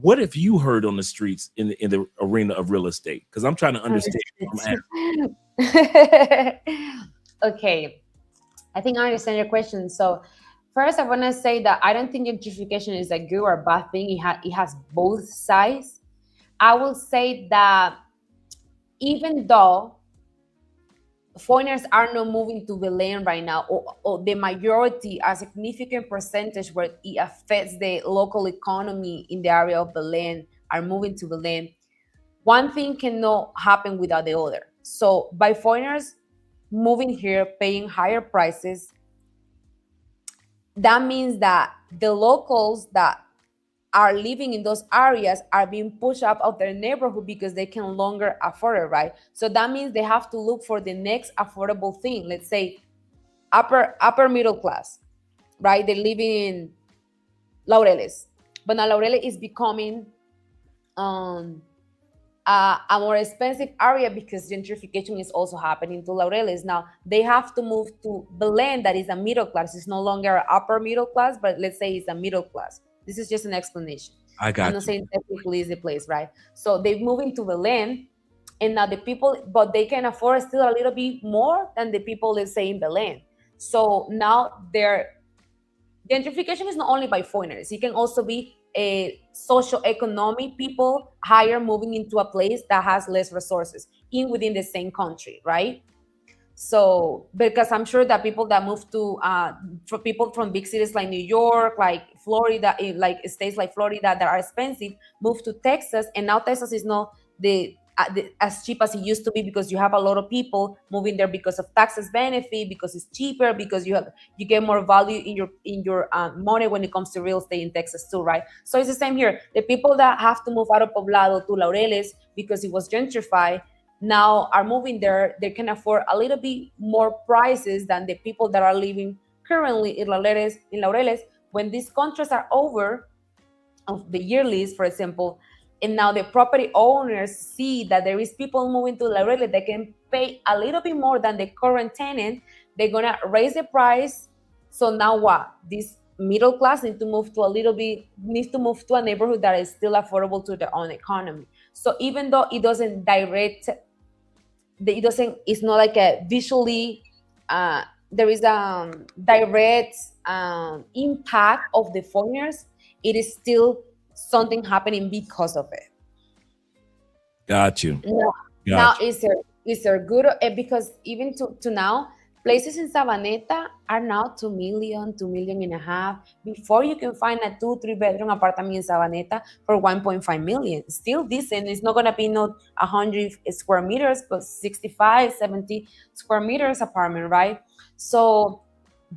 What have you heard on the streets in the arena of real estate? Because I'm trying to understand. Okay, I think I understand your question. So first, I want to say that I don't think gentrification is a good or bad thing. It has both sides. I will say that even though foreigners are not moving to Belém right now, or the majority, a significant percentage where it affects the local economy in the area of Belém are moving to Belém, one thing cannot happen without the other. So by foreigners moving here, paying higher prices, that means that the locals that are living in those areas are being pushed out of their neighborhood because they can no longer afford it, right? So that means they have to look for the next affordable thing. Let's say upper middle class, right? They're living in Laureles, but now Laureles is becoming a more expensive area because gentrification is also happening to Laureles. Now they have to move to Belém, that is a middle class. It's no longer upper middle class, but let's say it's a middle class. This is just an explanation. I'm not saying technically is the place, right? So they're moving to Belém, and now the people, but they can afford still a little bit more than the people, let's say, in Belém. So now their gentrification is not only by foreigners. It can also be a socio-economic people higher moving into a place that has less resources within the same country, right? So because I'm sure that people that move to for people from big cities like New York, like Florida, like states like Florida that are expensive, move to Texas, and now Texas is not as cheap as it used to be, because you have a lot of people moving there because of taxes benefit, because it's cheaper, because you get more value in your money when it comes to real estate in Texas too, right? So it's the same here. The people that have to move out of Poblado to Laureles because it was gentrified now are moving there. They can afford a little bit more prices than the people that are living currently in Laureles. When these contracts are over of the year lease, for example, and now the property owners see that there is people moving to Laureles, they can pay a little bit more than the current tenant. They're gonna raise the price. So now what? This middle class needs to move to a neighborhood that is still affordable to their own economy. So even though it doesn't it's not like a visually there is a direct impact of the foreigners, it is still something happening because of it. Got you. Now is there good, because even to now, places in Sabaneta are now 2 million, 2.5 million. Before, you can find a 2-3 bedroom apartment in Sabaneta for 1.5 million. Still decent. It's not gonna be not 100 square meters, but 65, 70 square meters apartment, right? So,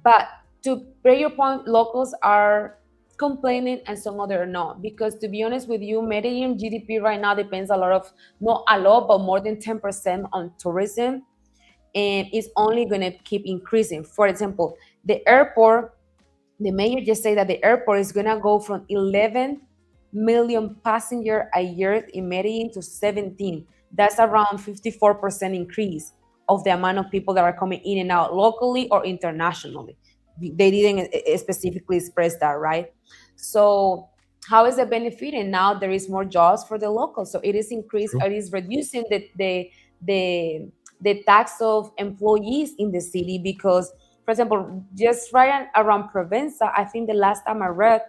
but to break your point, locals are complaining and some other are not, because to be honest with you, Medellin GDP right now depends a lot of, not a lot, but more than 10% on tourism, and it's only going to keep increasing. For example, the airport, the mayor just said that the airport is going to go from 11 million passengers a year in Medellin to 17. That's around 54% increase of the amount of people that are coming in and out locally or internationally. They didn't specifically express that, right? So how is it benefiting? Now there is more jobs for the locals. So it is increased, it is reducing the tax of employees in the city, because, for example, just right around Provenza, I think the last time I read,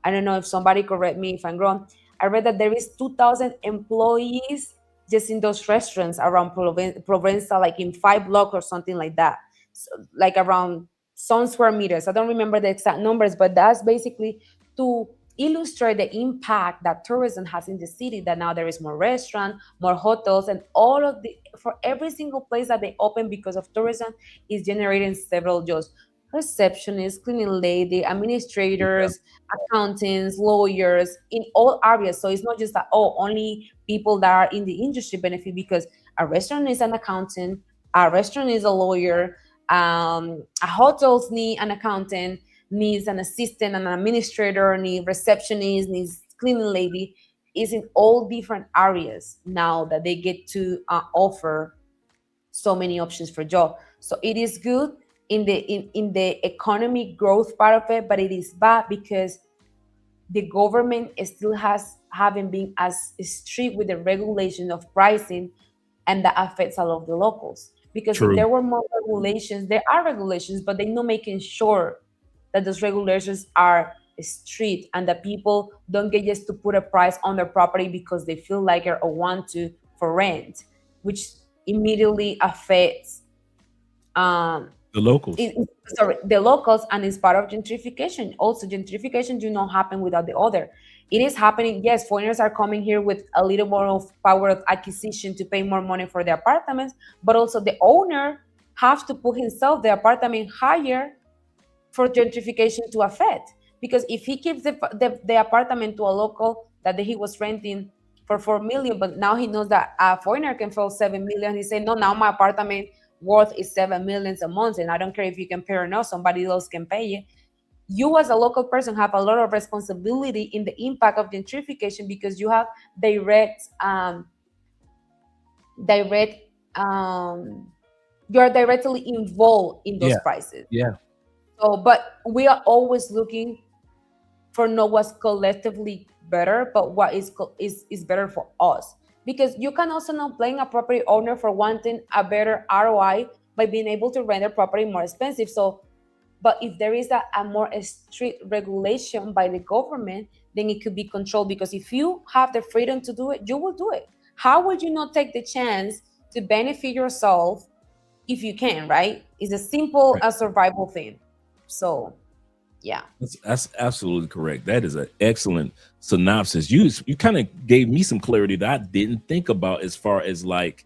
I don't know if somebody correct me if I'm wrong, I read that there is 2,000 employees just in those restaurants around Provenza, like in 5 blocks or something like that. So, like around some square meters. I don't remember the exact numbers, but that's basically to illustrate the impact that tourism has in the city, that now there is more restaurant, more hotels, and all of for every single place that they open because of tourism is generating several jobs. Receptionists, cleaning lady, administrators, accountants, lawyers, in all areas. So it's not just that, only people that are in the industry benefit, because a restaurant is an accountant, a restaurant is a lawyer, a hotels need an accountant, needs an assistant, an administrator, needs receptionist, needs cleaning lady. Is in all different areas now that they get to offer so many options for job. So it is good in the economic growth part of it, but it is bad because the government still haven't been as strict with the regulation of pricing, and that affects a lot of the locals. Because if there were more regulations, there are regulations, but they're not making sure that those regulations are strict and that people don't get just to put a price on their property because they feel like it or want to for rent, which immediately affects the locals. The locals, and it's part of gentrification. Also, gentrification do not happen without the other. It is happening. Yes, foreigners are coming here with a little more of power of acquisition to pay more money for their apartments, but also the owner have to put himself the apartment higher for gentrification to affect. Because if he keeps the apartment to a local that he was renting for 4 million, but now he knows that a foreigner can sell 7 million, he said, no, now my apartment worth is 7 million a month, and I don't care if you can pay or not, somebody else can pay it. You as a local person have a lot of responsibility in the impact of gentrification, because you have you are directly involved in those prices. So, but we are always looking for not what's collectively better, but what is better for us. Because you can also not blame a property owner for wanting a better ROI by being able to rent a property more expensive. So, but if there is a more strict regulation by the government, then it could be controlled. Because if you have the freedom to do it, you will do it. How would you not take the chance to benefit yourself if you can, right? It's a simple a survival thing. So yeah. That's absolutely correct. That is an excellent synopsis. You kind of gave me some clarity that I didn't think about, as far as like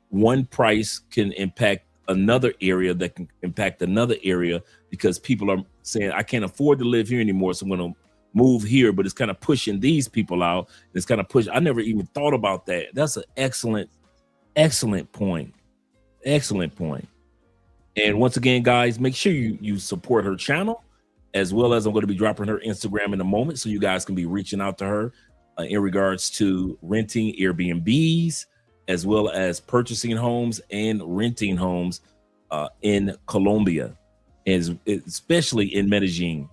one price can impact another area that can impact another area, because people are saying, I can't afford to live here anymore, so I'm going to move here, but it's kind of pushing these people out. It's kind of push. I never even thought about that. That's an excellent point. Excellent point. And once again, guys, make sure you support her channel, as well as I'm going to be dropping her Instagram in a moment, so you guys can be reaching out to her in regards to renting Airbnbs, as well as purchasing homes and renting homes in Colombia, especially in Medellin.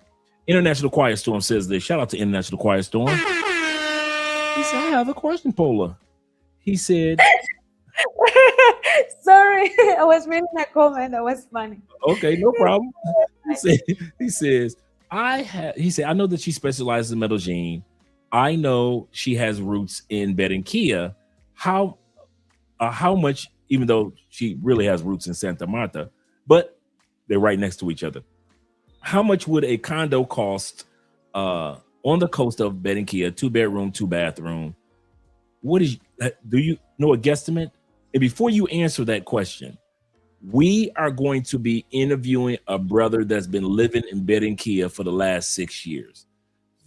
International Quiet Storm says this. Shout out to International Quiet Storm. He said, I have a question, Paula. He said, sorry, I was reading a comment. That was funny. Okay, no problem. He says, I know that she specializes in Medellin. I know she has roots in Barranquilla. How much, even though she really has roots in Santa Marta, but they're right next to each other, how much would a condo cost on the coast of Barranquilla, 2-bedroom, 2-bathroom? Do you know a guesstimate? And before you answer that question, we are going to be interviewing a brother that's been living in Barranquilla for the last 6 years.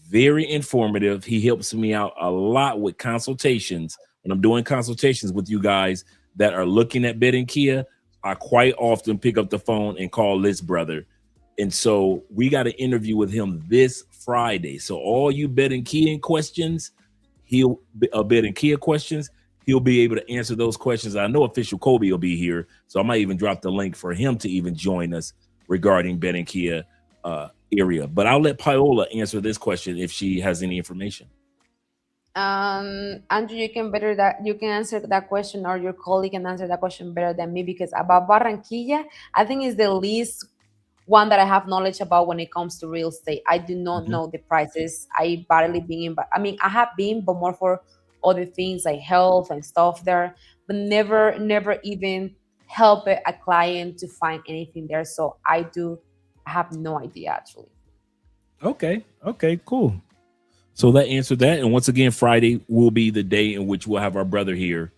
Very informative. He helps me out a lot with consultations. When I'm doing consultations with you guys that are looking at Barranquilla, I quite often pick up the phone and call this brother. And so we got an interview with him this Friday. So all you Barranquilla questions, he'll be able to answer those questions. I know Official Kobe will be here, so I might even drop the link for him to even join us regarding Barranquilla area. But I'll let Paola answer this question if she has any information. Andrew, you can answer that question, or your colleague can answer that question better than me, because about Barranquilla, I think is the least one that I have knowledge about when it comes to real estate. I do not know the prices. I barely been in, but I mean, I have been, but more for other things like health and stuff there, but never even help a client to find anything there. So I have no idea, actually. Okay, cool. So that answered that. And once again, Friday will be the day in which we'll have our brother here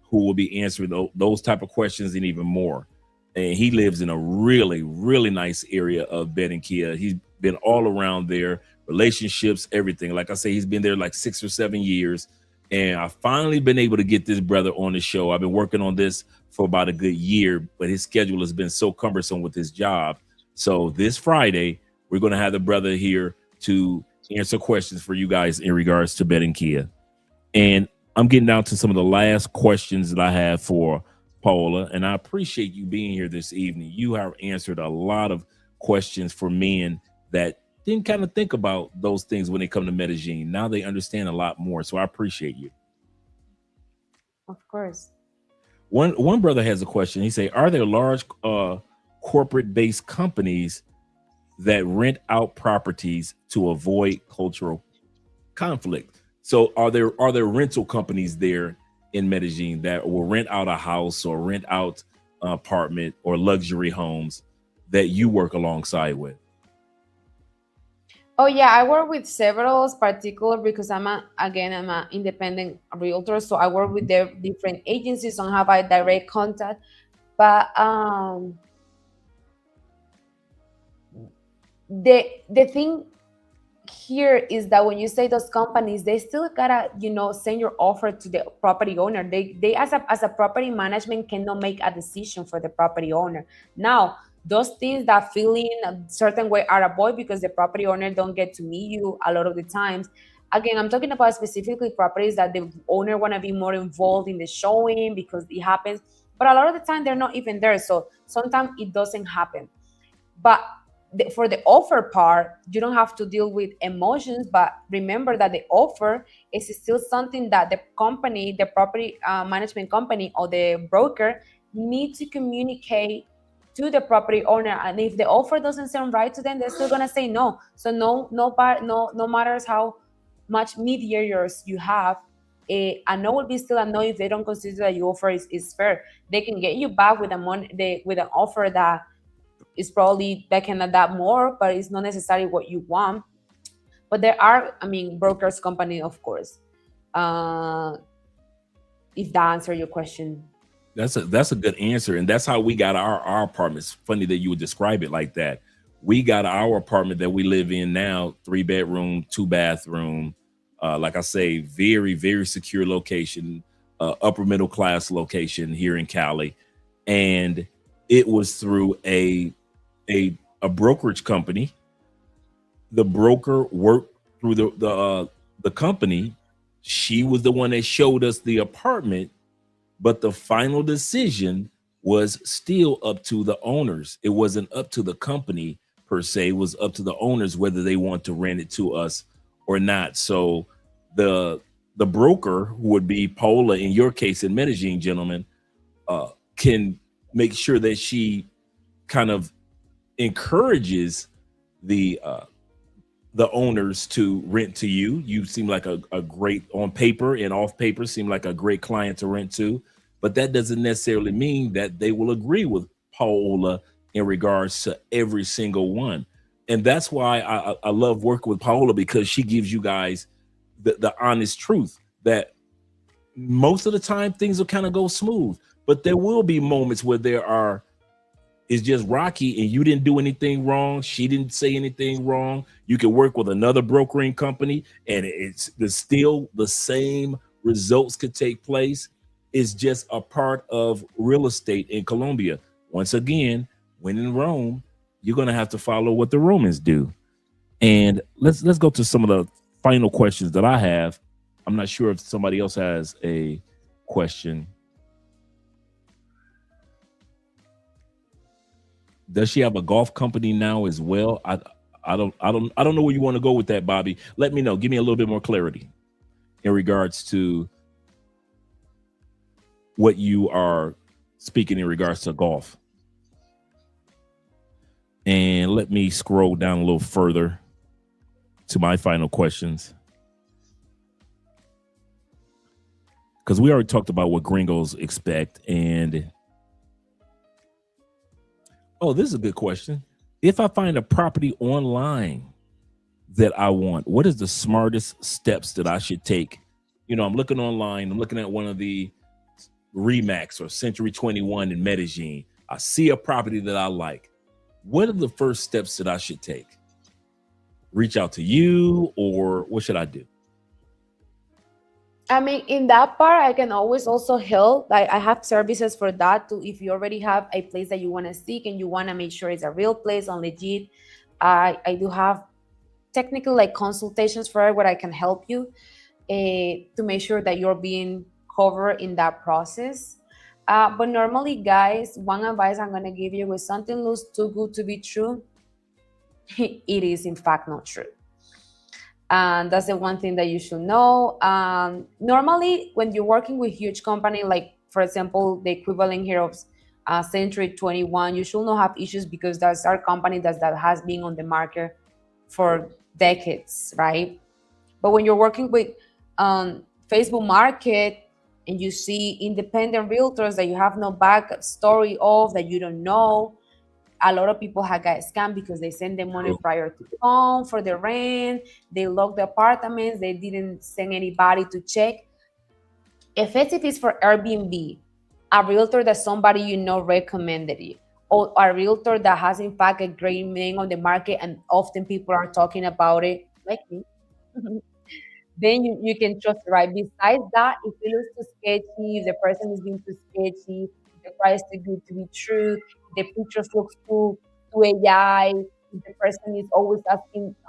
who will be answering those type of questions and even more. And he lives in a really, really nice area of Barranquilla. He's been all around there, relationships, everything. Like I say, he's been there like 6 or 7 years. And I've finally been able to get this brother on the show. I've been working on this for about a good year, but his schedule has been so cumbersome with his job. So this Friday, we're going to have the brother here to answer questions for you guys in regards to Barranquilla. And I'm getting down to some of the last questions that I have for Paola, and I appreciate you being here this evening. You have answered a lot of questions for men that didn't kind of think about those things when they come to Medellin. Now they understand a lot more, so I appreciate you. Of course. One brother has a question. He say, are there large corporate-based companies that rent out properties to avoid cultural conflict? So are there rental companies there in Medellin that will rent out a house or rent out an apartment or luxury homes that you work alongside with? Oh yeah, I work with several, particular because I'm an independent realtor, so I work with the different agencies and have a direct contact. But the thing here is that when you say those companies, they still gotta send your offer to the property owner. They as a property management cannot make a decision for the property owner. Now those things that feel in a certain way are avoided because the property owner don't get to meet you a lot of the times. Again, I'm talking about specifically properties that the owner want to be more involved in the showing because it happens, but a lot of the time they're not even there, so sometimes it doesn't happen. But for the offer part, you don't have to deal with emotions, but remember that the offer is still something that the company, the property management company or the broker needs to communicate to the property owner. And if the offer doesn't sound right to them, they're still gonna say no. So no matters how much mediators you have, a no will be still a no if they don't consider that your offer is fair. They can get you back with with an offer that is probably that can adapt more, but it's not necessarily what you want. But there are, I mean, brokers company, of course. If that answers your question. That's a good answer, and that's how we got our apartment. It's funny that you would describe it like that. We got our apartment that we live in now, 3-bedroom, 2-bathroom. Like I say, very, very secure location, upper middle class location here in Cali, and it was through a brokerage company. The broker worked through the company. She was the one that showed us the apartment, but the final decision was still up to the owners. It wasn't up to the company per se. It was up to the owners whether they want to rent it to us or not. So the broker, who would be PAOLA in your case in Medellin, gentlemen, can make sure that she kind of encourages the owners to rent to you. You seem like a great, on paper and off paper, seem like a great client to rent to, but that doesn't necessarily mean that they will agree with PAOLA in regards to every single one. And that's why I love working with PAOLA, because she gives you guys the honest truth that most of the time things will kind of go smooth, but there will be moments where it's just rocky and you didn't do anything wrong. She didn't say anything wrong. You can work with another brokering company and it's still the same results could take place. It's just a part of real estate in Colombia. Once again, when in Rome, you're going to have to follow what the Romans do. And let's go to some of the final questions that I have. I'm not sure if somebody else has a question. Does she have a golf company now as well? I don't know where you want to go with that, Bobby. Let me know. Give me a little bit more clarity in regards to what you are speaking in regards to golf. And let me scroll down a little further to my final questions, because we already talked about what gringos expect. And oh, this is a good question. If I find a property online that I want, what is the smartest steps that I should take? You know, I'm looking online, I'm looking at one of the Remax or Century 21 in Medellin. I see a property that I like. What are the first steps that I should take? Reach out to you, or what should I do? I mean, in that part, I can always also help. Like, I have services for that too. If you already have a place that you want to seek and you want to make sure it's a real place on legit, I do have technical like consultations for it where I can help you to make sure that you're being covered in that process. But normally, guys, one advice I'm going to give you is something looks too good to be true. It is in fact not true. And that's the one thing that you should know. Normally, when you're working with huge company, like for example, the equivalent here of Century 21, you should not have issues because that's our company that has been on the market for decades, right? But when you're working with Facebook Market and you see independent realtors that you have no back story of, that you don't know, a lot of people have got scammed because they send them money prior to come for the rent. They lock the apartments. They didn't send anybody to check. If it is for Airbnb, a realtor that somebody you know recommended you, or a realtor that has in fact a great name on the market and often people are talking about it, like me, then you can trust it, right? Besides that, if it looks too sketchy, if the person is being too sketchy, if the price is too good to be true, the pictures look too AI, if the person is always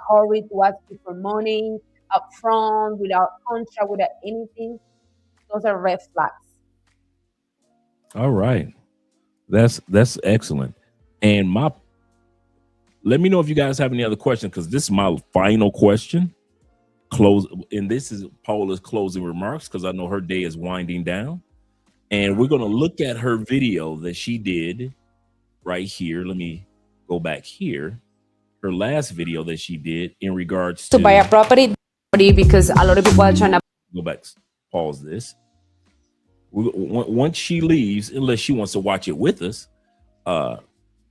hurry to ask you for money up front without contract, without anything, those are red flags. All right. That's excellent. And let me know if you guys have any other questions, because this is my final question. And this is Paola's closing remarks, because I know her day is winding down. And we're going to look at her video that she did right here. Let me go back here. Her last video that she did in regards to buy a property, because a lot of people are trying to go back. pause this. Once she leaves, unless she wants to watch it with us,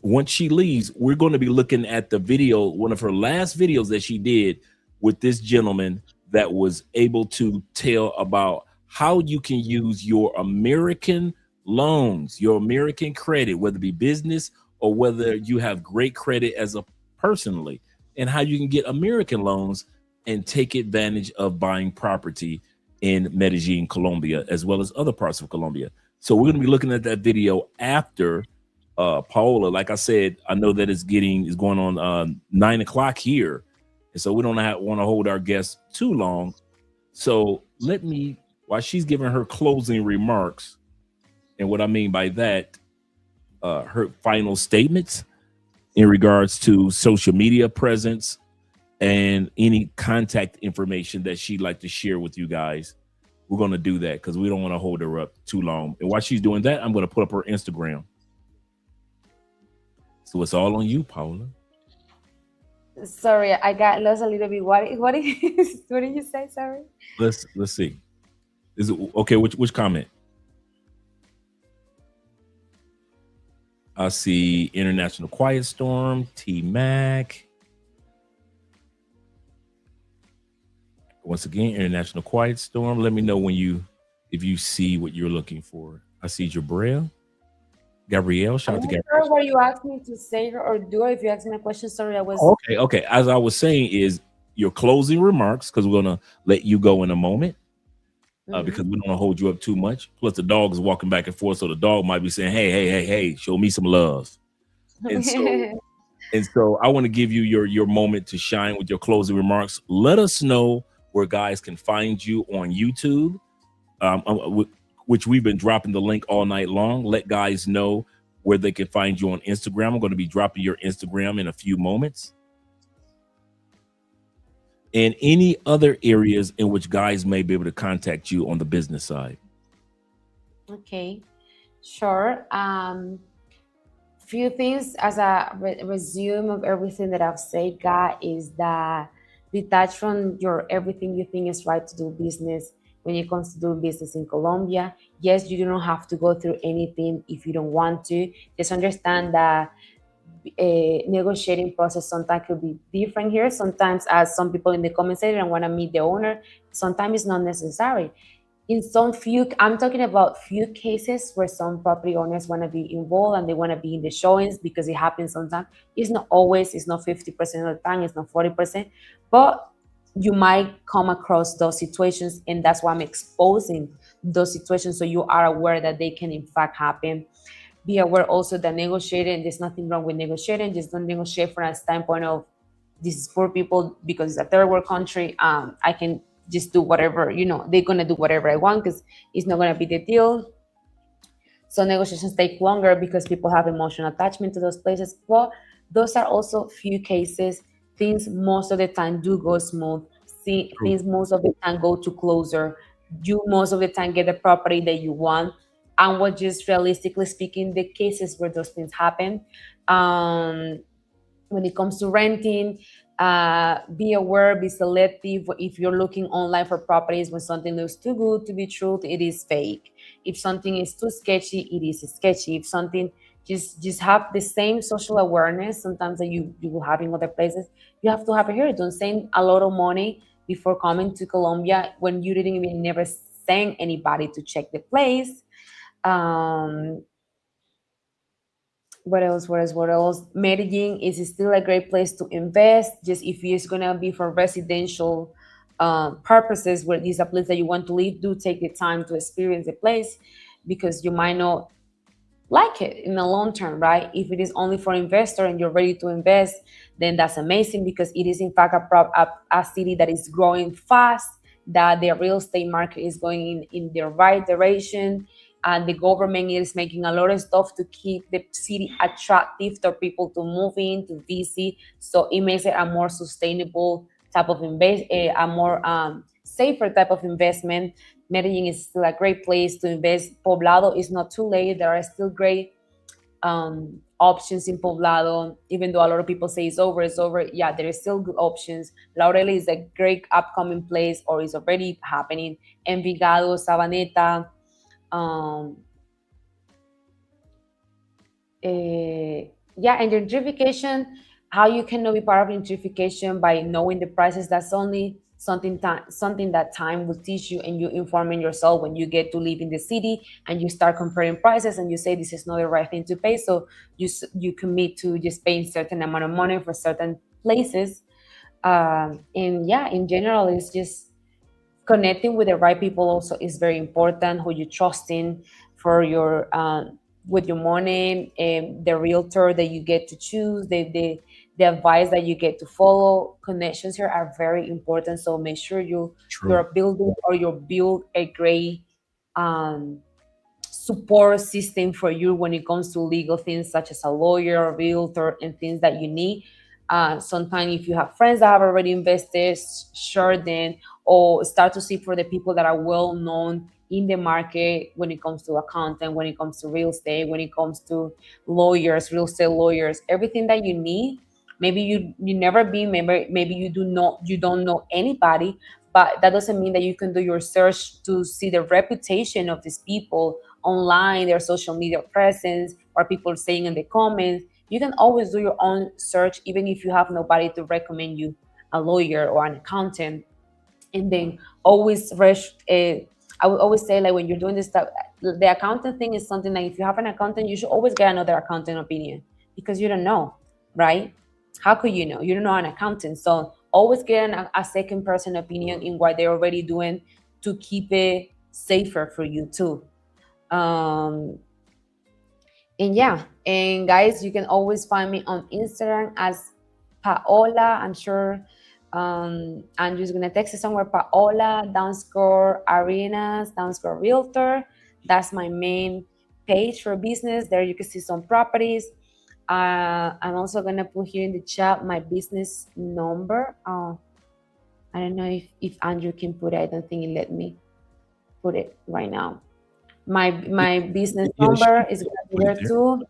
once she leaves, we're going to be looking at the video, one of her last videos that she did with this gentleman that was able to tell about how you can use your American loans, your American credit, whether it be business or whether you have great credit as a personally, and how you can get American loans and take advantage of buying property in Medellin, Colombia, as well as other parts of Colombia. So we're going to be looking at that video after PAOLA. Like I said, I know that it's going on 9 o'clock here. And so we don't want to hold our guests too long. So let me, while she's giving her closing remarks, and what I mean by that, her final statements in regards to social media presence and any contact information that she'd like to share with you guys, we're going to do that because we don't want to hold her up too long. And while she's doing that, I'm going to put up her Instagram. So it's all on you, PAOLA. Sorry, I got lost a little bit. What did you say? Sorry. Let's see. Is it okay? Which comment? I see International Quiet Storm, T-Mac. Once again, International Quiet Storm. Let me know if you see what you're looking for. I see Gabrielle. Shout out to Gabrielle. Sure what you asked me to say or do, or if you asked me a question, sorry, I was okay. As I was saying, is your closing remarks, because we're gonna let you go in a moment, because we don't want to hold you up too much. Plus, the dog is walking back and forth, so the dog might be saying, "Hey, show me some love." And so, I want to give you your moment to shine with your closing remarks. Let us know where guys can find you on YouTube, which we've been dropping the link all night long. Let guys know where they can find you on Instagram. I'm going to be dropping your Instagram in a few moments. And any other areas in which guys may be able to contact you on the business side. Okay, sure. Few things as a resume of everything that I've said, God, is that detach from your everything you think is right to do business. When it comes to doing business in Colombia, yes, you don't have to go through anything if you don't want to. Just understand that a negotiating process sometimes could be different here. Sometimes, as some people in the comments say, and want to meet the owner, sometimes it's not necessary. In I'm talking about few cases where some property owners want to be involved and they want to be in the showings, because it happens sometimes. It's not always, it's not 50% of the time, it's not 40%, but you might come across those situations, and that's why I'm exposing those situations so you are aware that they can in fact happen. Be aware also that negotiating, there's nothing wrong with negotiating. Just don't negotiate from a standpoint of this is poor people because it's a third world country. I can just do whatever, they're going to do whatever I want because it's not going to be the deal. So negotiations take longer because people have emotional attachment to those places. But those are also few cases. Things most of the time do go smooth. Things most of the time go to closer. You most of the time get the property that you want. And what, just realistically speaking, the cases where those things happen. When it comes to renting, be aware, be selective. If you're looking online for properties, when something looks too good to be true, it is fake. If something is too sketchy, it is sketchy. If something, just have the same social awareness sometimes that you will have in other places. You have to have it here. Don't spend a lot of money before coming to Colombia when you didn't even never send anybody to check the place. What else? Medellin is still a great place to invest. Just if it's gonna be for residential purposes, where it's a place that you want to live, do take the time to experience the place, because you might not like it in the long term, right? If it is only for investor and you're ready to invest, then that's amazing, because it is in fact a city that is growing fast, that the real estate market is going in the right direction. And the government is making a lot of stuff to keep the city attractive for people to move in, to visit. So it makes it a more sustainable type of a more safer type of investment. Medellin is still a great place to invest. Poblado is not too late. There are still great options in Poblado, even though a lot of people say it's over, it's over. Yeah, there is still good options. Laurel is a great upcoming place, or is already happening. Envigado, Sabaneta, and gentrification, how you cannot be part of gentrification by knowing the prices. That's only something that time will teach you, and you informing yourself when you get to live in the city and you start comparing prices and you say this is not the right thing to pay, so you commit to just paying certain amount of money for certain places. And yeah, in general, it's just connecting with the right people also is very important, who you trust in for your with your money, and the realtor that you get to choose, the advice that you get to follow. Connections here are very important, so make sure you're building, or you build a great support system for you when it comes to legal things, such as a lawyer, a realtor, and things that you need. Sometimes if you have friends that have already invested, share them, or start to see for the people that are well known in the market when it comes to accounting, when it comes to real estate, when it comes to lawyers, real estate lawyers, everything that you need. Maybe you never been, maybe you don't know anybody, but that doesn't mean that you can do your search to see the reputation of these people online, their social media presence, what people are saying in the comments. You can always do your own search, even if you have nobody to recommend you a lawyer or an accountant. And then always I would always say, like, when you're doing this stuff, the accountant thing is something that if you have an accountant, you should always get another accountant opinion, because you don't know, right? How could you know? You don't know an accountant. So always get a second person opinion in what they're already doing to keep it safer for you too. And yeah, and guys, you can always find me on Instagram as Paola. I'm sure Andrew's gonna text it somewhere. Paola _Arenas _Realtor. That's my main page for business. There you can see some properties. I'm also gonna put here in the chat my business number. I don't know if Andrew can put it. I don't think he let me put it right now. My business number is gonna be there too.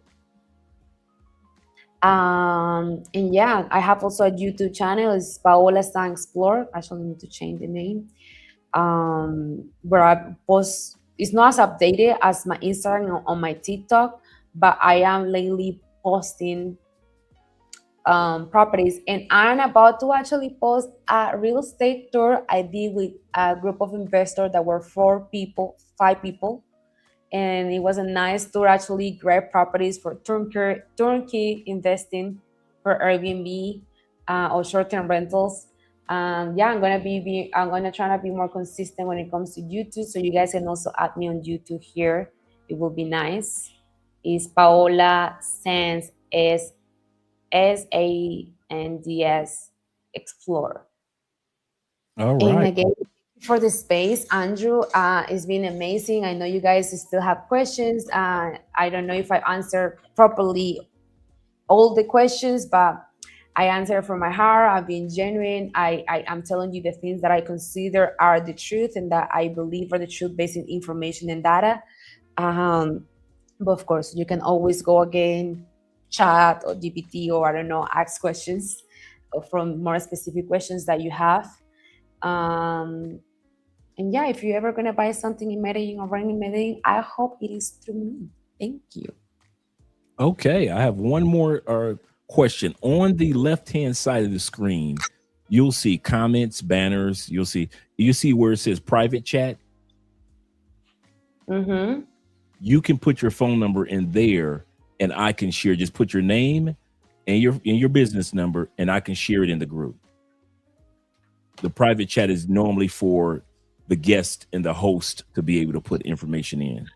And yeah, I have also a YouTube channel. It's Paola San Explore. Actually, need to change the name. Where I post, it's not as updated as my Instagram on my TikTok, but I am lately posting properties, and I'm about to actually post a real estate tour I did with a group of investors that were 5 people, and it was a nice tour. Actually, great properties for turnkey investing, for Airbnb or short-term rentals. Yeah, I'm gonna try to be more consistent when it comes to YouTube, so you guys can also add me on YouTube here. It will be nice. It's Paola Sands, SANDS Explore. All right. And again, for the space, Andrew, it's been amazing. I know you guys still have questions. I don't know if I answered properly all the questions, but I answer from my heart. I've been genuine. I'm telling you the things that I consider are the truth and that I believe are the truth based on information and data. But of course, you can always go again, chat or GPT, or I don't know, ask questions from more specific questions that you have. And yeah, if you're ever gonna buy something in Medellin or rent in Medellin, I hope it is through me. Thank you. Okay, I have one more question. On the left-hand side of the screen, you'll see comments, banners. You see where it says private chat. Mm-hmm. You can put your phone number in there, and I can share. Just put your name and your business number, and I can share it in the group. The private chat is normally for the guest and the host to be able to put information in.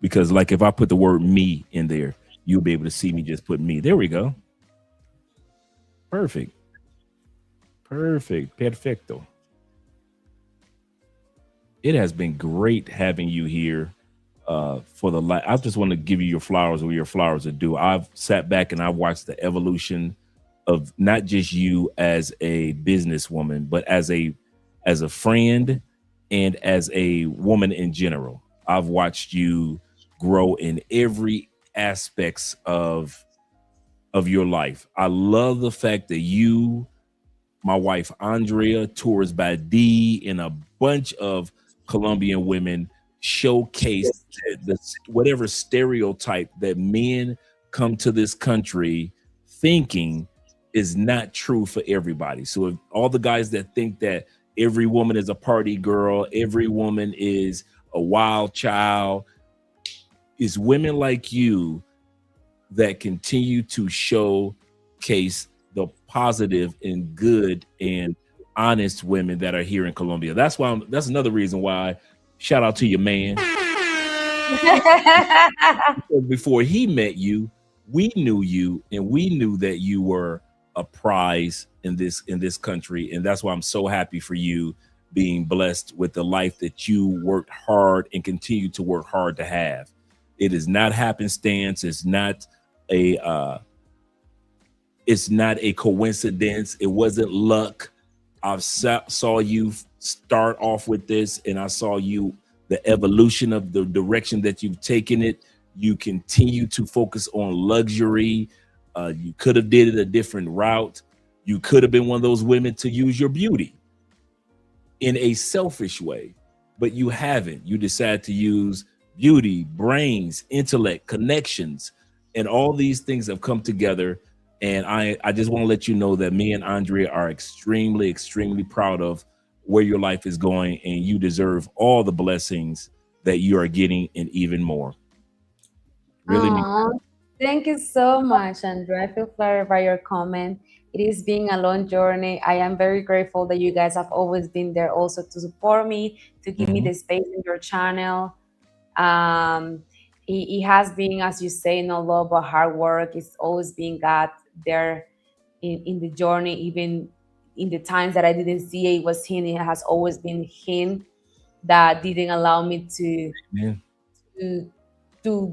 Because like if I put the word me in there, you'll be able to see me just put me. There we go. Perfect. Perfecto. It has been great having you here I just want to give you your flowers where your flowers are due. I've sat back and I've watched the evolution of not just you as a businesswoman, but as a friend and as a woman in general. I've watched you grow in every aspects of your life. I love the fact that you, my wife Andrea, Tours by D, and a bunch of Colombian women showcase the whatever stereotype that men come to this country thinking is not true for everybody. So if all the guys that think that every woman is a party girl, every woman is a wild child, it's women like you that continue to showcase the positive and good and honest women that are here in Colombia. That's why that's another reason why shout out to your man. Because before he met you, we knew you and we knew that you were a prize in this country, and that's why I'm so happy for you being blessed with the life that you worked hard and continue to work hard to have. It is not happenstance. It's not a coincidence. It wasn't luck. I saw you start off with this, and I saw you the evolution of the direction that you've taken it. You continue to focus on luxury. You could have did it a different route. You could have been one of those women to use your beauty in a selfish way, but you haven't. You decide to use beauty, brains, intellect, connections, and all these things have come together. And I just want to let you know that me and Andrea are extremely, extremely proud of where your life is going, and you deserve all the blessings that you are getting and even more. Really. Thank you so much, Andrea. I feel flattered by your comment. It is being a long journey. I am very grateful that you guys have always been there also to support me, to give me the space in your channel. It has been, as you say, no love but hard work. It's always been God there in the journey, even in the times that I didn't see it, it was Him. It has always been Him that didn't allow me to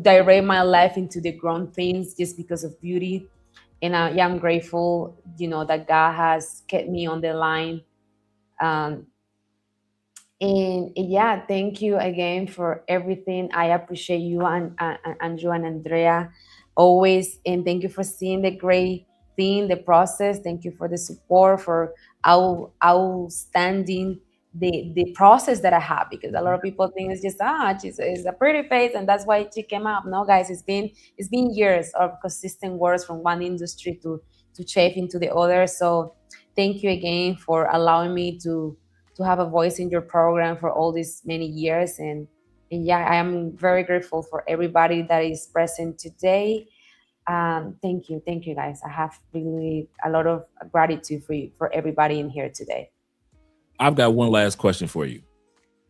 direct my life into the wrong things just because of beauty. And I am grateful, that God has kept me on the line. And yeah, thank you again for everything. I appreciate you and Andrew and Andrea always. And thank you for seeing the great thing, the process. Thank you for the support, for outstanding the process that I have, because a lot of people think it's just it's a pretty face and that's why she came up. No, guys, it's been years of consistent works from one industry to shape into the other. So thank you again for allowing me to have a voice in your program for all these many years. And yeah, I am very grateful for everybody that is present today. Thank you guys. I have really a lot of gratitude for everybody in here today. I've got one last question for you.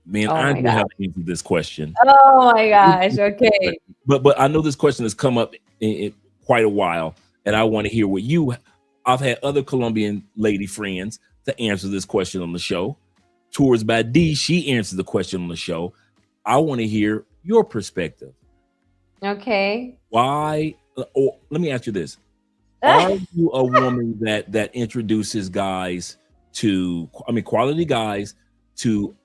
Me and Andrew have answered this question. Oh my gosh. Okay. But I know this question has come up in quite a while, and I want to hear what you. I've had other Colombian lady friends to answer this question on the show. Tours by D, she answered the question on the show. I want to hear your perspective. Okay. Why? Or let me ask you this: are you a woman that introduces guys to, quality guys to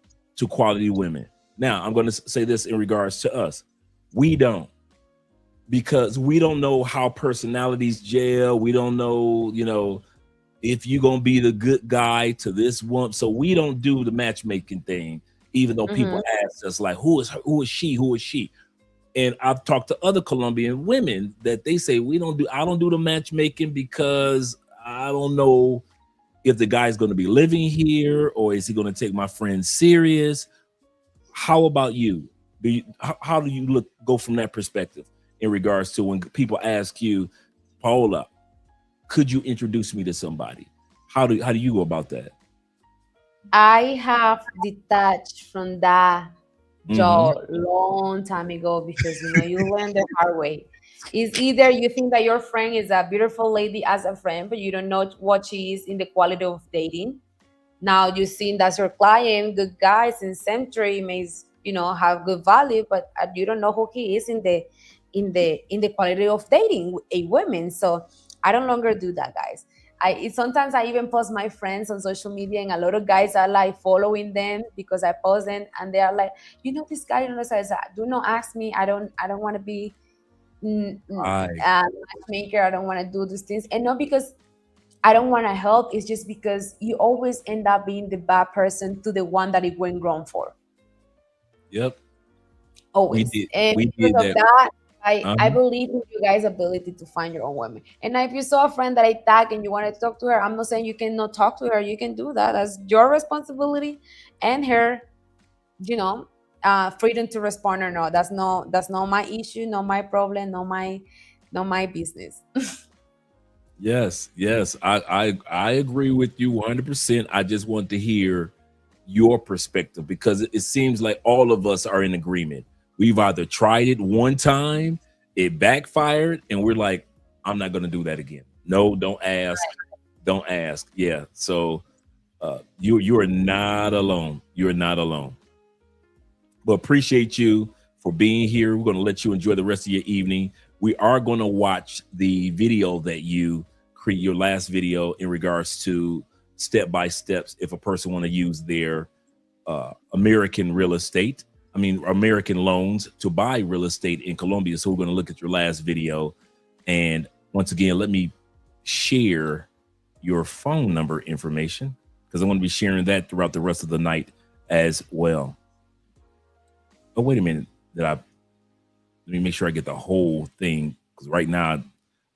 quality women? Now, I'm going to say this in regards to us. We don't, because we don't know how personalities gel. We don't know, if you're going to be the good guy to this one. So we don't do the matchmaking thing, even though people ask us like, who is she? And I've talked to other Colombian women that they say, I don't do the matchmaking because I don't know if the guy's going to be living here or is he going to take my friend serious. How about you? How do you go from that perspective in regards to when people ask you, Paola, could you introduce me to somebody? How do you go about that? I have detached from that job long time ago, because you learn the hard way. It's either you think that your friend is a beautiful lady as a friend, but you don't know what she is in the quality of dating. Now you see that's your client, good guys in Century may have good value, but you don't know who he is in the quality of dating a woman. So I don't longer do that, guys. Sometimes I even post my friends on social media, and a lot of guys are like following them because I post them, and they are like, this guy, says, do not ask me. I don't want to be matchmaker. I don't want to do these things, and not because I don't want to help. It's just because you always end up being the bad person to the one that it went wrong for. Yep. Always. And because of that, I believe in you guys' ability to find your own women. And if you saw a friend that I tag and you want to talk to her, I'm not saying you cannot talk to her. You can do that. That's your responsibility and her, freedom to respond or not. That's not my issue, not my problem, not my business. Yes. I agree with you 100%. I just want to hear your perspective, because it seems like all of us are in agreement. We've either tried it one time, it backfired, and we're like, I'm not going to do that again. No, don't ask. Don't ask. Yeah. So you are not alone. You're not alone. But appreciate you for being here. We're going to let you enjoy the rest of your evening. We are going to watch the video that you create, your last video, in regards to step-by-steps if a person want to use their American loans to buy real estate in Colombia. So we're going to look at your last video. And once again, let me share your phone number information, because I want to be sharing that throughout the rest of the night as well. Oh, wait a minute. Let me make sure I get the whole thing, because right now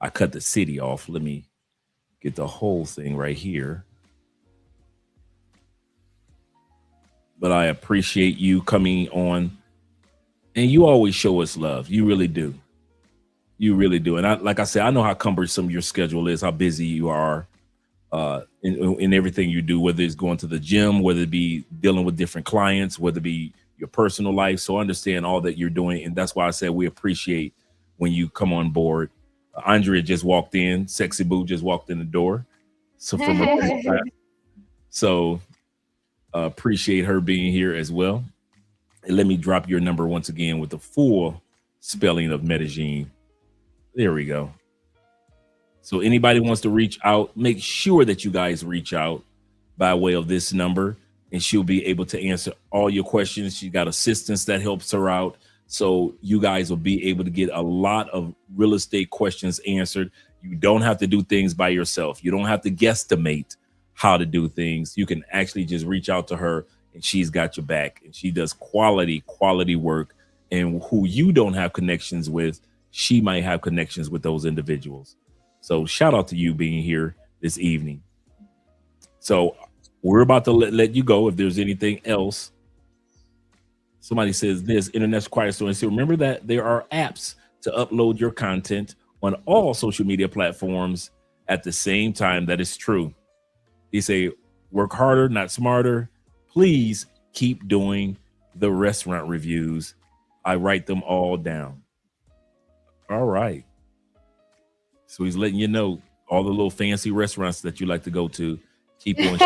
I cut the city off. Let me get the whole thing right here. But I appreciate you coming on, and you always show us love. You really do. You really do. And like I said, I know how cumbersome your schedule is, how busy you are in everything you do, whether it's going to the gym, whether it be dealing with different clients, whether it be your personal life. So I understand all that you're doing. And that's why I said we appreciate when you come on board. Andrea just walked in. Sexy Boo just walked in the door. So from her so appreciate her being here as well. And let me drop your number once again with the full spelling of Medellin. There we go. So anybody wants to reach out, make sure that you guys reach out by way of this number, and she'll be able to answer all your questions. She got assistance that helps her out. So you guys will be able to get a lot of real estate questions answered. You don't have to do things by yourself. You don't have to guesstimate how to do things. You can actually just reach out to her, and she's got your back, and she does quality work. And who you don't have connections with, she might have connections with those individuals. So shout out to you being here this evening. So we're about to let you go. If there's anything else, somebody says this, Internet Quiet Storm. So remember that there are apps to upload your content on all social media platforms at the same time. That is true. He say, work harder, not smarter. Please keep doing the restaurant reviews. I write them all down. All right. So he's letting you know all the little fancy restaurants that you like to go to. Keep on.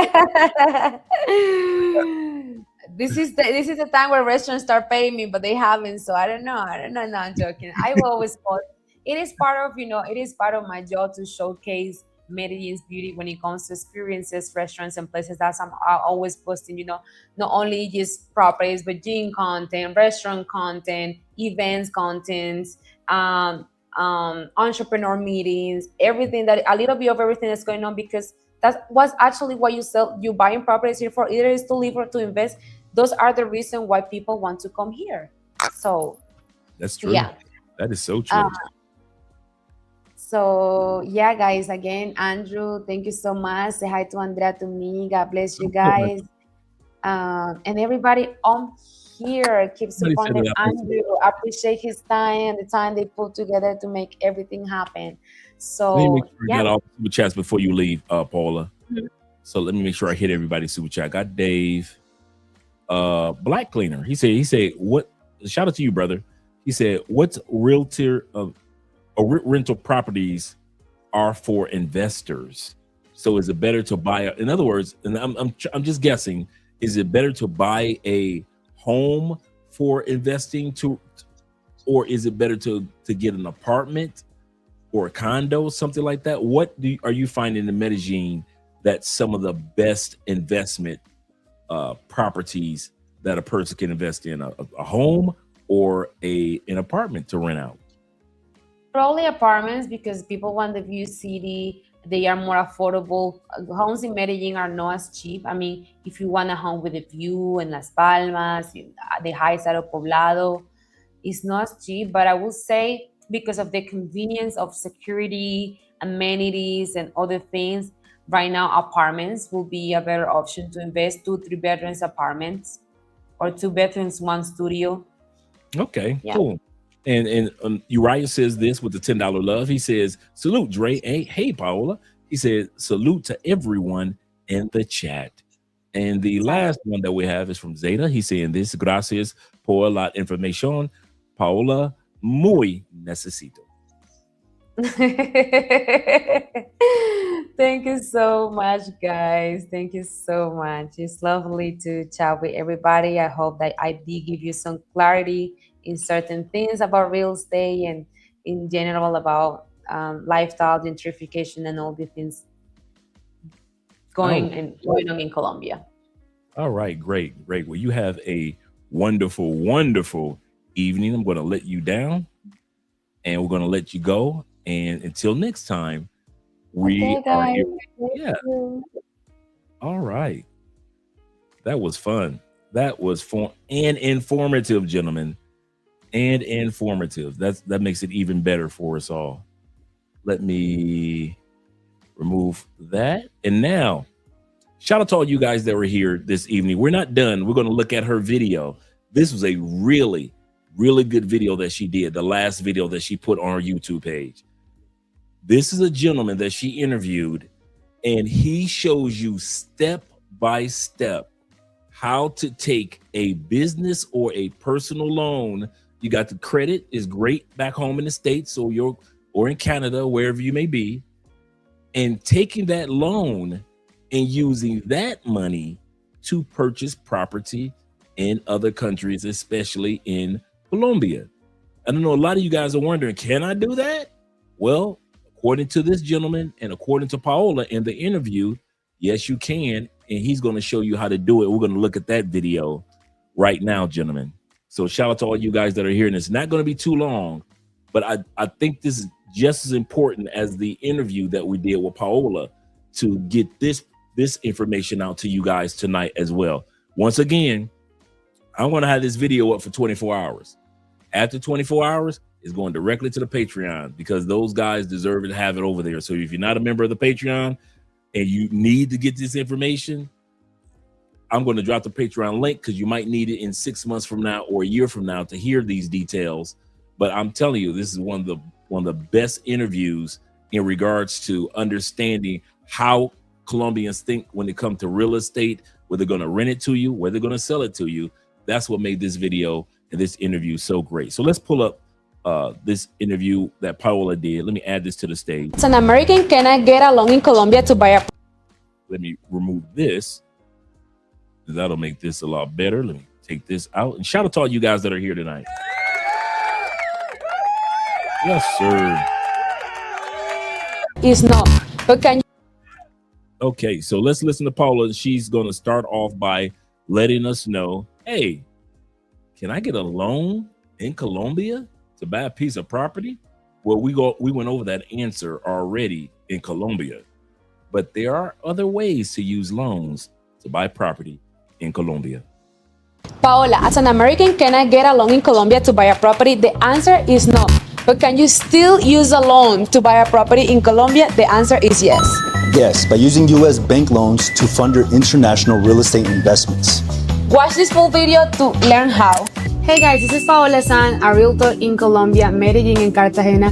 This is the time where restaurants start paying me, but they haven't. So I don't know. No, I'm joking. I will always post. It is part of my job to showcase Medellin's beauty when it comes to experiences, restaurants, and places. That's I'm always posting, not only just properties, but gym content, restaurant content, events contents, entrepreneur meetings, everything, that a little bit of everything that's going on, because that's what's actually what you buying properties here for. Either is to live or to invest. Those are the reason why people want to come here. So that's true. Yeah, that is so true. So yeah, guys, again, Andrew, thank you so much. Say hi to Andrea, to me. God bless you guys. And everybody on here, keep supporting Andrew. I appreciate his time and the time they put together to make everything happen. So let me make sure you got all the super chats before you leave, Paula. Mm-hmm. So let me make sure I hit everybody's super chat. I got Dave, Black Cleaner. He said, what? Shout out to you, brother. He said, what's rental properties are for investors? So is it better to buy? In other words, and I'm just guessing, is it better to buy a home for investing or is it better to get an apartment or a condo, something like that? What are you finding in Medellin that's some of the best investment properties that a person can invest in? A home or an apartment to rent out? Probably apartments, because people want the view city. They are more affordable. Homes in Medellin are not as cheap. I mean, if you want a home with a view in Las Palmas, the high side of Poblado, it's not as cheap. But I will say, because of the convenience of security, amenities, and other things, right now apartments will be a better option to invest. 2-3 bedrooms apartments, or 2 bedrooms, 1 studio. Okay, yeah. Cool. And Uriah says this with the $10 love. He says, salute, Dre. Hey, Paola. He said, salute to everyone in the chat. And the last one that we have is from Zeta. He's saying this: gracias por la información, Paola. Muy necesito. Thank you so much, guys. Thank you so much. It's lovely to chat with everybody. I hope that I did give you some clarity in certain things about real estate and in general about lifestyle, gentrification, and all the things going on in Colombia. All right, great. Well, you have a wonderful, wonderful evening. I'm going to let you down, and we're going to let you go. And until next time, we are here. Yeah. All right. That was fun. That was fun and informative, gentlemen. And informative. That makes it even better for us all. Let me remove that. And now, shout out to all you guys that were here this evening. We're not done. We're going to look at her video. This was a really, really good video that she did. The last video that she put on her YouTube page. This is a gentleman that she interviewed, and he shows you step by step how to take a business or a personal loan. You got the credit is great back home in the States or in Canada, wherever you may be, and taking that loan and using that money to purchase property in other countries, especially in Colombia. I don't know, a lot of you guys are wondering, can I do that? Well, according to this gentleman and according to Paola in the interview, yes, you can. And he's going to show you how to do it. We're going to look at that video right now, gentlemen. So shout out to all you guys that are here. And it's not going to be too long, but I think this is just as important as the interview that we did with Paola to get this information out to you guys tonight as well. Once again, I'm going to have this video up for 24 hours. After 24 hours, it's going directly to the Patreon because those guys deserve to have it over there. So if you're not a member of the Patreon and you need to get this information, I'm going to drop the Patreon link because you might need it in 6 months from now or a year from now to hear these details. But I'm telling you, this is one of the best interviews in regards to understanding how Colombians think when it comes to real estate, whether they're going to rent it to you, whether they're going to sell it to you. That's what made this video and this interview so great. So let's pull up this interview that Paola did. Let me add this to the stage. As an American, can I get a loan in Colombia to buy a... Let me remove this. That'll make this a lot better. Let me take this out. And shout out to all you guys that are here tonight. Yes, sir. It's not. But can you... Okay, so let's listen to Paola. She's going to start off by letting us know, hey, can I get a loan in Colombia to buy a piece of property? Well, we went over that answer already in Colombia, but there are other ways to use loans to buy property in Colombia. Paola, as an American, can I get a loan in Colombia to buy a property? The answer is no. But can you still use a loan to buy a property in Colombia? The answer is yes. Yes, by using U.S. bank loans to fund your international real estate investments. Watch this full video to learn how. Hey guys, this is Paola San, a realtor in Colombia, Medellin and Cartagena.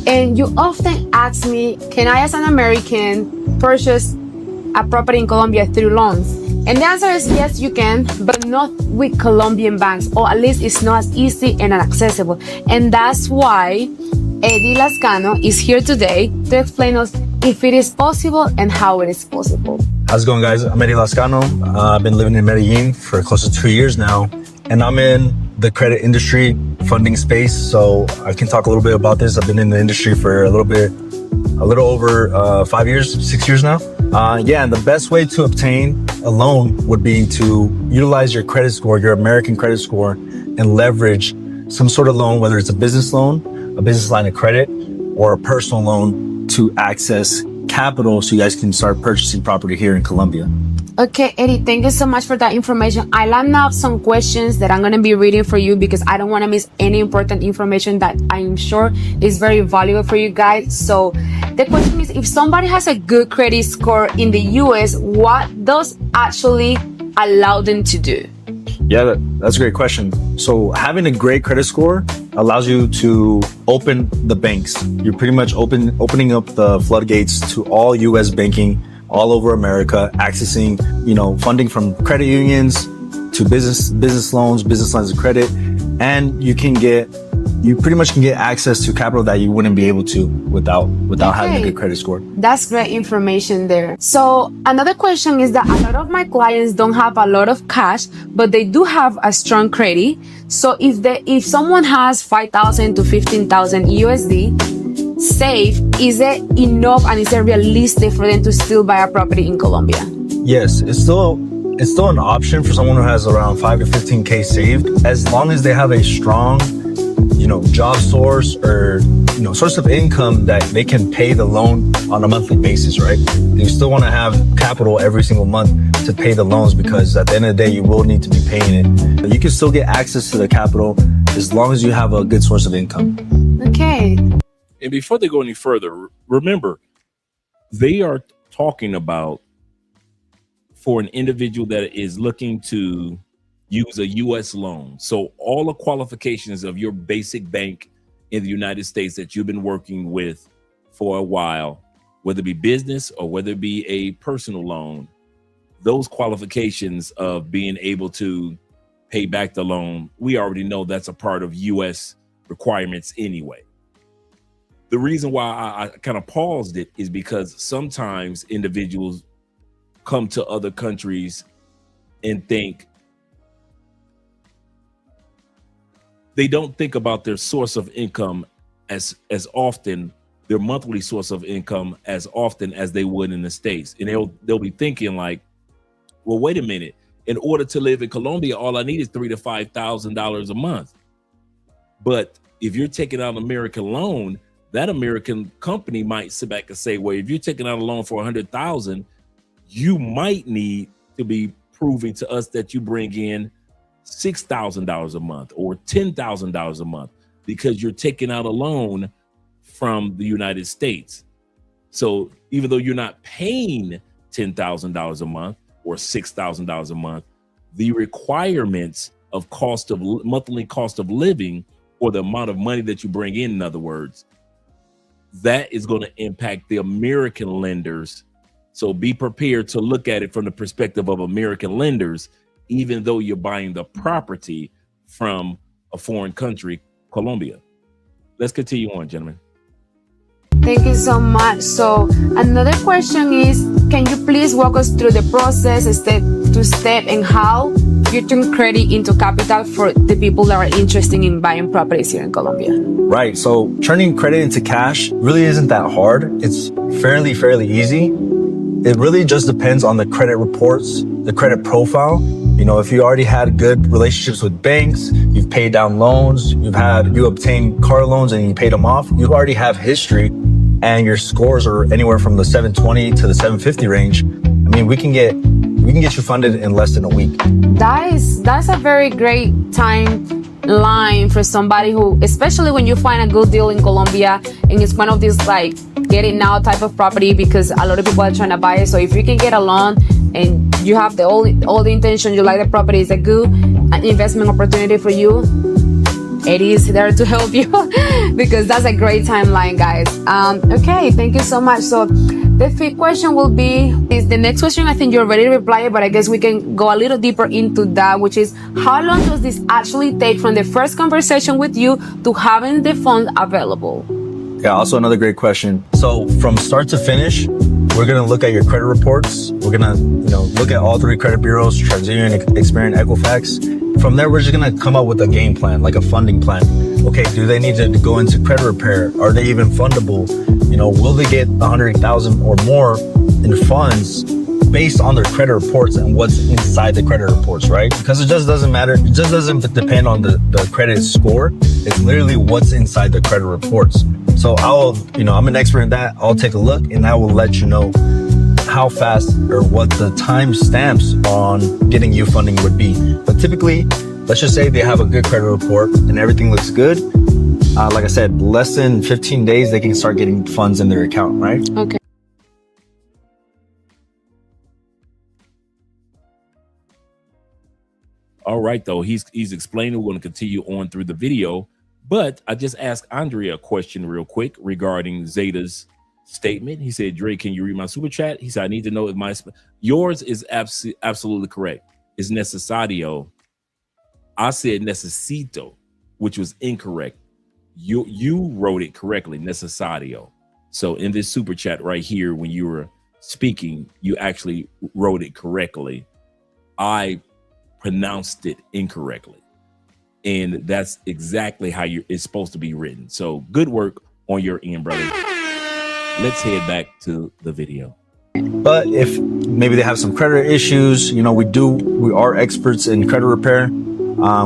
And you often ask me, can I as an American purchase a property in Colombia through loans? And the answer is yes, you can, but not with Colombian banks, or at least it's not as easy and accessible. And that's why Eddie Lascano is here today to explain us if it is possible and how it is possible. How's it going, guys? I'm Eddie Lascano. I've been living in Medellin for close to 2 years now, and I'm in the credit industry funding space. So I can talk a little bit about this. I've been in the industry for a little over 5 years, 6 years now. And the best way to obtain a loan would be to utilize your credit score, your American credit score, and leverage some sort of loan, whether it's a business loan, a business line of credit, or a personal loan to access capital so you guys can start purchasing property here in Colombia. Okay, Eddie, thank you so much for that information. I lined up some questions that I'm going to be reading for you because I don't want to miss any important information that I'm sure is very valuable for you guys. So the question is, if somebody has a good credit score in the US, what does actually allow them to do? Yeah, that's a great question. So having a great credit score allows you to open the banks. You're pretty much opening up the floodgates to all US banking all over America, accessing, funding from credit unions to business loans, business lines of credit, and you pretty much can get access to capital that you wouldn't be able to without having a good credit score. That's great information there. So another question is that a lot of my clients don't have a lot of cash, but they do have a strong credit. So if someone has 5,000 to 15,000 USD safe, is it enough and is it realistic for them to still buy a property in Colombia? Yes, it's still an option for someone who has around 5 to 15K saved, as long as they have a strong, job source or, source of income that they can pay the loan on a monthly basis, right? You still want to have capital every single month to pay the loans because at the end of the day, you will need to be paying it. But you can still get access to the capital as long as you have a good source of income. Okay. And before they go any further, remember, they are talking about for an individual that is looking to use a U.S. loan. So all the qualifications of your basic bank in the United States that you've been working with for a while, whether it be business or whether it be a personal loan, those qualifications of being able to pay back the loan, we already know that's a part of U.S. requirements anyway. The reason why I kind of paused it is because sometimes individuals come to other countries and think they don't think about their source of income as often, their monthly source of income as often as they would in the States. And they'll be thinking like, well, wait a minute. In order to live in Colombia, all I need is $3,000 to $5,000 a month. But if you're taking out an American loan, that American company might sit back and say, well, if you're taking out a loan for $100,000, you might need to be proving to us that you bring in $6,000 a month or $10,000 a month because you're taking out a loan from the United States. So even though you're not paying $10,000 a month or $6,000 a month, the requirements of monthly cost of living, or the amount of money that you bring in other words, that is going to impact the American lenders. So be prepared to look at it from the perspective of American lenders, even though you're buying the property from a foreign country, Colombia. Let's continue on, gentlemen. Thank you so much. So another question is, can you please walk us through the process step to step and how you turn credit into capital for the people that are interested in buying properties here in Colombia? Right. So turning credit into cash really isn't that hard. It's fairly easy. It really just depends on the credit reports, the credit profile. If you already had good relationships with banks, you've paid down loans, you obtained car loans and you paid them off, you already have history and your scores are anywhere from the 720 to the 750 range. We can get you funded in less than a week. That's a very great timeline for somebody who, especially when you find a good deal in Colombia and it's one of these like get it now type of property, because a lot of people are trying to buy it. So if you can get a loan and you have all the intention, you like the property, is a good investment opportunity for you, Eddie is there to help you because that's a great timeline, guys. Okay, thank you so much. So the fifth question will be, is the next question, I think you already replied, but I guess we can go a little deeper into that, which is, how long does this actually take from the first conversation with you to having the funds available? Yeah, also another great question. So from start to finish, we're going to look at your credit reports. We're going to, look at all three credit bureaus, TransUnion, Experian, Equifax, From there, we're just gonna come up with a game plan, like a funding plan. Okay, do they need to go into credit repair? Are they even fundable? You know, will they get 100,000 or more in funds based on their credit reports and what's inside the credit reports, right? Because it just doesn't matter. It just doesn't depend on the credit score. It's literally what's inside the credit reports. So I'm an expert in that. I'll take a look and I will let you know how fast or what the time stamps on getting you funding would be. But typically, let's just say they have a good credit report and everything looks good. Like I said, less than 15 days, they can start getting funds in their account, right? Okay. All right, though, he's explaining. We're going to continue on through the video, but I just asked Andrea a question real quick regarding Zeta's statement. He said, Dre, can you read my super chat? He said, I need to know if yours is absolutely correct. It's necesario. I said necesito, which was incorrect. You wrote it correctly, necesario. So in this super chat right here, when you were speaking, you actually wrote it correctly. I pronounced it incorrectly, and that's exactly how it's supposed to be written. So good work on your end, brother. Let's head back to the video. But if maybe they have some credit issues, you know, we are experts in credit repair.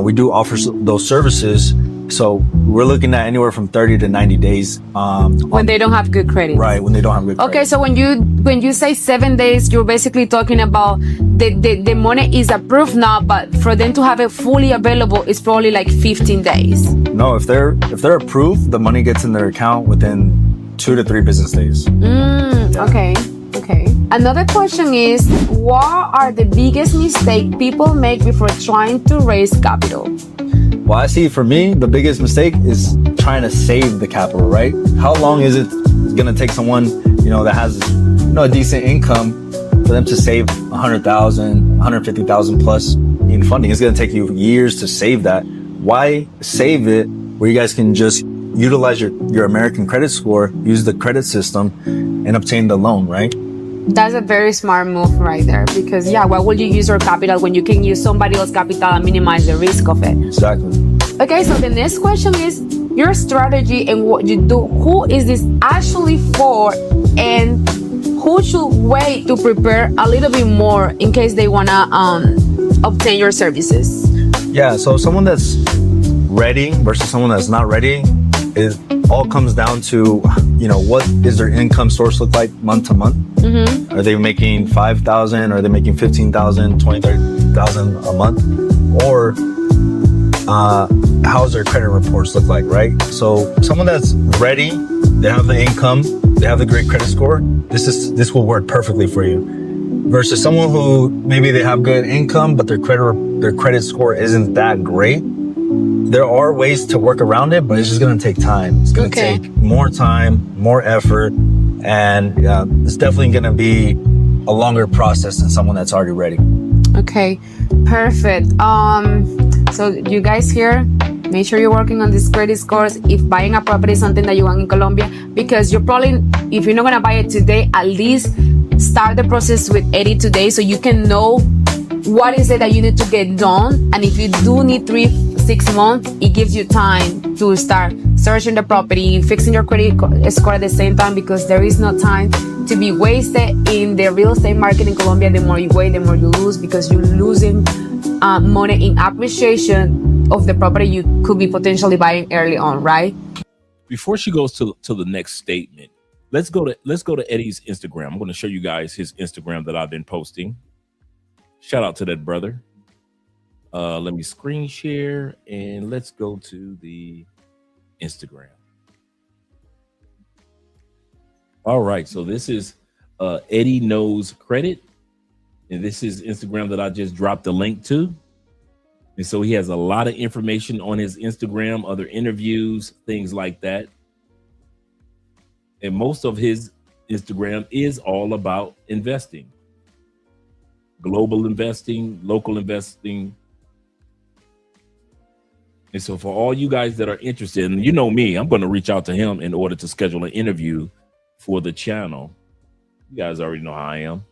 We do offer those services. So we're looking at anywhere from 30 to 90 days. When they don't have good credit. Right, when they don't have good credit. Okay, so when you say 7 days, you're basically talking about the money is approved now, but for them to have it fully available, it's probably like 15 days. No, if they're approved, the money gets in their account within 2 to 3 business days. Okay. Another question is, what are the biggest mistakes people make before trying to raise capital? Well, I see for me, the biggest mistake is trying to save the capital, right? How long is it going to take someone, you know, that has, you know, a decent income for them to save 100,000, 150,000 plus in funding? It's going to take you years to save that. Why save it where you guys can just utilize your American credit score, use the credit system, and obtain the loan, right? That's a very smart move right there, because why would you use your capital when you can use somebody else's capital and minimize the risk of it? Exactly. Okay, so the next question is your strategy and what you do. Who is this actually for, and who should wait to prepare a little bit more in case they want to obtain your services? Yeah, so someone that's ready versus someone that's not ready, it all comes down to, you know, what is their income source look like month to month? Mm-hmm. Are they making 5,000? Are they making 15,000, 20, 30,000 a month? Or how's their credit reports look like, right? So someone that's ready, they have the income, they have the great credit score, this will work perfectly for you. Versus someone who maybe they have good income, but their credit score isn't that great. There are ways to work around it, but it's just going to take time. It's going to take more time, more effort, and it's definitely going to be a longer process than someone that's already ready. Okay, perfect. So you guys here, make sure you're working on these credit scores if buying a property is something that you want in Colombia, because you're probably, if you're not going to buy it today, at least start the process with Eddie today so you can know what is it that you need to get done. And if you do need 3-6 months, it gives you time to start searching the property, fixing your credit score at the same time, because there is no time to be wasted in the real estate market in Colombia. The more you wait, the more you lose, because you're losing money in appreciation of the property you could be potentially buying early on, right? Before she goes to the next statement, let's go to Eddie's Instagram. I'm going to show you guys his Instagram that I've been posting. Shout out to that brother. Let me screen share and let's go to the Instagram. All right, so this is Eddie Knows Credit, and this is Instagram that I just dropped the link to. And so he has a lot of information on his Instagram, other interviews, things like that. And most of his Instagram is all about investing. Global investing, local investing. And so for all you guys that are interested, and you know me, I'm going to reach out to him in order to schedule an interview for the channel. You guys already know how I am.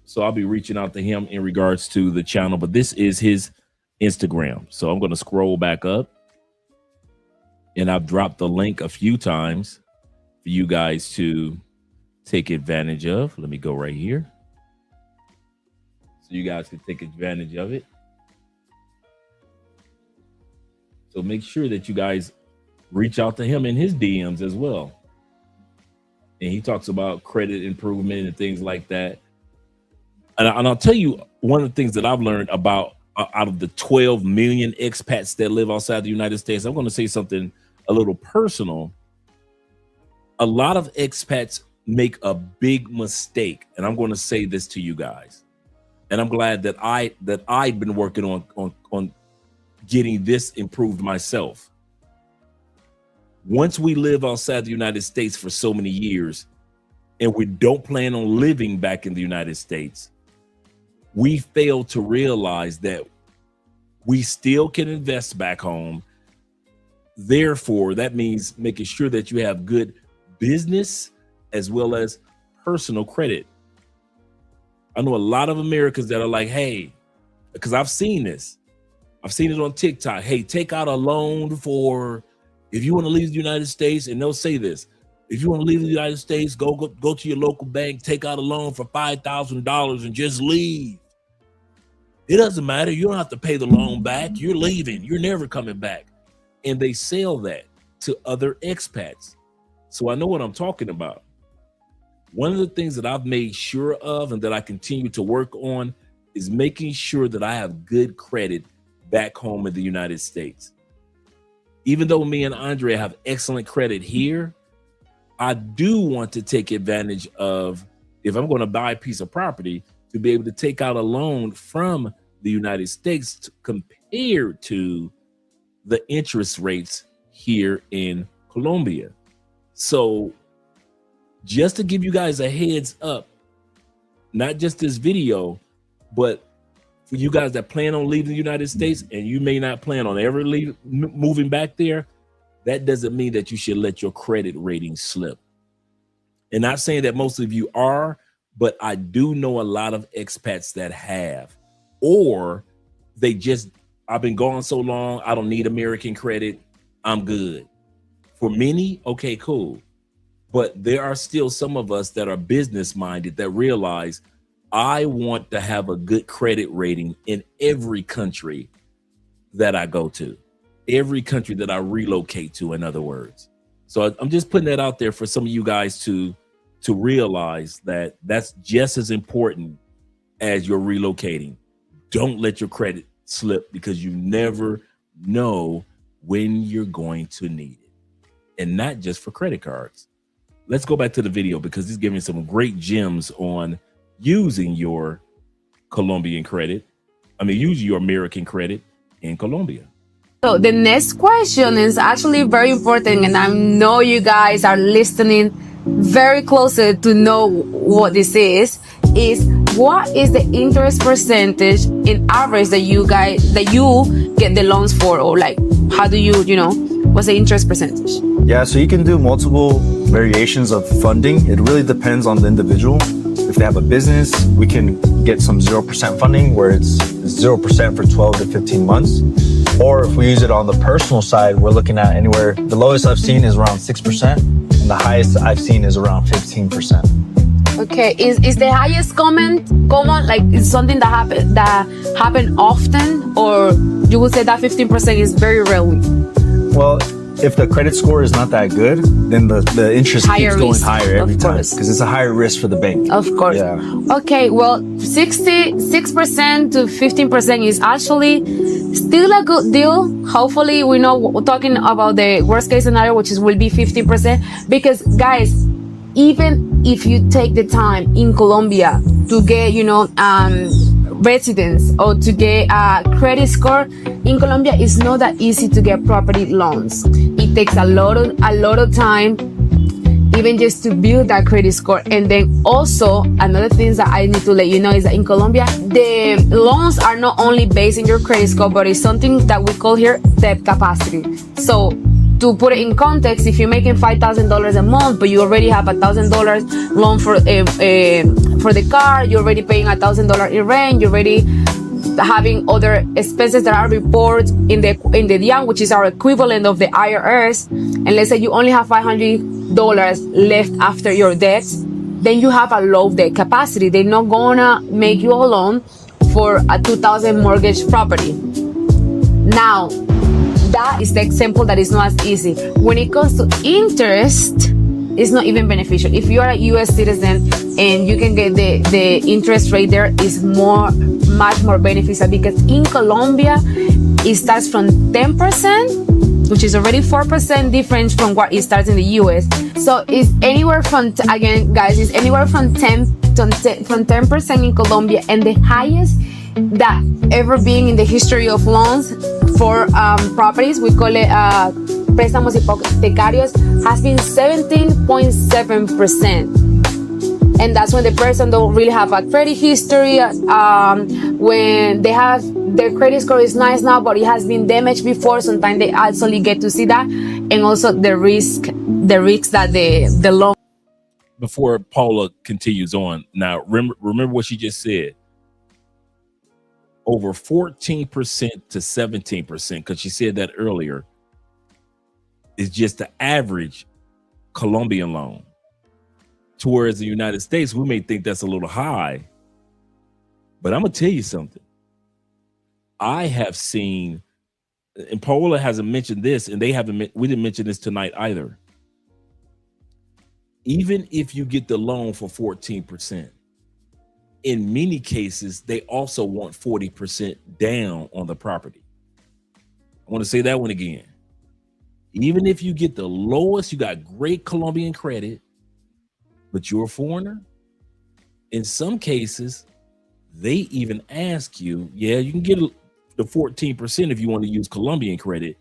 So I'll be reaching out to him in regards to the channel, but this is his Instagram. So I'm going to scroll back up, and I've dropped the link a few times for you guys to take advantage of. Let me go right here so you guys can take advantage of it. So make sure that you guys reach out to him in his DMs as well. And he talks about credit improvement and things like that. And I'll tell you one of the things that I've learned about out of the 12 million expats that live outside the United States. I'm going to say something a little personal. A lot of expats make a big mistake, and I'm going to say this to you guys. And I'm glad that I've been working on getting this improved myself. Once we live outside the United States for so many years, and we don't plan on living back in the United States, we fail to realize that we still can invest back home. Therefore, that means making sure that you have good business as well as personal credit. I know a lot of Americans that are like, hey, because I've seen this. I've seen it on TikTok. Hey, take out a loan for if you want to leave the United States, and they'll say this. If you want to leave the United States, go to your local bank, take out a loan for $5,000 and just leave. It doesn't matter. You don't have to pay the loan back. You're leaving. You're never coming back. And they sell that to other expats. So I know what I'm talking about. One of the things that I've made sure of and that I continue to work on is making sure that I have good credit back home in the United States. Even though me and Andre have excellent credit here, I do want to take advantage of, if I'm going to buy a piece of property, to be able to take out a loan from the United States compared to the interest rates here in Colombia. So just to give you guys a heads up, not just this video, but for you guys that plan on leaving the United States, and you may not plan on ever moving back there, that doesn't mean that you should let your credit rating slip. And not saying that most of you are, but I do know a lot of expats that have, or they just, I've been gone so long, I don't need American credit, I'm good. For many, okay, cool. But there are still some of us that are business minded that realize I want to have a good credit rating in every country that I go to, every country that I relocate to, in other words. So I'm just putting that out there for some of you guys to realize that that's just as important as you're relocating. Don't let your credit slip, because you never know when you're going to need it. And not just for credit cards. Let's go back to the video, because he's giving some great gems on using your Colombian credit. Using your American credit in Colombia. So the next question is actually very important, and I know you guys are listening very closely to know what this is what is the interest percentage in average that you get the loans for, or like how do you what's the interest percentage? Yeah, so you can do multiple variations of funding. It really depends on the individual. If they have a business, we can get some 0% funding where it's 0% for 12 to 15 months. Or if we use it on the personal side, we're looking at anywhere, the lowest I've seen is around 6%, and the highest I've seen is around 15%. Okay, is the highest common, like is something that happen often, or you would say that 15% is very rarely? Well, if the credit score is not that good, then the interest keeps going higher every time, because it's a higher risk for the bank. Of course. Yeah. Okay, well, 66% to 15% is actually still a good deal. Hopefully, we're talking about the worst case scenario, which will be 15%. Because, guys, even if you take the time in Colombia to get, residence or to get a credit score, in Colombia it's not that easy to get property loans. It takes a lot of time, even just to build that credit score. And then also another thing that I need to let you know is that in Colombia the loans are not only based on your credit score, but it's something that we call here debt capacity. So to put it in context, if you're making $5,000 a month, but you already have $1,000 loan for the car, you're already paying $1,000 in rent, you're already having other expenses that are reported in the DIAN, which is our equivalent of the IRS, and let's say you only have $500 left after your debts, then you have a low debt capacity. They're not gonna make you a loan for a 2,000 mortgage property. Now, that is the example that is not as easy. When it comes to interest, it's not even beneficial. If you are a US citizen and you can get the interest rate there, is much more beneficial, because in Colombia, it starts from 10%, which is already 4% difference from what it starts in the US. So it's anywhere from, again, guys, it's anywhere from 10% in Colombia, and the highest that ever been in the history of loans for properties, we call it préstamos hipotecarios, has been 17.7%. And that's when the person don't really have a credit history, when they have their credit score is nice now, but it has been damaged before. Sometimes they actually get to see that, and also the risk that the loan. Before Paula continues on, now remember what she just said. Over 14% to 17%, because she said that earlier, is just the average Colombian loan. Towards the United States, we may think that's a little high, but I'm gonna tell you something. I have seen, and Paola hasn't mentioned this, and we didn't mention this tonight either. Even if you get the loan for 14%, in many cases, they also want 40% down on the property. I want to say that one again. Even if you get the lowest, you got great Colombian credit, but you're a foreigner, in some cases, they even ask you, yeah, you can get the 14% if you want to use Colombian credit,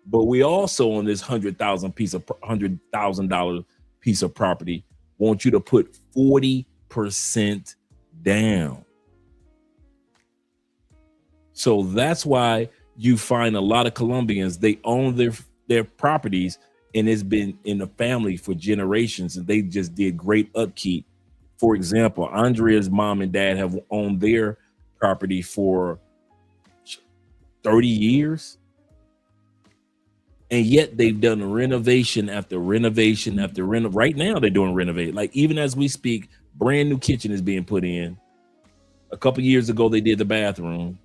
but we also on this $100,000 piece of property want you to put 40% down. So that's why you find a lot of Colombians, they own their properties, and it's been in the family for generations, and they just did great upkeep. For example, Andrea's mom and dad have owned their property for 30 years, and yet they've done renovation after renovation after renovation. Right now they're doing renovate. Like even as we speak, brand new kitchen is being put in. A couple years ago, they did the bathroom.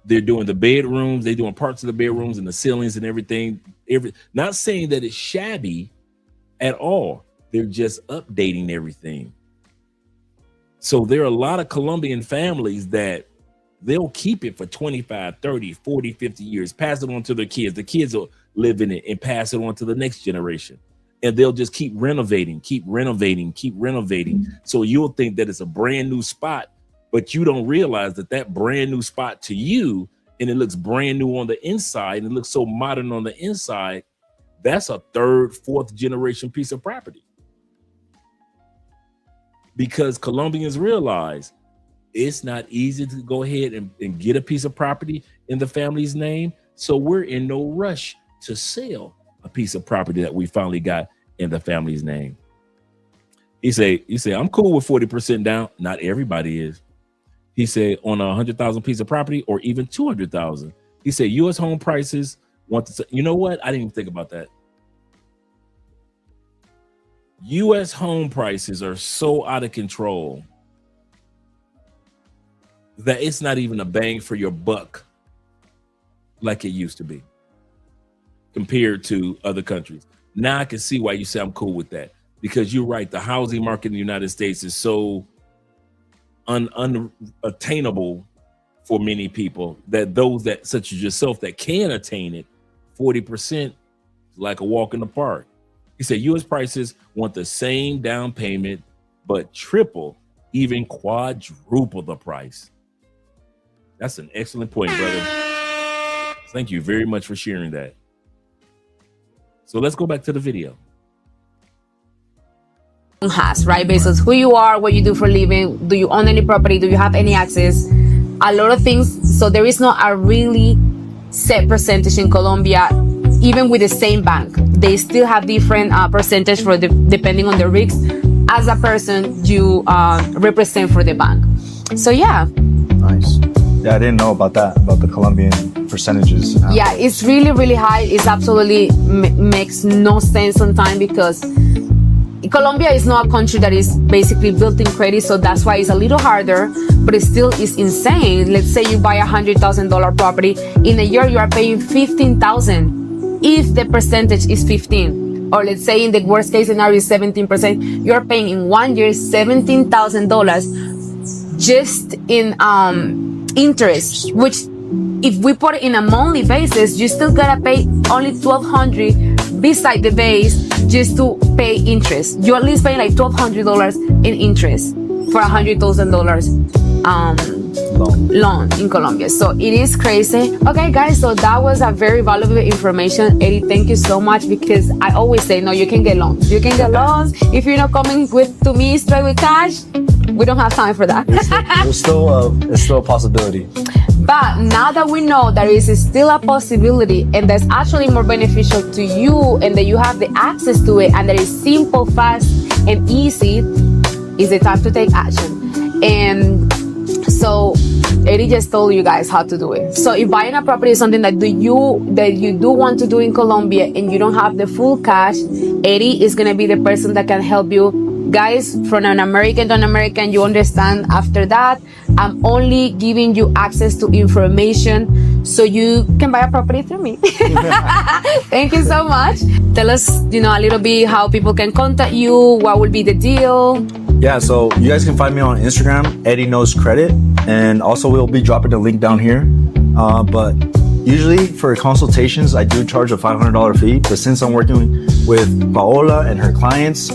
They're doing the bedrooms. They're doing parts of the bedrooms and the ceilings and everything. Not saying that it's shabby at all. They're just updating everything. So there are a lot of Colombian families that they'll keep it for 25, 30, 40, 50 years, pass it on to their kids. The kids will live in it and pass it on to the next generation. And they'll just keep renovating, keep renovating, keep renovating. So you'll think that it's a brand new spot, but you don't realize that that brand new spot to you, and it looks brand new on the inside, and it looks so modern on the inside, that's a third, fourth generation piece of property. Because Colombians realize it's not easy to go ahead and get a piece of property in the family's name. So we're in no rush to sell a piece of property that we finally got in the family's name. You say, I'm cool with 40% down. Not everybody is. He said on a 100,000 piece of property, or even 200,000. He said U.S. home prices want to say, you know what? I didn't even think about that. U.S. home prices are so out of control that it's not even a bang for your buck like it used to be compared to other countries. Now I can see why you say I'm cool with that, because you're right. The housing market in the United States is so unattainable for many people that those that, such as yourself, that can attain it, 40% is like a walk in the park. He said U.S. prices want the same down payment, but triple, even quadruple the price. That's an excellent point, brother. Thank you very much for sharing that. So let's go back to the video. Has, right? Based on who you are, what you do for a living, do you own any property, do you have any access, a lot of things. So there is not a really set percentage in Colombia even with the same bank. They still have different percentage for depending on the risks as a person you represent for the bank. So yeah. Nice. Yeah, I didn't know about that, about the Colombian percentages. Yeah, it's really, really high. It's absolutely makes no sense sometimes because Colombia is not a country that is basically built in credit, so that's why it's a little harder, but it still is insane. Let's say you buy $100,000 property. In a year, you are paying $15,000 if the percentage is 15. Or let's say in the worst case scenario is 17%, you're paying in 1 year $17,000 just in interest, which if we put it in a monthly basis, you still gotta pay only $1,200 beside the base just to pay interest. You're at least paying like $1,200 in interest for $100,000 loan in Colombia. So it is crazy. Okay, guys, so that was a very valuable information. Eddie, thank you so much, because I always say, no, you can get loans. You can get loans. If you're not coming to me straight with cash, we don't have time for that. It's still a possibility. But now that we know there is still a possibility, and that's actually more beneficial to you, and that you have the access to it, and that is simple, fast, and easy, is the time to take action. And so Eddie just told you guys how to do it. So if buying a property is something that you do want to do in Colombia and you don't have the full cash, Eddie is gonna be the person that can help you. Guys, from an American to an American, you understand. After that, I'm only giving you access to information so you can buy a property through me. Thank you so much. Tell us, a little bit how people can contact you. What will be the deal? Yeah, so you guys can find me on Instagram, Eddie Knows Credit, and also we'll be dropping the link down here. But usually for consultations, I do charge a $500 fee. But since I'm working with Paola and her clients,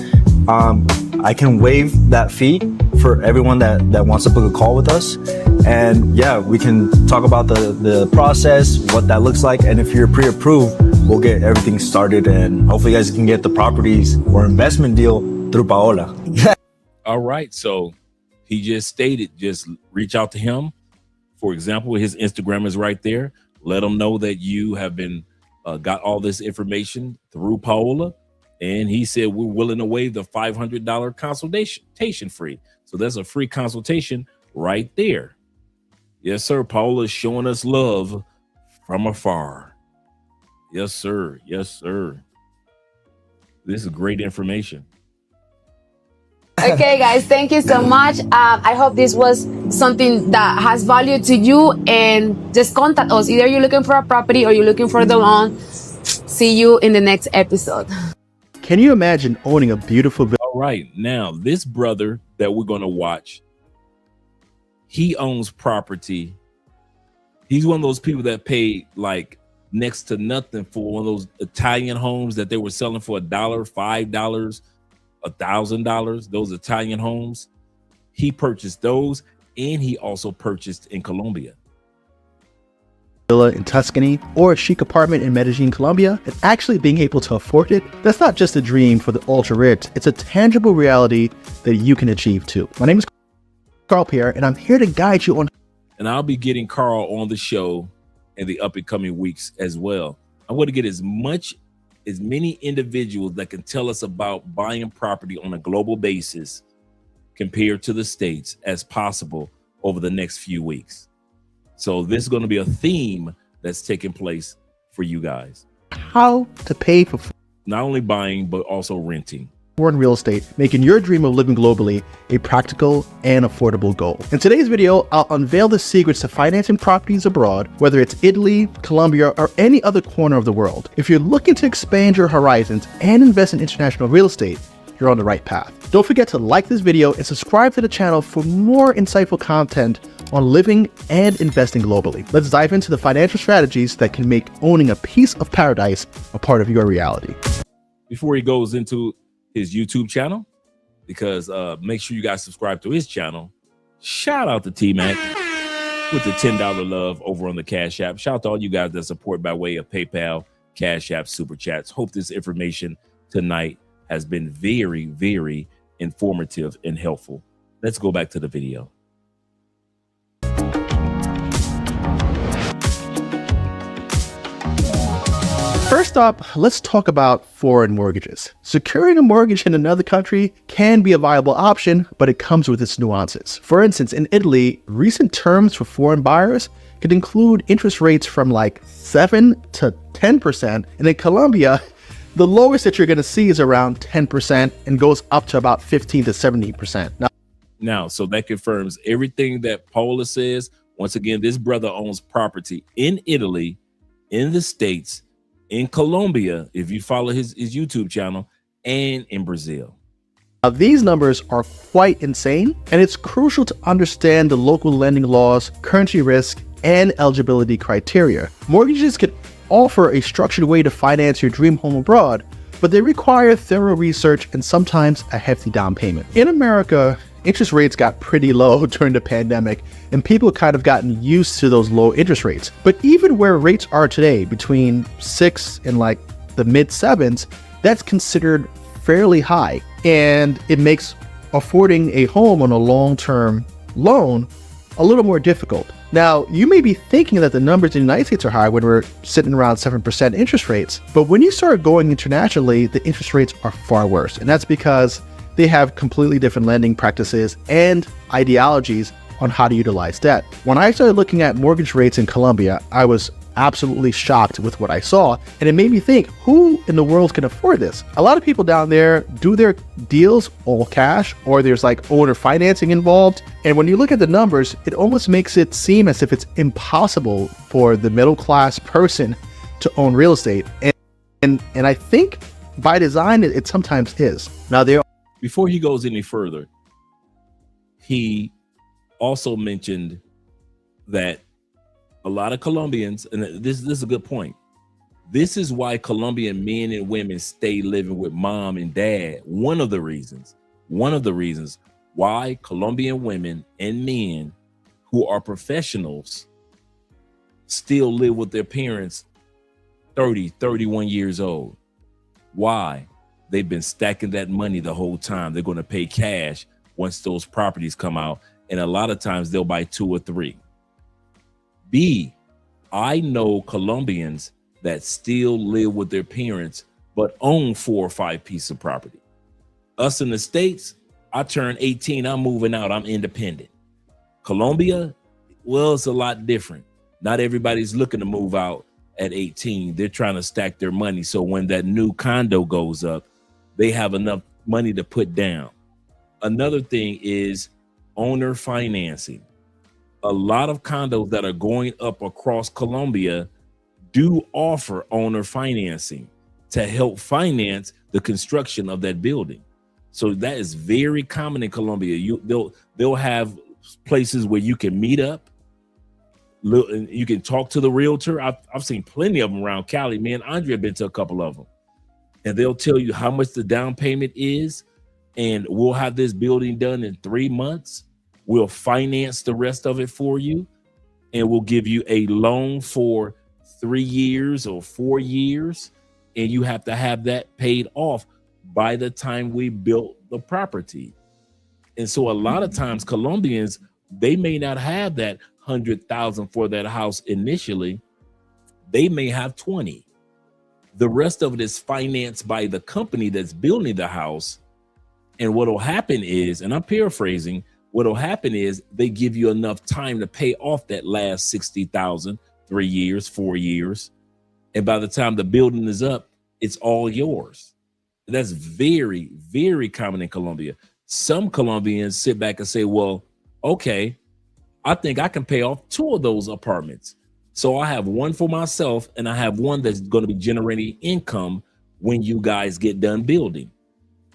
I can waive that fee for everyone that wants to book a call with us. And yeah, we can talk about the process, what that looks like. And if you're pre-approved, we'll get everything started. And hopefully you guys can get the properties or investment deal through Paola. All right. So he just stated, just reach out to him. For example, his Instagram is right there. Let him know that you have been got all this information through Paola. And he said, we're willing to waive the $500 consultation free. So that's a free consultation right there. Yes, sir. Paola is showing us love from afar. Yes, sir. Yes, sir. This is great information. Okay, guys, thank you so much. I hope this was something that has value to you, and just contact us. Either you're looking for a property or you're looking for the loan. See you in the next episode. Can you imagine owning a beautiful building? All right. Now, this brother that we're going to watch, he owns property. He's one of those people that paid like next to nothing for one of those Italian homes that they were selling for $1, $5, $1,000. Those Italian homes. He purchased those, and he also purchased in Colombia. Villa in Tuscany or a chic apartment in Medellin, Colombia, and actually being able to afford it, that's not just a dream for the ultra rich, it's a tangible reality that you can achieve too. My name is Carl Pierre, and I'm here to guide you on. And I'll be getting Carl on the show in the up and coming weeks as well. I want to get as many individuals that can tell us about buying property on a global basis compared to the States as possible over the next few weeks. So this is going to be a theme that's taking place for you guys. How to pay for not only buying, but also renting foreign real estate, making your dream of living globally a practical and affordable goal. In today's video, I'll unveil the secrets to financing properties abroad, whether it's Italy, Colombia, or any other corner of the world. If you're looking to expand your horizons and invest in international real estate, you're on the right path. Don't forget to like this video and subscribe to the channel for more insightful content on living and investing globally. Let's dive into the financial strategies that can make owning a piece of paradise a part of your reality. Before he goes into his YouTube channel, because make sure you guys subscribe to his channel. Shout out to T-Mac with the $10 love over on the Cash App. Shout out to all you guys that support by way of PayPal, Cash App, Super Chats. Hope this information tonight has been very, very informative and helpful. Let's go back to the video. First up, let's talk about foreign mortgages. Securing a mortgage in another country can be a viable option, but it comes with its nuances. For instance, in Italy, recent terms for foreign buyers could include interest rates from like 7 to 10%, and in Colombia, the lowest that you're going to see is around 10% and goes up to about 15 to 17%. Now, so that confirms everything that PAOLA says. Once again, this brother owns property in Italy, in the States, in Colombia, if you follow his YouTube channel, and in Brazil. Now, these numbers are quite insane, and it's crucial to understand the local lending laws, currency risk, and eligibility criteria. Mortgages could offer a structured way to finance your dream home abroad, but they require thorough research and sometimes a hefty down payment. In America, interest rates got pretty low during the pandemic, and people kind of gotten used to those low interest rates. But even where rates are today, between 6 and like the mid 7s, that's considered fairly high, and it makes affording a home on a long-term loan a little more difficult. Now, you may be thinking that the numbers in the United States are high when we're sitting around 7% interest rates, but when you start going internationally, the interest rates are far worse, and that's because they have completely different lending practices and ideologies on how to utilize debt. When I started looking at mortgage rates in Colombia, I was absolutely shocked with what I saw, and it made me think, who in the world can afford this? A lot of people down there do their deals all cash, or there's like owner financing involved, and when you look at the numbers, it almost makes it seem as if it's impossible for the middle class person to own real estate, and I think by design it sometimes is. Now, before he goes any further, he also mentioned that a lot of Colombians, and this is a good point. This is why Colombian men and women stay living with mom and dad. One of the reasons why Colombian women and men who are professionals still live with their parents 30, 31 years old. Why? They've been stacking that money the whole time. They're going to pay cash once those properties come out. And a lot of times they'll buy 2 or 3. B, I know Colombians that still live with their parents, but own 4 or 5 pieces of property. Us in the States, I turn 18, I'm moving out, I'm independent. Colombia, well, it's a lot different. Not everybody's looking to move out at 18. They're trying to stack their money. So when that new condo goes up, they have enough money to put down. Another thing is owner financing. A lot of condos that are going up across Colombia do offer owner financing to help finance the construction of that building. So that is very common in Colombia. They'll have places where you can meet up. You can talk to the realtor. I've seen plenty of them around Cali. Me and Andrea have been to a couple of them. And they'll tell you how much the down payment is. And we'll have this building done in 3 months. We'll finance the rest of it for you. And we'll give you a loan for 3 years or 4 years. And you have to have that paid off by the time we built the property. And so a lot of times Colombians, they may not have that 100,000 for that house initially. They may have 20. The rest of it is financed by the company that's building the house. And what will happen is, and I'm paraphrasing, what will happen is they give you enough time to pay off that last 60,000, 3 years, 4 years. And by the time the building is up, it's all yours. That's very, very common in Colombia. Some Colombians sit back and say, well, okay, I think I can pay off 2 of those apartments. So I have one for myself and I have one that's going to be generating income when you guys get done building.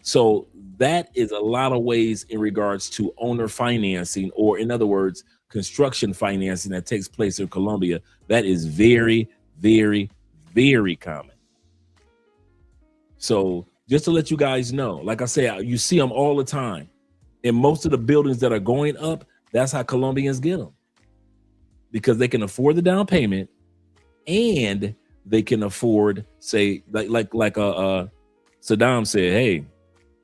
So that is a lot of ways in regards to owner financing, or in other words, construction financing that takes place in Colombia. That is very, very, very common. So just to let you guys know, like I say, you see them all the time. In most of the buildings that are going up, that's how Colombians get them. Because they can afford the down payment and they can afford, say, like Saddam said, hey,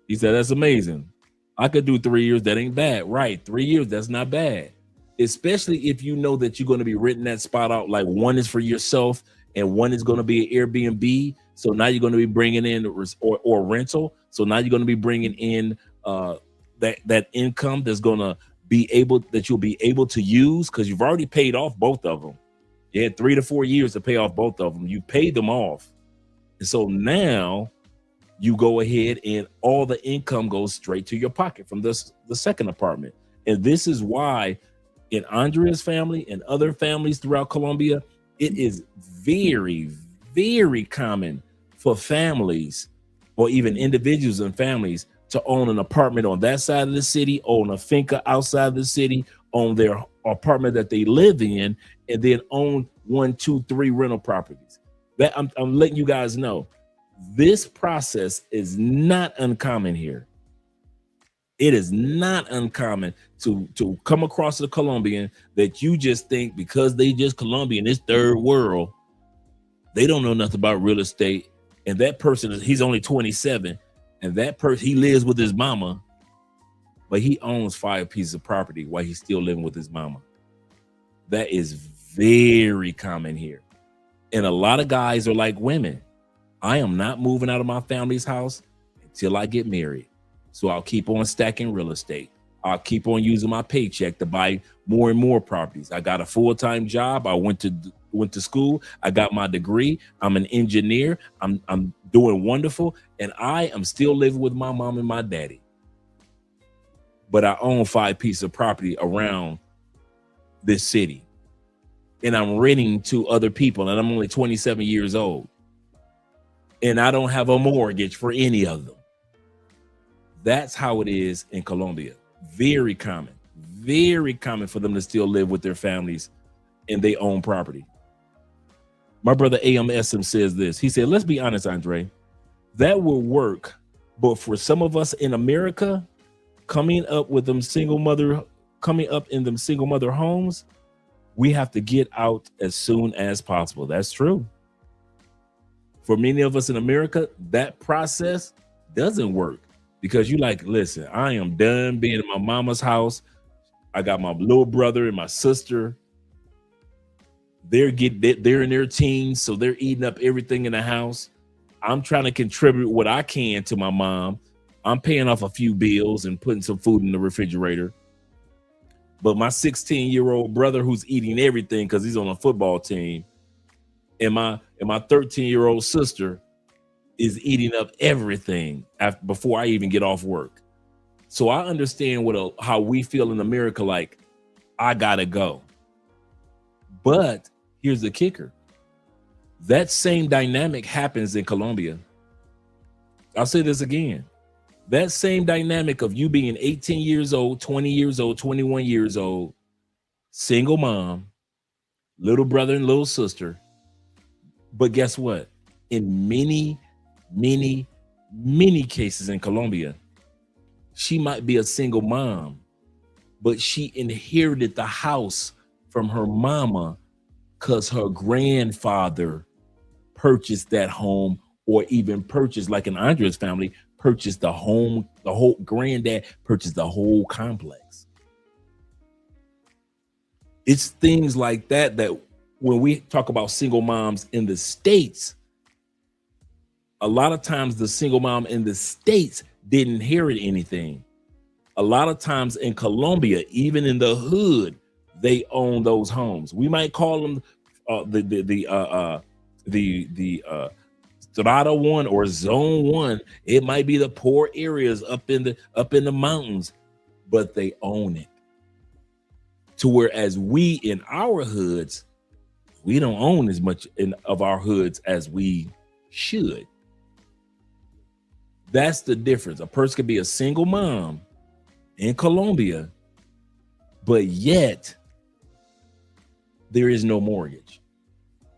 he said, that's amazing. I could do 3 years. That ain't bad. Right. 3 years. That's not bad. Especially if you know that you're going to be renting that spot out. Like 1 is for yourself and one is going to be an Airbnb. So now you're going to be bringing in or rental. So now you're going to be bringing in that income that's going to you'll be able to use, because you've already paid off both of them. You had 3 to 4 years to pay off both of them. You paid them off. And so now you go ahead and all the income goes straight to your pocket from the second apartment. And this is why in Andrea's family and other families throughout Colombia, it is very, very common for families or even individuals and families to own an apartment on that side of the city, own a finca outside the city, own their apartment that they live in, and then own 1, 2, 3 rental properties. That I'm letting you guys know, this process is not uncommon here. It is not uncommon to come across a Colombian that you just think because they just Colombian, it's third world, they don't know nothing about real estate. And that person, he's only 27, and that person, he lives with his mama, but he owns 5 pieces of property while he's still living with his mama. That is very common here. And a lot of guys are like women. I am not moving out of my family's house until I get married. So I'll keep on stacking real estate. I'll keep on using my paycheck to buy more and more properties. I got a full-time job. I went to school. I got my degree. I'm an engineer. I'm doing wonderful. And I am still living with my mom and my daddy. But I own 5 pieces of property around this city. And I'm renting to other people. And I'm only 27 years old. And I don't have a mortgage for any of them. That's how it is in Colombia. Very common for them to still live with their families and they own property. My brother AMSM says this. He said, let's be honest, Andre, that will work. But for some of us in America, coming up in them single mother homes, we have to get out as soon as possible. That's true. For many of us in America, that process doesn't work. Because you like, listen, I am done being in my mama's house. I got my little brother and my sister. They're in their teens, so they're eating up everything in the house. I'm trying to contribute what I can to my mom. I'm paying off a few bills and putting some food in the refrigerator. But my 16-year-old brother who's eating everything because he's on a football team, and my 13-year-old sister is eating up everything before I even get off work. So I understand how we feel in America, like, I gotta go. But here's the kicker. That same dynamic happens in Colombia. I'll say this again. That same dynamic of you being 18 years old, 20 years old, 21 years old, single mom, little brother and little sister. But guess what? In many cases in Colombia, she might be a single mom, but she inherited the house from her mama because her grandfather purchased that home, or even purchased, like in Andrea's family, purchased the home. The whole granddad purchased the whole complex. It's things like that when we talk about single moms in the States, a lot of times the single mom in the States didn't inherit anything. A lot of times in Colombia, even in the hood, they own those homes. We might call them the Strata 1 or Zone 1. It might be the poor areas up in the mountains, but they own it. To whereas we in our hoods, we don't own as much of our hoods as we should. That's the difference. A person could be a single mom in Colombia, but yet there is no mortgage.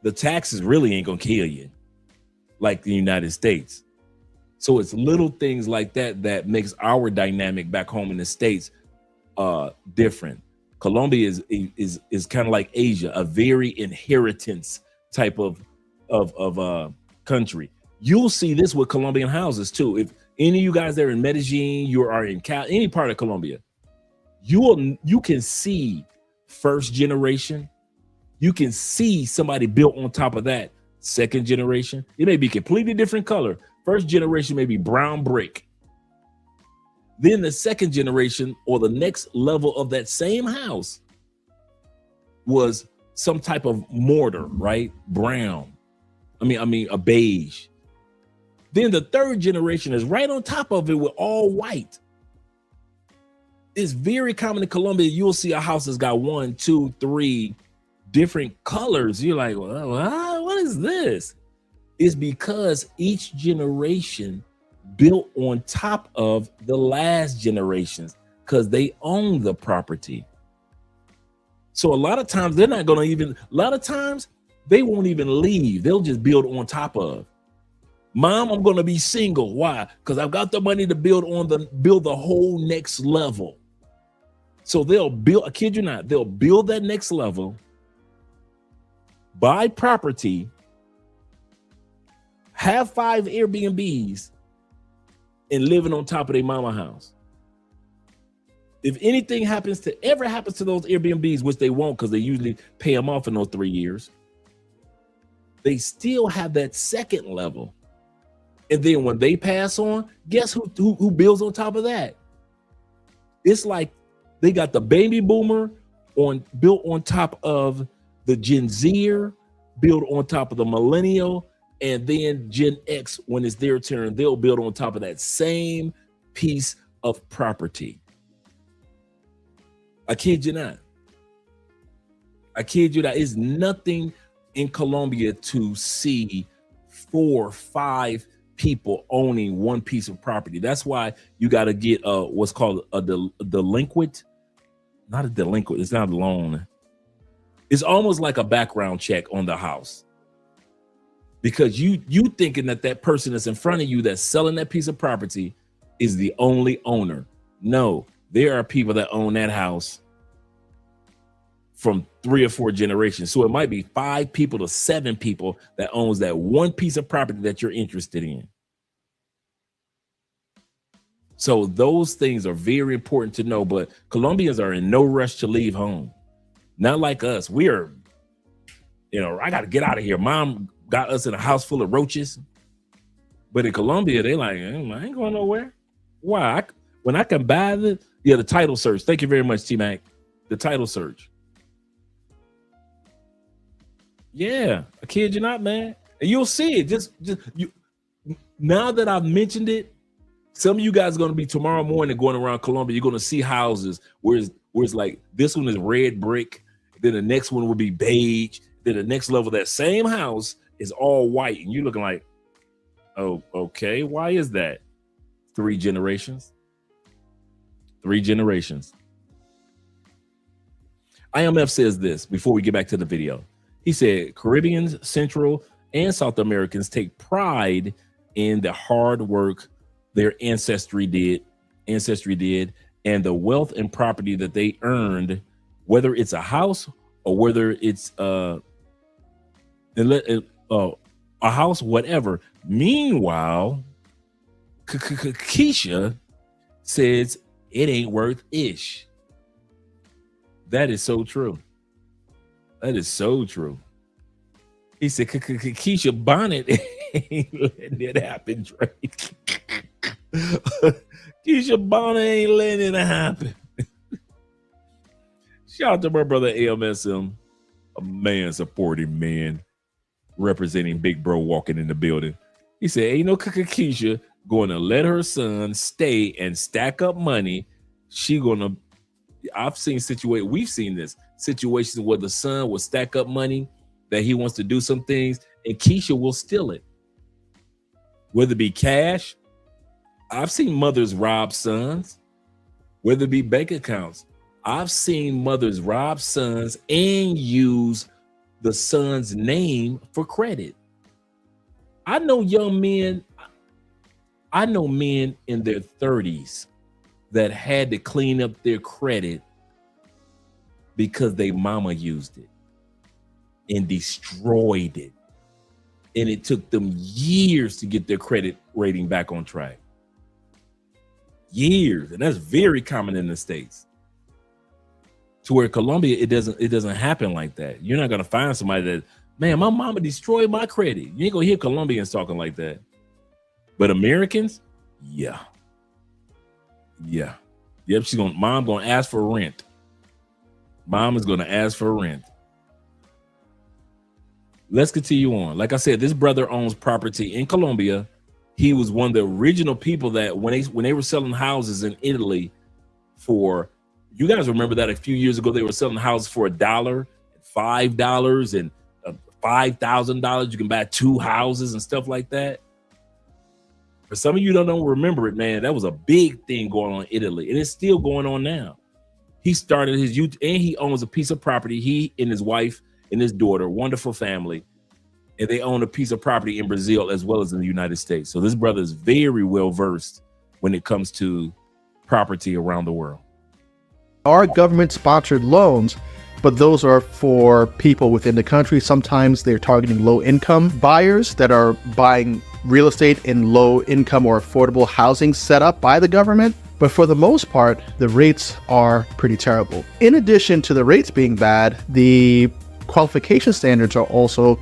The taxes really ain't gonna kill you like the United States. So it's little things like that makes our dynamic back home in the States different. Colombia is kind of like Asia, a very inheritance type of country. You'll see this with Colombian houses too. If any of you guys there in Medellin, you are in any part of Colombia, you can see first generation. You can see somebody built on top of that Second generation, it may be completely different color. First generation may be brown brick. Then the second generation or the next level of that same house was some type of mortar, right? Brown. I mean a beige. Then the third generation is right on top of it with all white. It's very common in Colombia. You'll see a house that's got 1, 2, 3 different colors. You're like, well, what is this? It's because each generation built on top of the last generations because they own the property. So a lot of times they're not going to even, a lot of times they won't even leave. They'll just build on top of. Mom, I'm going to be single. Why? Because I've got the money to build the whole next level. So they'll build, I kid you not, they'll build that next level, buy property, have 5 Airbnbs, and living on top of their mama house. If anything ever happens to those Airbnbs, which they won't because they usually pay them off in those 3 years, they still have that second level. And then when they pass on, guess who builds on top of that? It's like they got the baby boomer built on top of the Gen Zer, built on top of the millennial, and then Gen X, when it's their turn, they'll build on top of that same piece of property. I kid you not. I kid you not. It's nothing in Colombia to see 4, 5 people owning one piece of property. That's why you got to get what's called a delinquent. Not a delinquent. It's not a loan. It's almost like a background check on the house. Because you thinking that person that's in front of you that's selling that piece of property is the only owner. No, there are people that own that house from 3 or 4 generations. So it might be 5 people to 7 people that owns that one piece of property that you're interested in. So those things are very important to know, but Colombians are in no rush to leave home. Not like us. We are, I got to get out of here. Mom got us in a house full of roaches. But in Colombia, they like, I ain't going nowhere. Why? When I can buy the title search. Thank you very much, T-Mac. The title search. Yeah, I kid you not, man. And you'll see it. Now that I've mentioned it, some of you guys are going to be tomorrow morning going around Colombia. You're going to see houses where it's like this one is red brick. Then the next one will be beige. Then the next level, that same house is all white. And you're looking like, oh, okay. Why is that? 3 generations. 3 generations. IMF says this before we get back to the video. He said, Caribbeans, Central, and South Americans take pride in the hard work their ancestry did, and the wealth and property that they earned, whether it's a house or whether it's a house, whatever. Meanwhile, Keisha says it ain't worth ish. That is so true. That is so true. He said, Keisha Bonnet ain't letting it happen, Drake. Keisha Bonnet ain't letting it happen. Shout out to my brother AMSM, a man supporting man, representing Big Bro walking in the building. He said, ain't no Keisha going to let her son stay and stack up money. We've seen this situations where the son will stack up money that he wants to do some things and Keisha will steal it. Whether it be cash, I've seen mothers rob sons, whether it be bank accounts. I've seen mothers rob sons and use the son's name for credit. I know men in their 30s that had to clean up their credit because their mama used it and destroyed it. And it took them years to get their credit rating back on track. Years. And that's very common in the States. To where Colombia, it doesn't happen like that. You're not going to find somebody that Man, my mama destroyed my credit. You ain't gonna hear Colombians talking like that. But Americans, yeah. Yep, mom gonna ask for rent. Mom is gonna ask for rent. Let's continue on. Like I said, this brother owns property in Colombia. He was one of the original people that when they were selling houses in Italy for, you guys remember that a few years ago, they were selling houses for $1, $5, and $5,000. You can buy 2 houses and stuff like that. For some of you don't remember it, man, that was a big thing going on in Italy, and it's still going on now. He started his youth, and he owns a piece of property. He and his wife and his daughter, wonderful family, and they own a piece of property in Brazil as well as in the United States. So this brother is very well versed when it comes to property around the world. Are government-sponsored loans, but those are for people within the country. Sometimes they're targeting low-income buyers that are buying real estate in low-income or affordable housing set up by the government. But for the most part, the rates are pretty terrible. In addition to the rates being bad, the qualification standards are also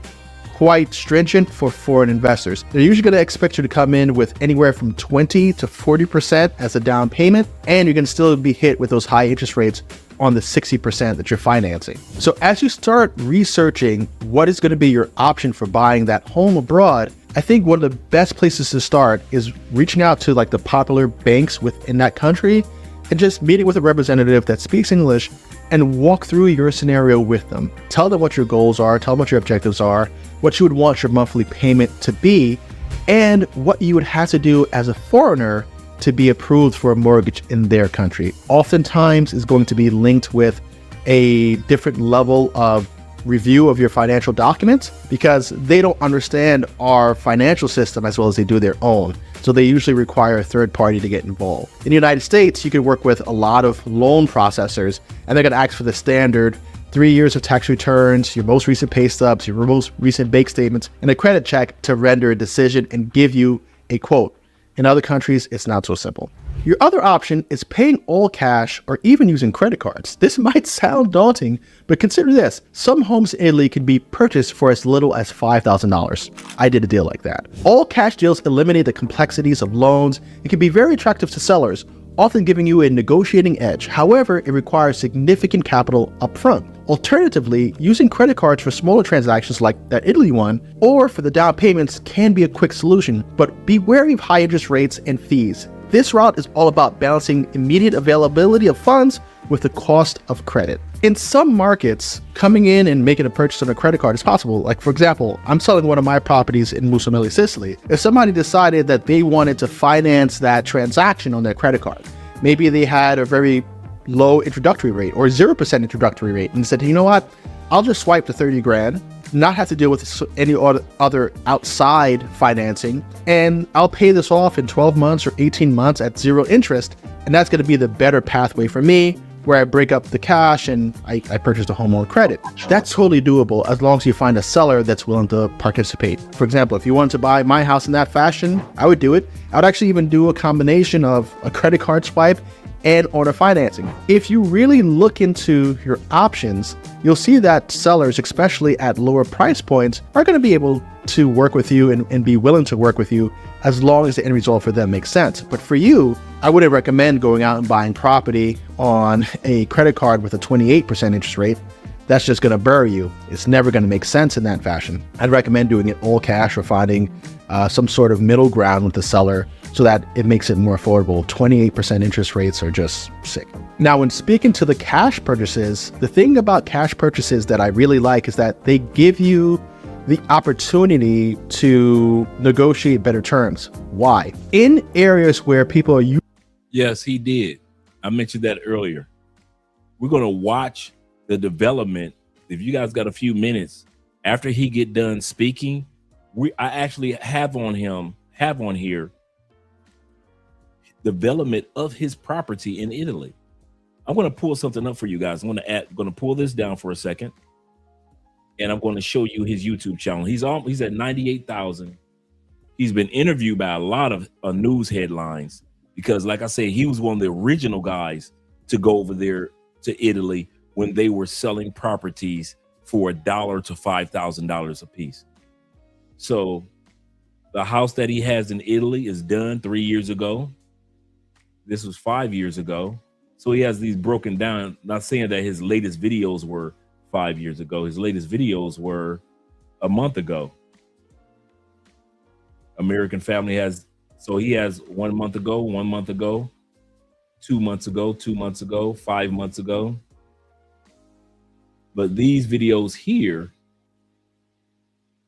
quite stringent for foreign investors. They're usually going to expect you to come in with anywhere from 20 to 40% as a down payment, and you're going to still be hit with those high interest rates on the 60% that you're financing. So as you start researching what is going to be your option for buying that home abroad, I think one of the best places to start is reaching out to like the popular banks within that country and just meeting with a representative that speaks English and walk through your scenario with them. Tell them what your goals are, tell them what your objectives are, what you would want your monthly payment to be, and what you would have to do as a foreigner to be approved for a mortgage in their country. Oftentimes is going to be linked with a different level of review of your financial documents because they don't understand our financial system as well as they do their own. So they usually require a third party to get involved. In the United States, you can work with a lot of loan processors and they're going to ask for the standard 3 years of tax returns, your most recent pay stubs, your most recent bank statements, and a credit check to render a decision and give you a quote. In other countries, it's not so simple. Your other option is paying all cash or even using credit cards. This might sound daunting, but consider this. Some homes in Italy can be purchased for as little as $5,000. I did a deal like that. All cash deals eliminate the complexities of loans and can be very attractive to sellers, often giving you a negotiating edge. However, it requires significant capital upfront. Alternatively, using credit cards for smaller transactions like that Italy one, or for the down payments can be a quick solution, but be wary of high interest rates and fees. This route is all about balancing immediate availability of funds with the cost of credit. In some markets, coming in and making a purchase on a credit card is possible. Like for example, I'm selling one of my properties in Mussomeli, Sicily. If somebody decided that they wanted to finance that transaction on their credit card, maybe they had a very low introductory rate or 0% introductory rate and said, you know what, I'll just swipe the 30 grand, not have to deal with any other outside financing, and I'll pay this off in 12 months or 18 months at 0 interest. And that's going to be the better pathway for me, where I break up the cash and I purchase a home on credit. That's totally doable as long as you find a seller that's willing to participate. For example, if you wanted to buy my house in that fashion, I would do it. I would actually even do a combination of a credit card swipe and owner financing. If you really look into your options, you'll see that sellers, especially at lower price points, are going to be able to work with you and be willing to work with you as long as the end result for them makes sense. But for you, I wouldn't recommend going out and buying property on a credit card with a 28% interest rate. That's just going to bury you. It's never going to make sense in that fashion. I'd recommend doing it all cash or finding some sort of middle ground with the seller so that it makes it more affordable. 28% interest rates are just sick. Now, when speaking to the cash purchases, the thing about cash purchases that I really like is that they give you the opportunity to negotiate better terms. Why? In areas where people are Yes, he did. I mentioned that earlier. We're going to watch the development. If you guys got a few minutes after he get done speaking, I actually have on here development of his property in Italy. I'm going to pull something up for you guys. I'm going to pull this down for a second, and I'm going to show you his YouTube channel. He's at 98,000. He's been interviewed by a lot of news headlines because, like I said, he was one of the original guys to go over there to Italy when they were selling properties for $1 to $5,000 a piece. So the house that he has in Italy is done 3 years ago. This was 5 years ago. So he has these broken down. Not saying that his latest videos were 5 years ago. His latest videos were a month ago. American Family has, so he has 1 month ago, 1 month ago, 2 months ago, 2 months ago, 5 months ago. But these videos here,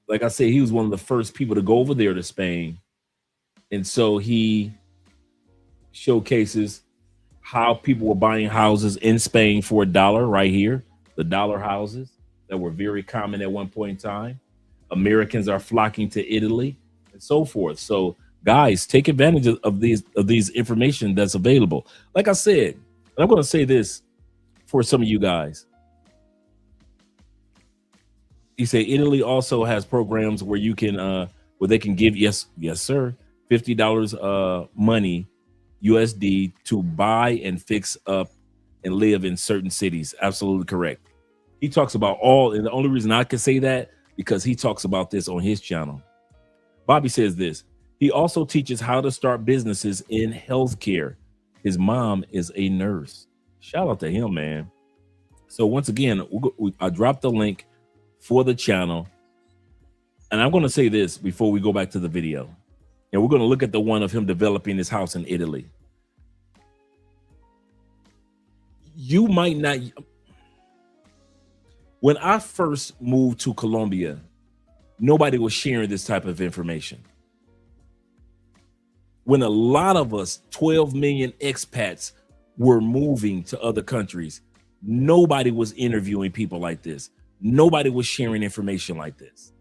like I said, he was one of the first people to go over there to Spain. And so he showcases how people were buying houses in Spain for $1 right here. The dollar houses that were very common at one point in time. Americans are flocking to Italy and so forth. So guys, take advantage of these information that's available. Like I said, and I'm going to say this for some of you guys. He said Italy also has programs where you can where they can give yes sir $50 money USD to buy and fix up and live in certain cities. Absolutely correct. He talks about all, and the only reason I can say that because he talks about this on his channel. Bobby says this. He also teaches how to start businesses in healthcare. His mom is a nurse. Shout out to him, man. So once again, I dropped the link for the channel. And I'm going to say this before we go back to the video. And we're going to look at the one of him developing his house in Italy. You might not. When I first moved to Colombia, nobody was sharing this type of information. When a lot of us, 12 million expats, were moving to other countries, nobody was interviewing people like this. Nobody was sharing information like this.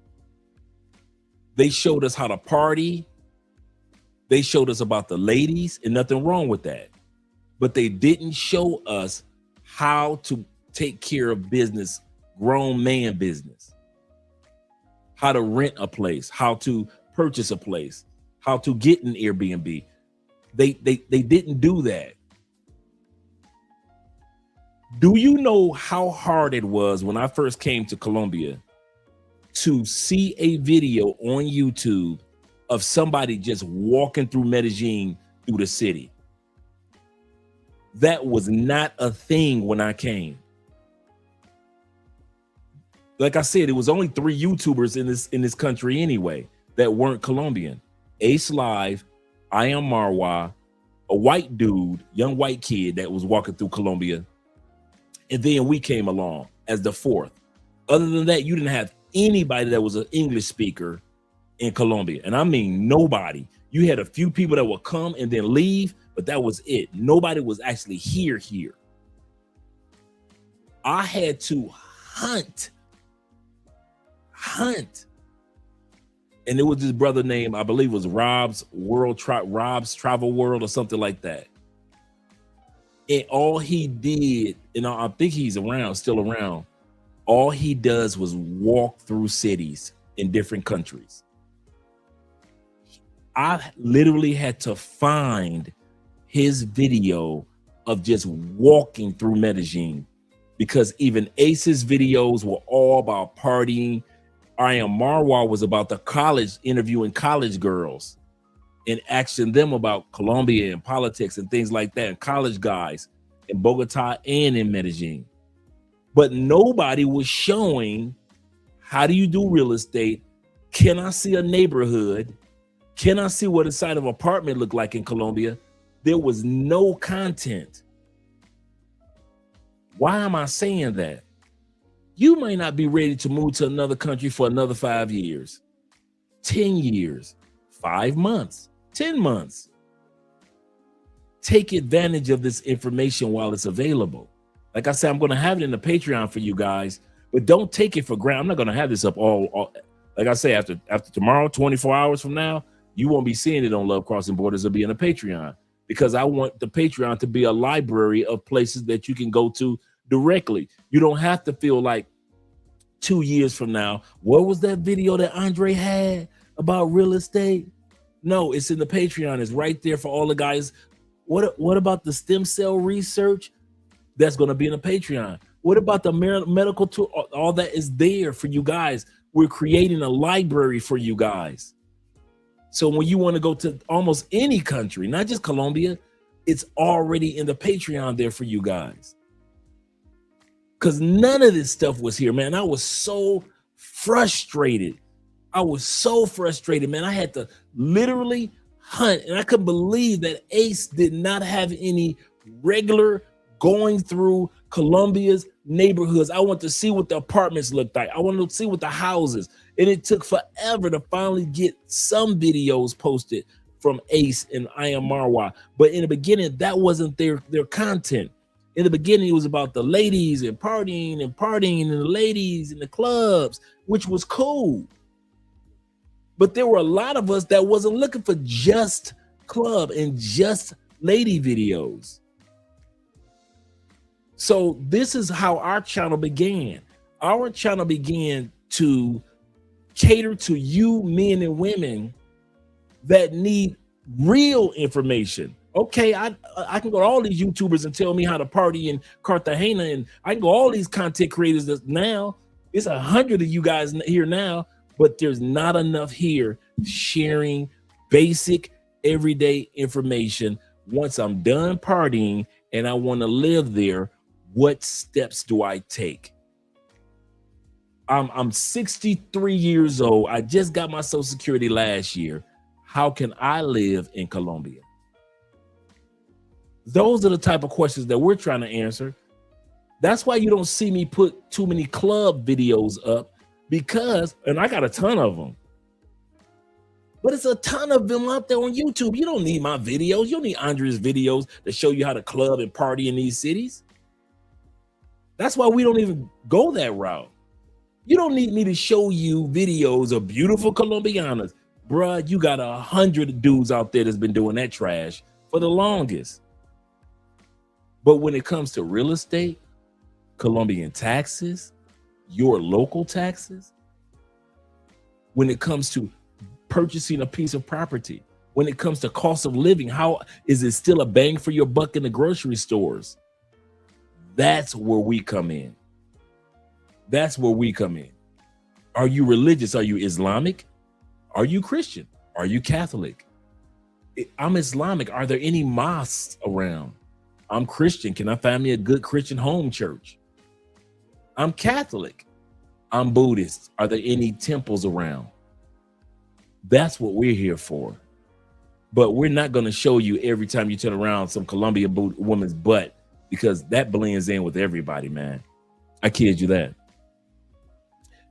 They showed us how to party. They showed us about the ladies, and nothing wrong with that. But they didn't show us how to take care of business, grown man business, how to rent a place, how to purchase a place, how to get an Airbnb. They didn't do that. Do you know how hard it was when I first came to Colombia to see a video on YouTube of somebody just walking through Medellin through the city? That was not a thing when I came. Like I said, it was only 3 YouTubers in this country anyway that weren't Colombian. Ace Live, I Am Marwa, a white dude, young white kid that was walking through Colombia. And then we came along as the 4th. Other than that, you didn't have anybody that was an English speaker in Colombia. And I mean nobody. You had a few people that would come and then leave, but that was it. Nobody was actually here. I had to hunt. And it was this brother named, I believe it was Rob's Travel World or something like that. And all he did, and I think he's still around. All he does was walk through cities in different countries. I literally had to find his video of just walking through Medellin, because even Ace's videos were all about partying. I Am Marwa was about the college, interviewing college girls and asking them about Colombia and politics and things like that, and college guys in Bogota and in Medellin. But nobody was showing, how do you do real estate? Can I see a neighborhood? Can I see what a side of an apartment looked like in Colombia? There was no content. Why am I saying that? You might not be ready to move to another country for another 5 years, 10 years, 5 months, 10 months. Take advantage of this information while it's available. Like I said, I'm going to have it in the Patreon for you guys, but don't take it for granted. I'm not going to have this up all like I say, after tomorrow, 24 hours from now, you won't be seeing it on Love Crossing Borders. It'll be in a Patreon, because I want the Patreon to be a library of places that you can go to directly. You don't have to feel like 2 years from now, what was that video that Andre had about real estate? No, it's in the Patreon. It's right there for all the guys. What about the stem cell research? That's going to be in the Patreon. What about the medical tour? All that is there for you guys. We're creating a library for you guys. So when you want to go to almost any country, not just Colombia, it's already in the Patreon there for you guys. Because none of this stuff was here, man. I was so frustrated. Man. I had to literally hunt, and I couldn't believe that Ace did not have any regular going through Colombia's neighborhoods. I want to see what the apartments looked like. I wanted to see what the houses, and it took forever to finally get some videos posted from Ace and I Am Marwa. But in the beginning, that wasn't their content. In the beginning, it was about the ladies and partying and the ladies in the clubs, which was cool. But there were a lot of us that wasn't looking for just club and just lady videos. So this is how our channel began. Our channel began to cater to you men and women that need real information. Okay, I can go to all these YouTubers and tell me how to party in Cartagena, and I can go all these content creators that now, it's 100 of you guys here now, but there's not enough here sharing basic everyday information. Once I'm done partying and I want to live there, what steps do I take? I'm 63 years old. I just got my Social Security last year. How can I live in Colombia? Those are the type of questions that we're trying to answer. That's why you don't see me put too many club videos up, because, and I got a ton of them, but it's a ton of them out there on YouTube. You don't need my videos. You don't need Andre's videos to show you how to club and party in these cities. That's why we don't even go that route. You don't need me to show you videos of beautiful Colombianas. Bruh, you got 100 dudes out there that's been doing that trash for the longest. But when it comes to real estate, Colombian taxes, your local taxes, when it comes to purchasing a piece of property, when it comes to cost of living, how is it still a bang for your buck in the grocery stores? That's where we come in. That's where we come in. Are you religious? Are you Islamic? Are you Christian? Are you Catholic? I'm Islamic. Are there any mosques around? I'm Christian. Can I find me a good Christian home church? I'm Catholic. I'm Buddhist. Are there any temples around? That's what we're here for. But we're not going to show you every time you turn around some Colombian woman's butt, because that blends in with everybody, man. I kid you that.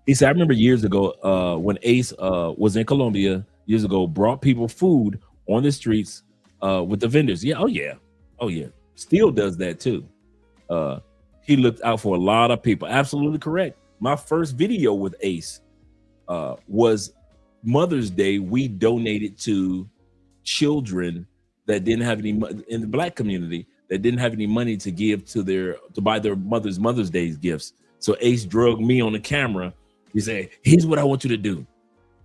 He said, I remember years ago when Ace was in Colombia years ago, brought people food on the streets with the vendors. Yeah, oh yeah. Oh yeah. Still does that too. He looked out for a lot of people. Absolutely correct. My first video with Ace was Mother's Day. We donated to children that didn't have any in the Black community that didn't have any money to give to buy their Mother's Day gifts. So Ace drugged me on the camera. He said, here's what I want you to do.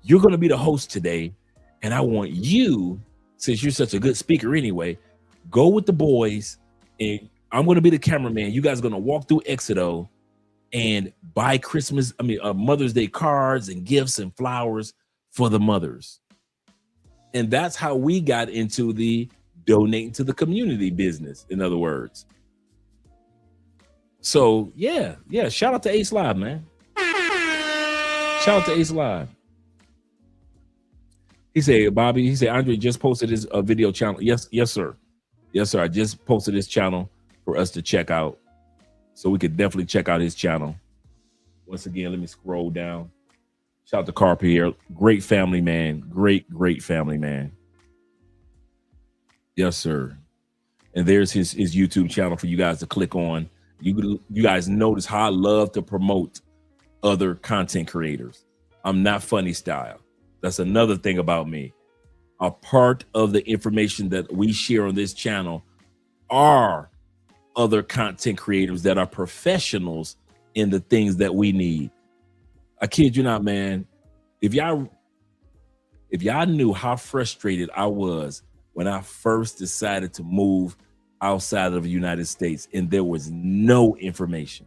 You're going to be the host today. And I want you, since you're such a good speaker anyway, go with the boys and I'm going to be the cameraman. You guys are going to walk through Exito and buy Mother's Day cards and gifts and flowers for the mothers. And that's how we got into the donating to the community business, in other words. So yeah, shout out to Ace Live, man. Shout out to Ace Live. He said, Bobby, he said, Andre just posted his video channel. Yes, sir. Yes, sir. I just posted his channel for us to check out. So we could definitely check out his channel. Once again, let me scroll down. Shout out to Carp here. Great family man. Great family man. Yes, sir. And there's his YouTube channel for you guys to click on. You guys notice how I love to promote other content creators. I'm not funny style. That's another thing about me. A part of the information that we share on this channel are other content creators that are professionals in the things that we need. I kid you not, man. If y'all knew how frustrated I was when I first decided to move outside of the United States and there was no information,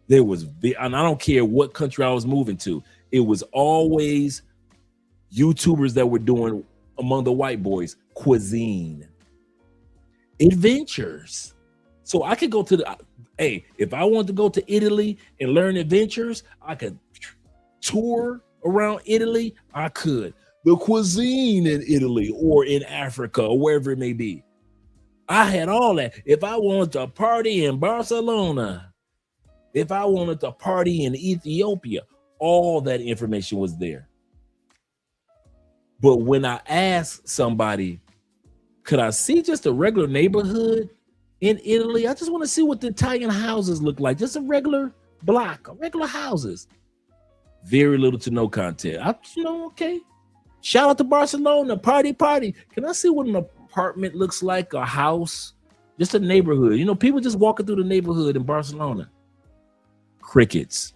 There was, and I don't care what country I was moving to, it was always YouTubers that were doing, among the white boys, cuisine, adventures. So I could go to the, hey, if I wanted to go to Italy and learn adventures, I could tour around Italy. I could. The cuisine in Italy or in Africa or wherever it may be. I had all that. If I wanted to party in Barcelona, if I wanted to party in Ethiopia, all that information was there. But when I asked somebody, could I see just a regular neighborhood in Italy? I just want to see what the Italian houses look like. Just a regular block, regular houses. Very little to no content. Okay. Shout out to Barcelona, party. Can I see what an apartment looks like, a house, just a neighborhood? People just walking through the neighborhood in Barcelona. Crickets.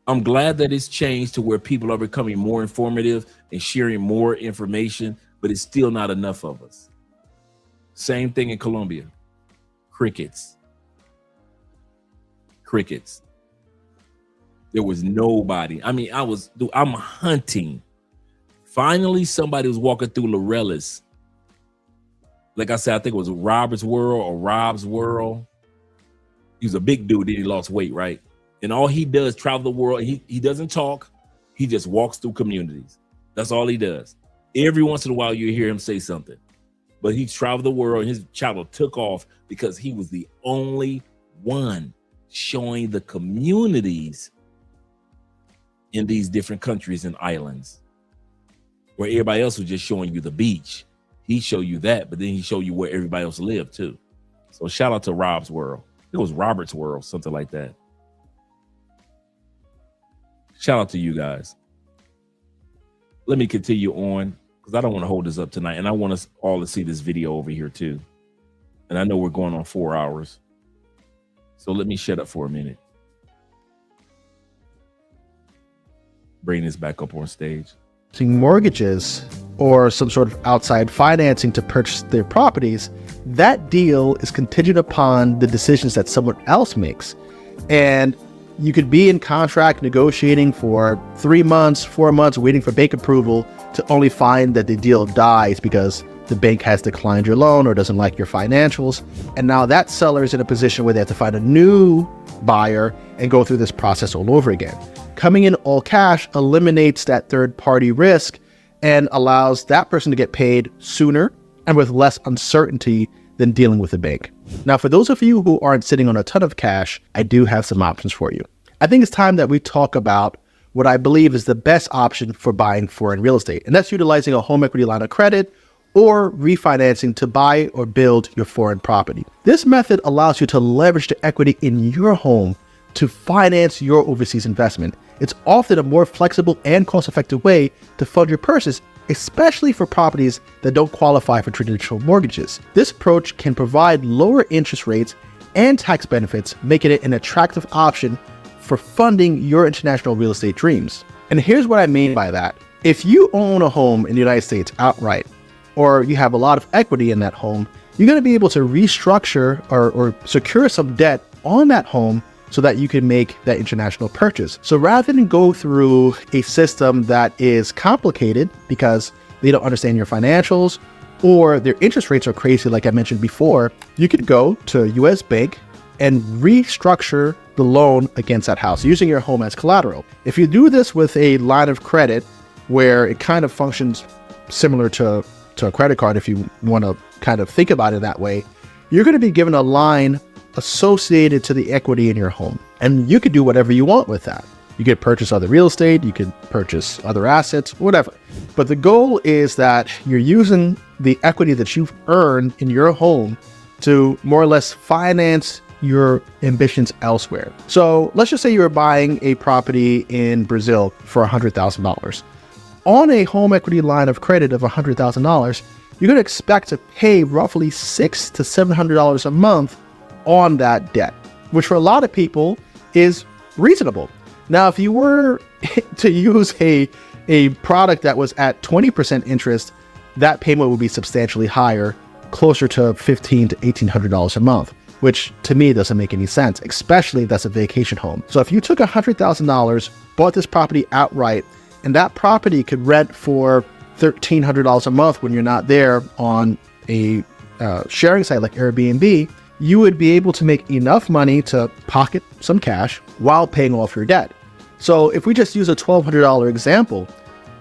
I'm glad that it's changed to where people are becoming more informative and sharing more information, but it's still not enough of us. Same thing in Colombia. Crickets. There was nobody. I'm hunting. Finally, somebody was walking through Laureles. Like I said, I think it was Robert's World or Rob's World. He was a big dude, then he lost weight, right? And all he does, travel the world. He doesn't talk. He just walks through communities. That's all he does. Every once in a while, you hear him say something. But he traveled the world, and his travel took off because he was the only one showing the communities in these different countries and islands, where everybody else was just showing you the beach. He showed you that, but then he showed you where everybody else lived too. So shout out to Rob's World. It was Robert's World, something like that. Shout out to you guys. Let me continue on because I don't want to hold this up tonight, and I want us all to see this video over here too. And I know we're going on 4 hours. So let me shut up for a minute. Bring this back up on stage. Mortgages or some sort of outside financing to purchase their properties, that deal is contingent upon the decisions that someone else makes. And you could be in contract negotiating for 3 months, 4 months, waiting for bank approval to only find that the deal dies because the bank has declined your loan or doesn't like your financials. And now that seller is in a position where they have to find a new buyer and go through this process all over again. Coming in all cash eliminates that third-party risk and allows that person to get paid sooner and with less uncertainty than dealing with a bank. Now, for those of you who aren't sitting on a ton of cash, I do have some options for you. I think it's time that we talk about what I believe is the best option for buying foreign real estate, and that's utilizing a home equity line of credit or refinancing to buy or build your foreign property. This method allows you to leverage the equity in your home to finance your overseas investment. It's often a more flexible and cost-effective way to fund your purchase, especially for properties that don't qualify for traditional mortgages. This approach can provide lower interest rates and tax benefits, making it an attractive option for funding your international real estate dreams. And here's what I mean by that. If you own a home in the United States outright, or you have a lot of equity in that home, you're going to be able to restructure or secure some debt on that home so that you can make that international purchase. So rather than go through a system that is complicated because they don't understand your financials or their interest rates are crazy like I mentioned before, you could go to a US bank and restructure the loan against that house using your home as collateral. If you do this with a line of credit where it kind of functions similar to a credit card, if you want to kind of think about it that way, you're going to be given a line associated to the equity in your home. And you could do whatever you want with that. You could purchase other real estate, you could purchase other assets, whatever. But the goal is that you're using the equity that you've earned in your home to more or less finance your ambitions elsewhere. So let's just say you're buying a property in Brazil for $100,000. On a home equity line of credit of $100,000, you're going to expect to pay roughly $600 to $700 a month on that debt, which for a lot of people is reasonable. Now, if you were to use a product that was at 20% interest, that payment would be substantially higher closer to $1,500 to $1,800 a month, which to me doesn't make any sense, especially if that's a vacation home. So if you took $100,000, bought this property outright, and that property could rent for $1,300 a month when you're not there on a sharing site like Airbnb, you would be able to make enough money to pocket some cash while paying off your debt. So if we just use a $1,200 example,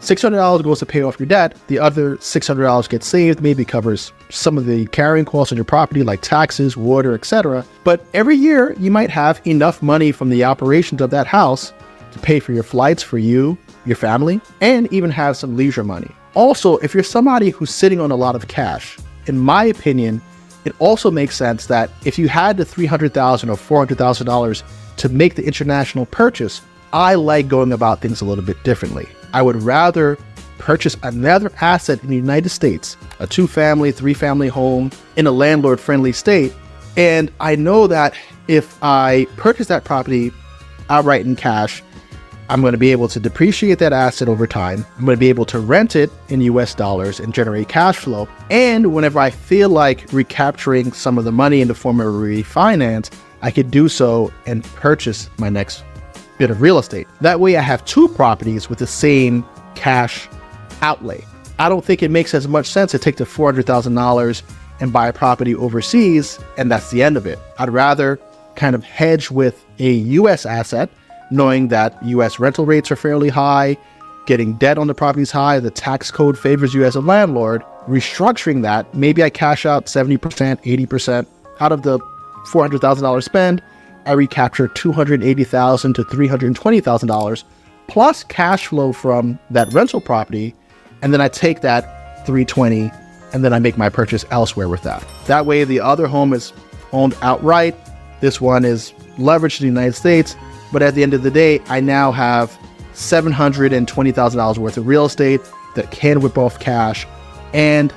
$600 goes to pay off your debt, the other $600 gets saved, maybe covers some of the carrying costs on your property like taxes, water, etc. But every year you might have enough money from the operations of that house to pay for your flights for you, your family, and even have some leisure money. Also, if you're somebody who's sitting on a lot of cash, in my opinion, it also makes sense that if you had the $300,000 or $400,000 to make the international purchase, I like going about things a little bit differently. I would rather purchase another asset in the United States, a 2-family, 3-family home in a landlord-friendly state, and I know that if I purchase that property outright in cash, I'm going to be able to depreciate that asset over time. I'm going to be able to rent it in US dollars and generate cash flow. And whenever I feel like recapturing some of the money in the form of a refinance, I could do so and purchase my next bit of real estate. That way I have 2 properties with the same cash outlay. I don't think it makes as much sense to take the $400,000 and buy a property overseas and that's the end of it. I'd rather kind of hedge with a US asset, knowing that US rental rates are fairly high, getting debt on the property is high, the tax code favors you as a landlord, restructuring that, maybe I cash out 70%, 80% out of the $400,000 spend, I recapture $280,000 to $320,000 plus cash flow from that rental property, and then I take that $320,000 and then I make my purchase elsewhere with that. That way the other home is owned outright, this one is leveraged in the United States, but at the end of the day, I now have $720,000 worth of real estate that can whip off cash, and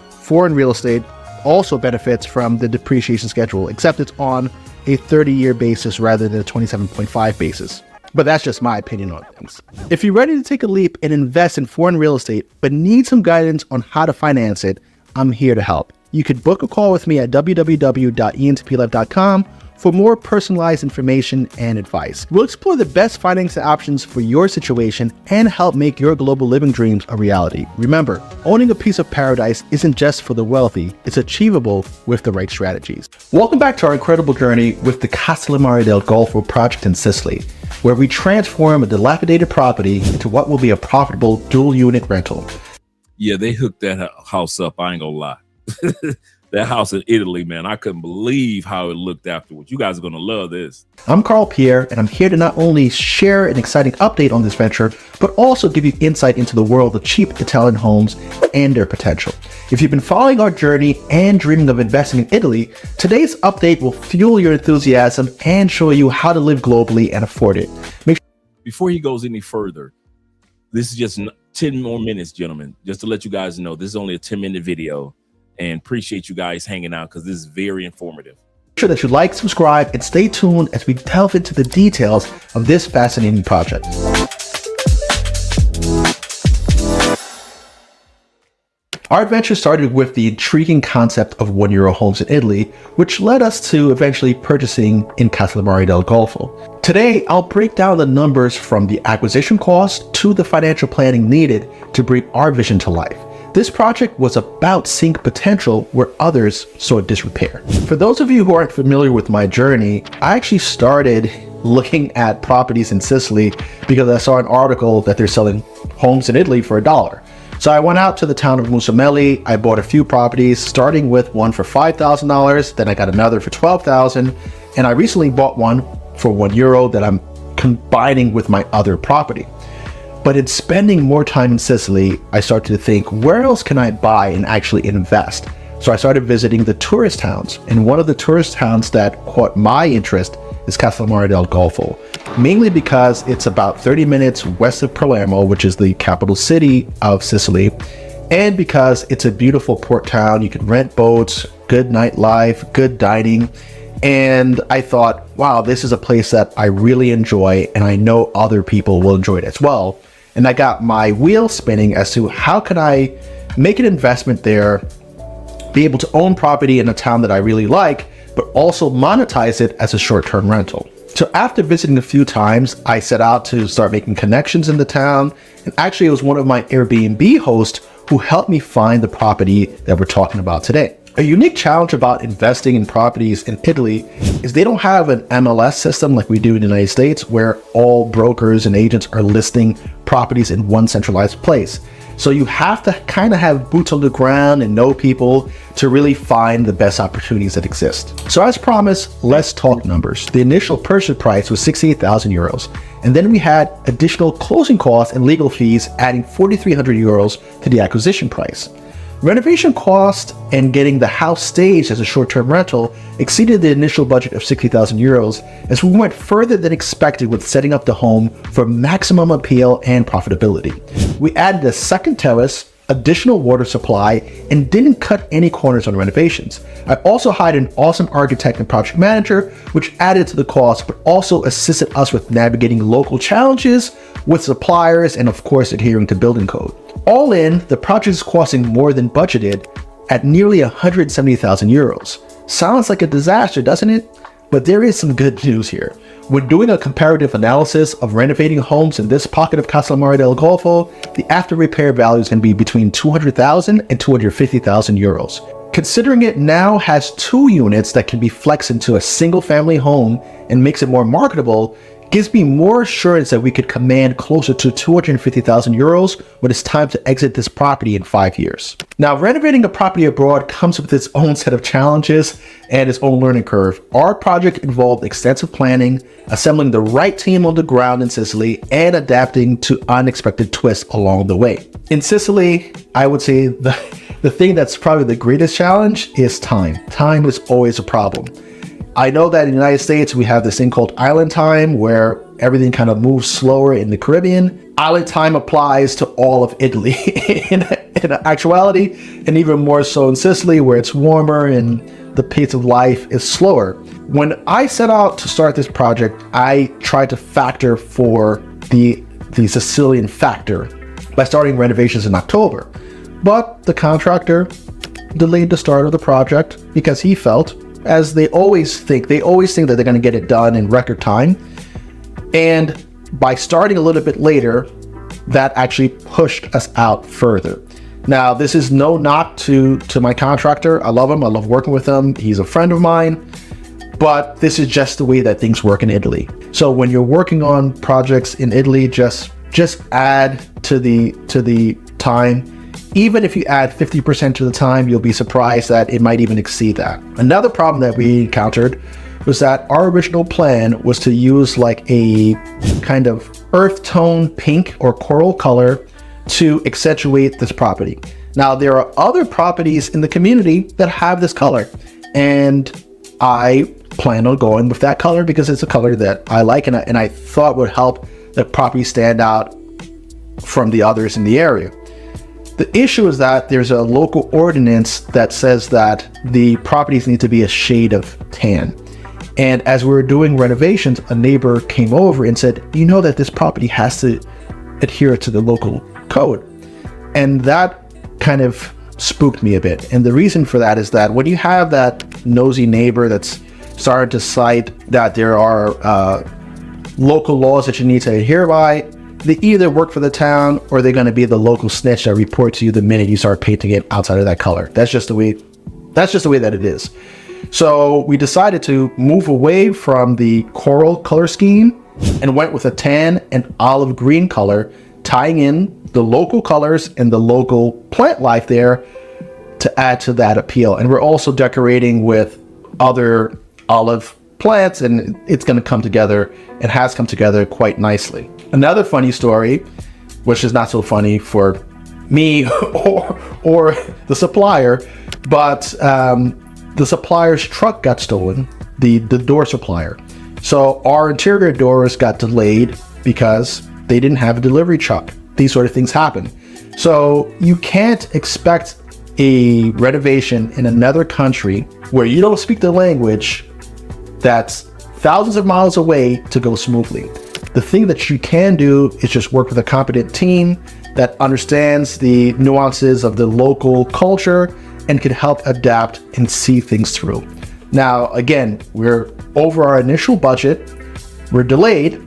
foreign real estate also benefits from the depreciation schedule, except it's on a 30-year basis rather than a 27.5 basis. But that's just my opinion on things. If you're ready to take a leap and invest in foreign real estate, but need some guidance on how to finance it, I'm here to help. You could book a call with me at www.iantplife.com for more personalized information and advice. We'll explore the best financing options for your situation and help make your global living dreams a reality. Remember, owning a piece of paradise isn't just for the wealthy, it's achievable with the right strategies. Welcome back to our incredible journey with the Castellamare del Golfo project in Sicily, where we transform a dilapidated property into what will be a profitable dual unit rental. Yeah, they hooked that house up, I ain't gonna lie. That house in Italy, man, I couldn't believe how it looked afterwards. You guys are going to love this. I'm Carl Pierre, and I'm here to not only share an exciting update on this venture, but also give you insight into the world of cheap Italian homes and their potential. If you've been following our journey and dreaming of investing in Italy, today's update will fuel your enthusiasm and show you how to live globally and afford it. Before he goes any further, this is just 10 more minutes, gentlemen, just to let you guys know, this is only a 10-minute video. And appreciate you guys hanging out because this is very informative. Make sure that you like, subscribe, and stay tuned as we delve into the details of this fascinating project. Our adventure started with the intriguing concept of €1 homes in Italy, which led us to eventually purchasing in Castellamare del Golfo. Today, I'll break down the numbers from the acquisition cost to the financial planning needed to bring our vision to life. This project was about seeing potential where others saw disrepair. For those of you who aren't familiar with my journey, I actually started looking at properties in Sicily because I saw an article that they're selling homes in Italy for $1. So I went out to the town of Musamelli, I bought a few properties, starting with one for $5,000, then I got another for $12,000, and I recently bought one for €1 that I'm combining with my other property. But in spending more time in Sicily, I started to think, where else can I buy and actually invest? So I started visiting the tourist towns, and one of the tourist towns that caught my interest is Castellamare del Golfo, mainly because it's about 30 minutes west of Palermo, which is the capital city of Sicily, and because it's a beautiful port town. You can rent boats, good nightlife, good dining, and I thought, wow, this is a place that I really enjoy, and I know other people will enjoy it as well. And I got my wheel spinning as to how can I make an investment there be able to own property in a town that I really like, but also monetize it as a short-term rental. So after visiting a few times, I set out to start making connections in the town. And actually, it was one of my Airbnb hosts who helped me find the property that we're talking about today. A unique challenge about investing in properties in Italy is they don't have an MLS system like we do in the United States, where all brokers and agents are listing properties in one centralized place. So you have to kind of have boots on the ground and know people to really find the best opportunities that exist. So as promised, let's talk numbers. The initial purchase price was 68,000 euros. And then we had additional closing costs and legal fees adding 4,300 euros to the acquisition price. Renovation cost and getting the house staged as a short-term rental exceeded the initial budget of 60,000 euros as we went further than expected with setting up the home for maximum appeal and profitability. We added a second terrace, additional water supply, and didn't cut any corners on renovations. I also hired an awesome architect and project manager, which added to the cost, but also assisted us with navigating local challenges with suppliers and of course adhering to building code. All in, the project is costing more than budgeted at nearly 170,000 euros. Sounds like a disaster, doesn't it? But there is some good news here. When doing a comparative analysis of renovating homes in this pocket of Castellammare del Golfo, the after repair value is going to be between 200,000 and 250,000 euros. Considering it now has 2 units that can be flexed into a single family home and makes it more marketable, gives me more assurance that we could command closer to 250,000 euros when it's time to exit this property in 5 years. Now, renovating a property abroad comes with its own set of challenges and its own learning curve. Our project involved extensive planning, assembling the right team on the ground in Sicily, and adapting to unexpected twists along the way. In Sicily, I would say the thing that's probably the greatest challenge is time. Time is always a problem. I know that in the United States, we have this thing called island time where everything kind of moves slower in the Caribbean. Island time applies to all of Italy in actuality, and even more so in Sicily where it's warmer and the pace of life is slower. When I set out to start this project, I tried to factor for the Sicilian factor by starting renovations in October. But the contractor delayed the start of the project because he felt, as they always think that they're going to get it done in record time. And by starting a little bit later, that actually pushed us out further. Now, this is no knock to my contractor. I love him. I love working with him. He's a friend of mine. But this is just the way that things work in Italy. So when you're working on projects in Italy, just add to the time. Even if you add 50% to the time, you'll be surprised that it might even exceed that. Another problem that we encountered was that our original plan was to use like a kind of earth tone pink or coral color to accentuate this property. Now, there are other properties in the community that have this color, and I plan on going with that color because it's a color that I like and I thought would help the property stand out from the others in the area. The issue is that there's a local ordinance that says that the properties need to be a shade of tan. And as we were doing renovations, a neighbor came over and said, you know that this property has to adhere to the local code. And that kind of spooked me a bit. And the reason for that is that when you have that nosy neighbor that's starting to cite that there are local laws that you need to adhere by, they either work for the town or they're going to be the local snitch that report to you the minute you start painting it outside of that color. That's just the way that it is. So we decided to move away from the coral color scheme and went with a tan and olive green color, tying in the local colors and the local plant life there to add to that appeal. And we're also decorating with other olive plants, and it's going to come together and has come together quite nicely. Another funny story, which is not so funny for me or the supplier, but the supplier's truck got stolen, the door supplier. So our interior doors got delayed because they didn't have a delivery truck. These sort of things happen. So you can't expect a renovation in another country where you don't speak the language that's thousands of miles away to go smoothly. The thing that you can do is just work with a competent team that understands the nuances of the local culture and can help adapt and see things through. Now, again, we're over our initial budget, we're delayed.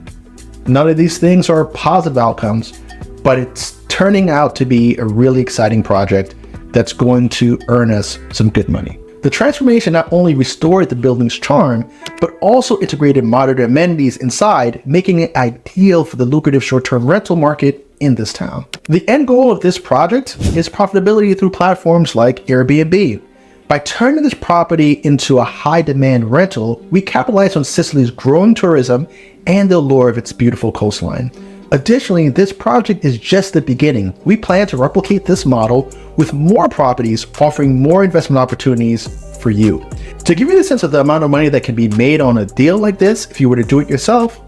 None of these things are positive outcomes, but it's turning out to be a really exciting project that's going to earn us some good money. The transformation not only restored the building's charm, but also integrated modern amenities inside, making it ideal for the lucrative short-term rental market in this town. The end goal of this project is profitability through platforms like Airbnb. By turning this property into a high-demand rental, we capitalize on Sicily's growing tourism and the allure of its beautiful coastline. Additionally, this project is just the beginning. We plan to replicate this model with more properties offering more investment opportunities for you. To give you the sense of the amount of money that can be made on a deal like this if you were to do it yourself,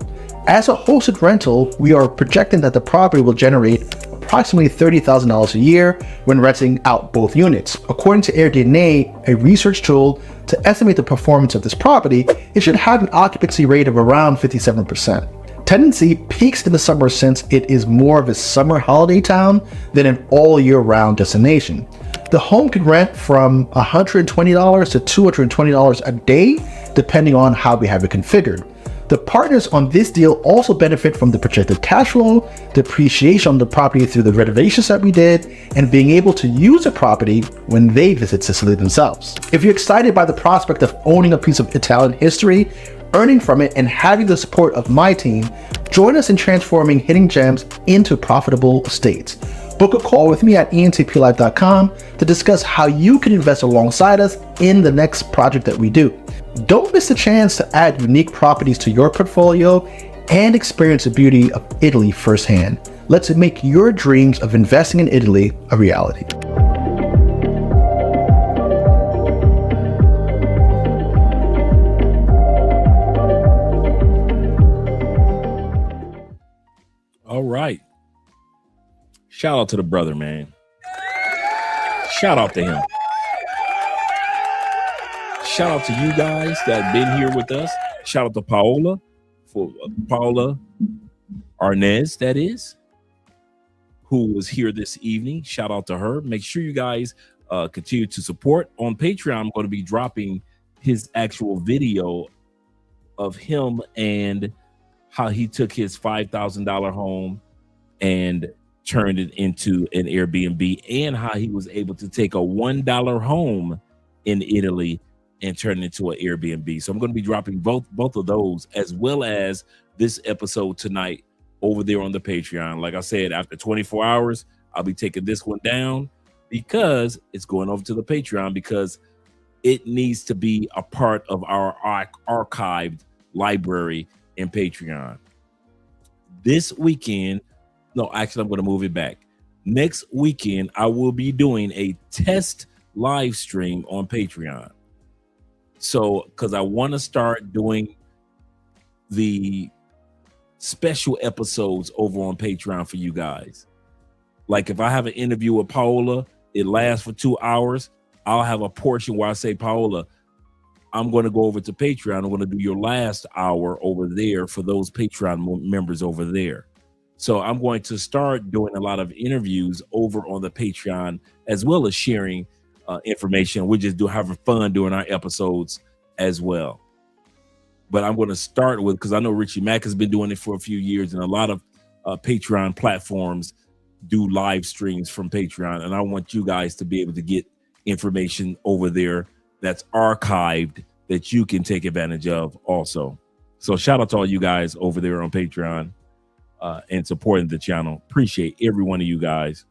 as a hosted rental, we are projecting that the property will generate approximately $30,000 a year when renting out both units. According to AirDNA, a research tool to estimate the performance of this property, it should have an occupancy rate of around 57%. Tenancy peaks in the summer since it is more of a summer holiday town than an all-year-round destination. The home can rent from $120 to $220 a day, depending on how we have it configured. The partners on this deal also benefit from the projected cash flow, depreciation on the property through the renovations that we did, and being able to use the property when they visit Sicily themselves. If you're excited by the prospect of owning a piece of Italian history, earning from it, and having the support of my team, join us in transforming hidden gems into profitable estates. Book a call with me at entplife.com to discuss how you can invest alongside us in the next project that we do. Don't miss the chance to add unique properties to your portfolio and experience the beauty of Italy firsthand. Let's make your dreams of investing in Italy a reality. All right. Shout out to the brother, man. Shout out to him. Shout out to you guys that have been here with us. Shout out to PAOLA, for PAOLA Arnez, that is, who was here this evening. Shout out to her. Make sure you guys continue to support. On Patreon, I'm going to be dropping his actual video of him and how he took his $5,000 home and turned it into an Airbnb, and how he was able to take a $1 home in Italy and turn it into an Airbnb. So I'm going to be dropping both of those, as well as this episode tonight over there on the Patreon. Like I said, after 24 hours, I'll be taking this one down because it's going over to the Patreon, because it needs to be a part of our archived library in Patreon. This weekend, no, actually, I'm going to move it back. Next weekend, I will be doing a test live stream on Patreon. So, because I want to start doing the special episodes over on Patreon for you guys. Like if I have an interview with PAOLA, it lasts for 2 hours. I'll have a portion where I say, PAOLA, I'm going to go over to Patreon. I'm going to do your last hour over there for those Patreon members over there. So I'm going to start doing a lot of interviews over on the Patreon, as well as sharing information. We just having fun doing our episodes as well. But I'm going to start with, because I know Richie Mack has been doing it for a few years, and a lot of Patreon platforms do live streams from Patreon. And I want you guys to be able to get information over there that's archived that you can take advantage of also. So shout out to all you guys over there on Patreon and supporting the channel. Appreciate every one of you guys.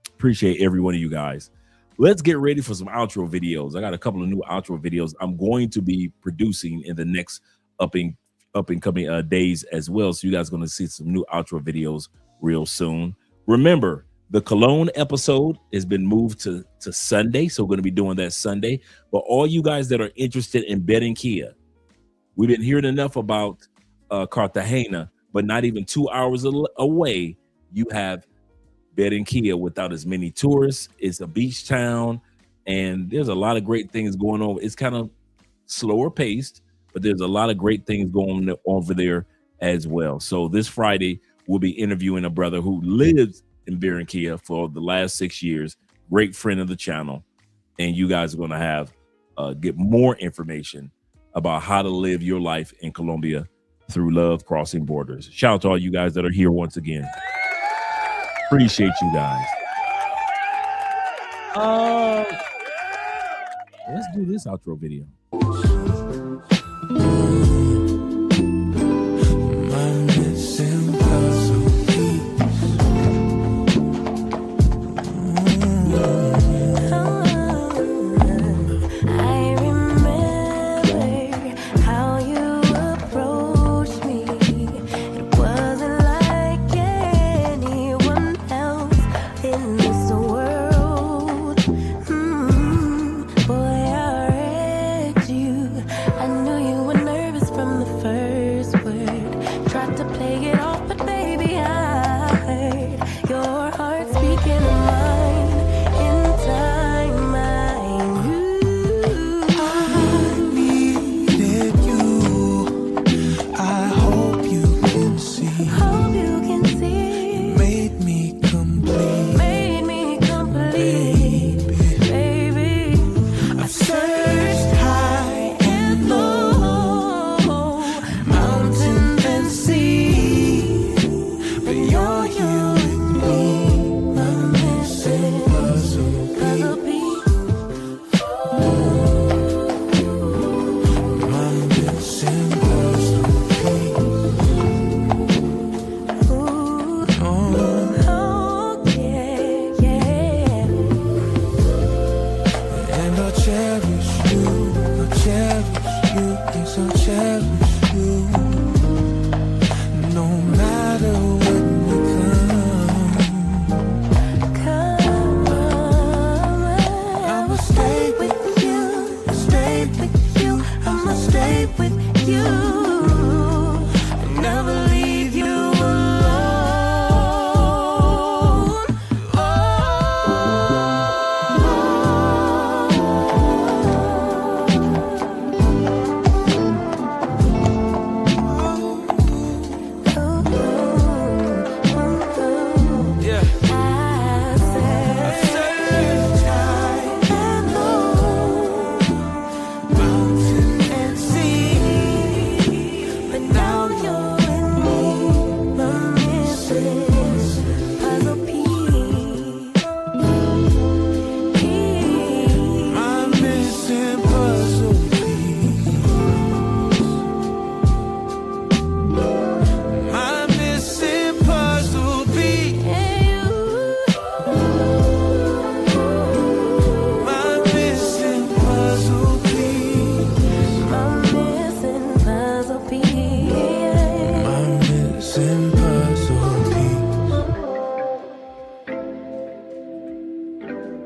Appreciate every one of you guys. Let's get ready for some outro videos. I got a couple of new outro videos I'm going to be producing in the next up and coming days as well. So you guys are going to see some new outro videos real soon. Remember, the Cologne episode has been moved to Sunday, so we're going to be doing that Sunday. But all you guys that are interested in betting Kia, we've been hearing enough about Cartagena, but not even 2 hours away, you have betting Kia without as many tourists. It's a beach town, and there's a lot of great things going on. It's kind of slower paced, but there's a lot of great things going on over there as well. So this Friday, we'll be interviewing a brother who lives in Barranquilla for the last 6 years. Great friend of the channel. and you guys are going to have get more information about how to live your life in Colombia through Love Crossing Borders. Shout out to all you guys that are here once again. Appreciate you guys. Let's do this outro video. Stay with you.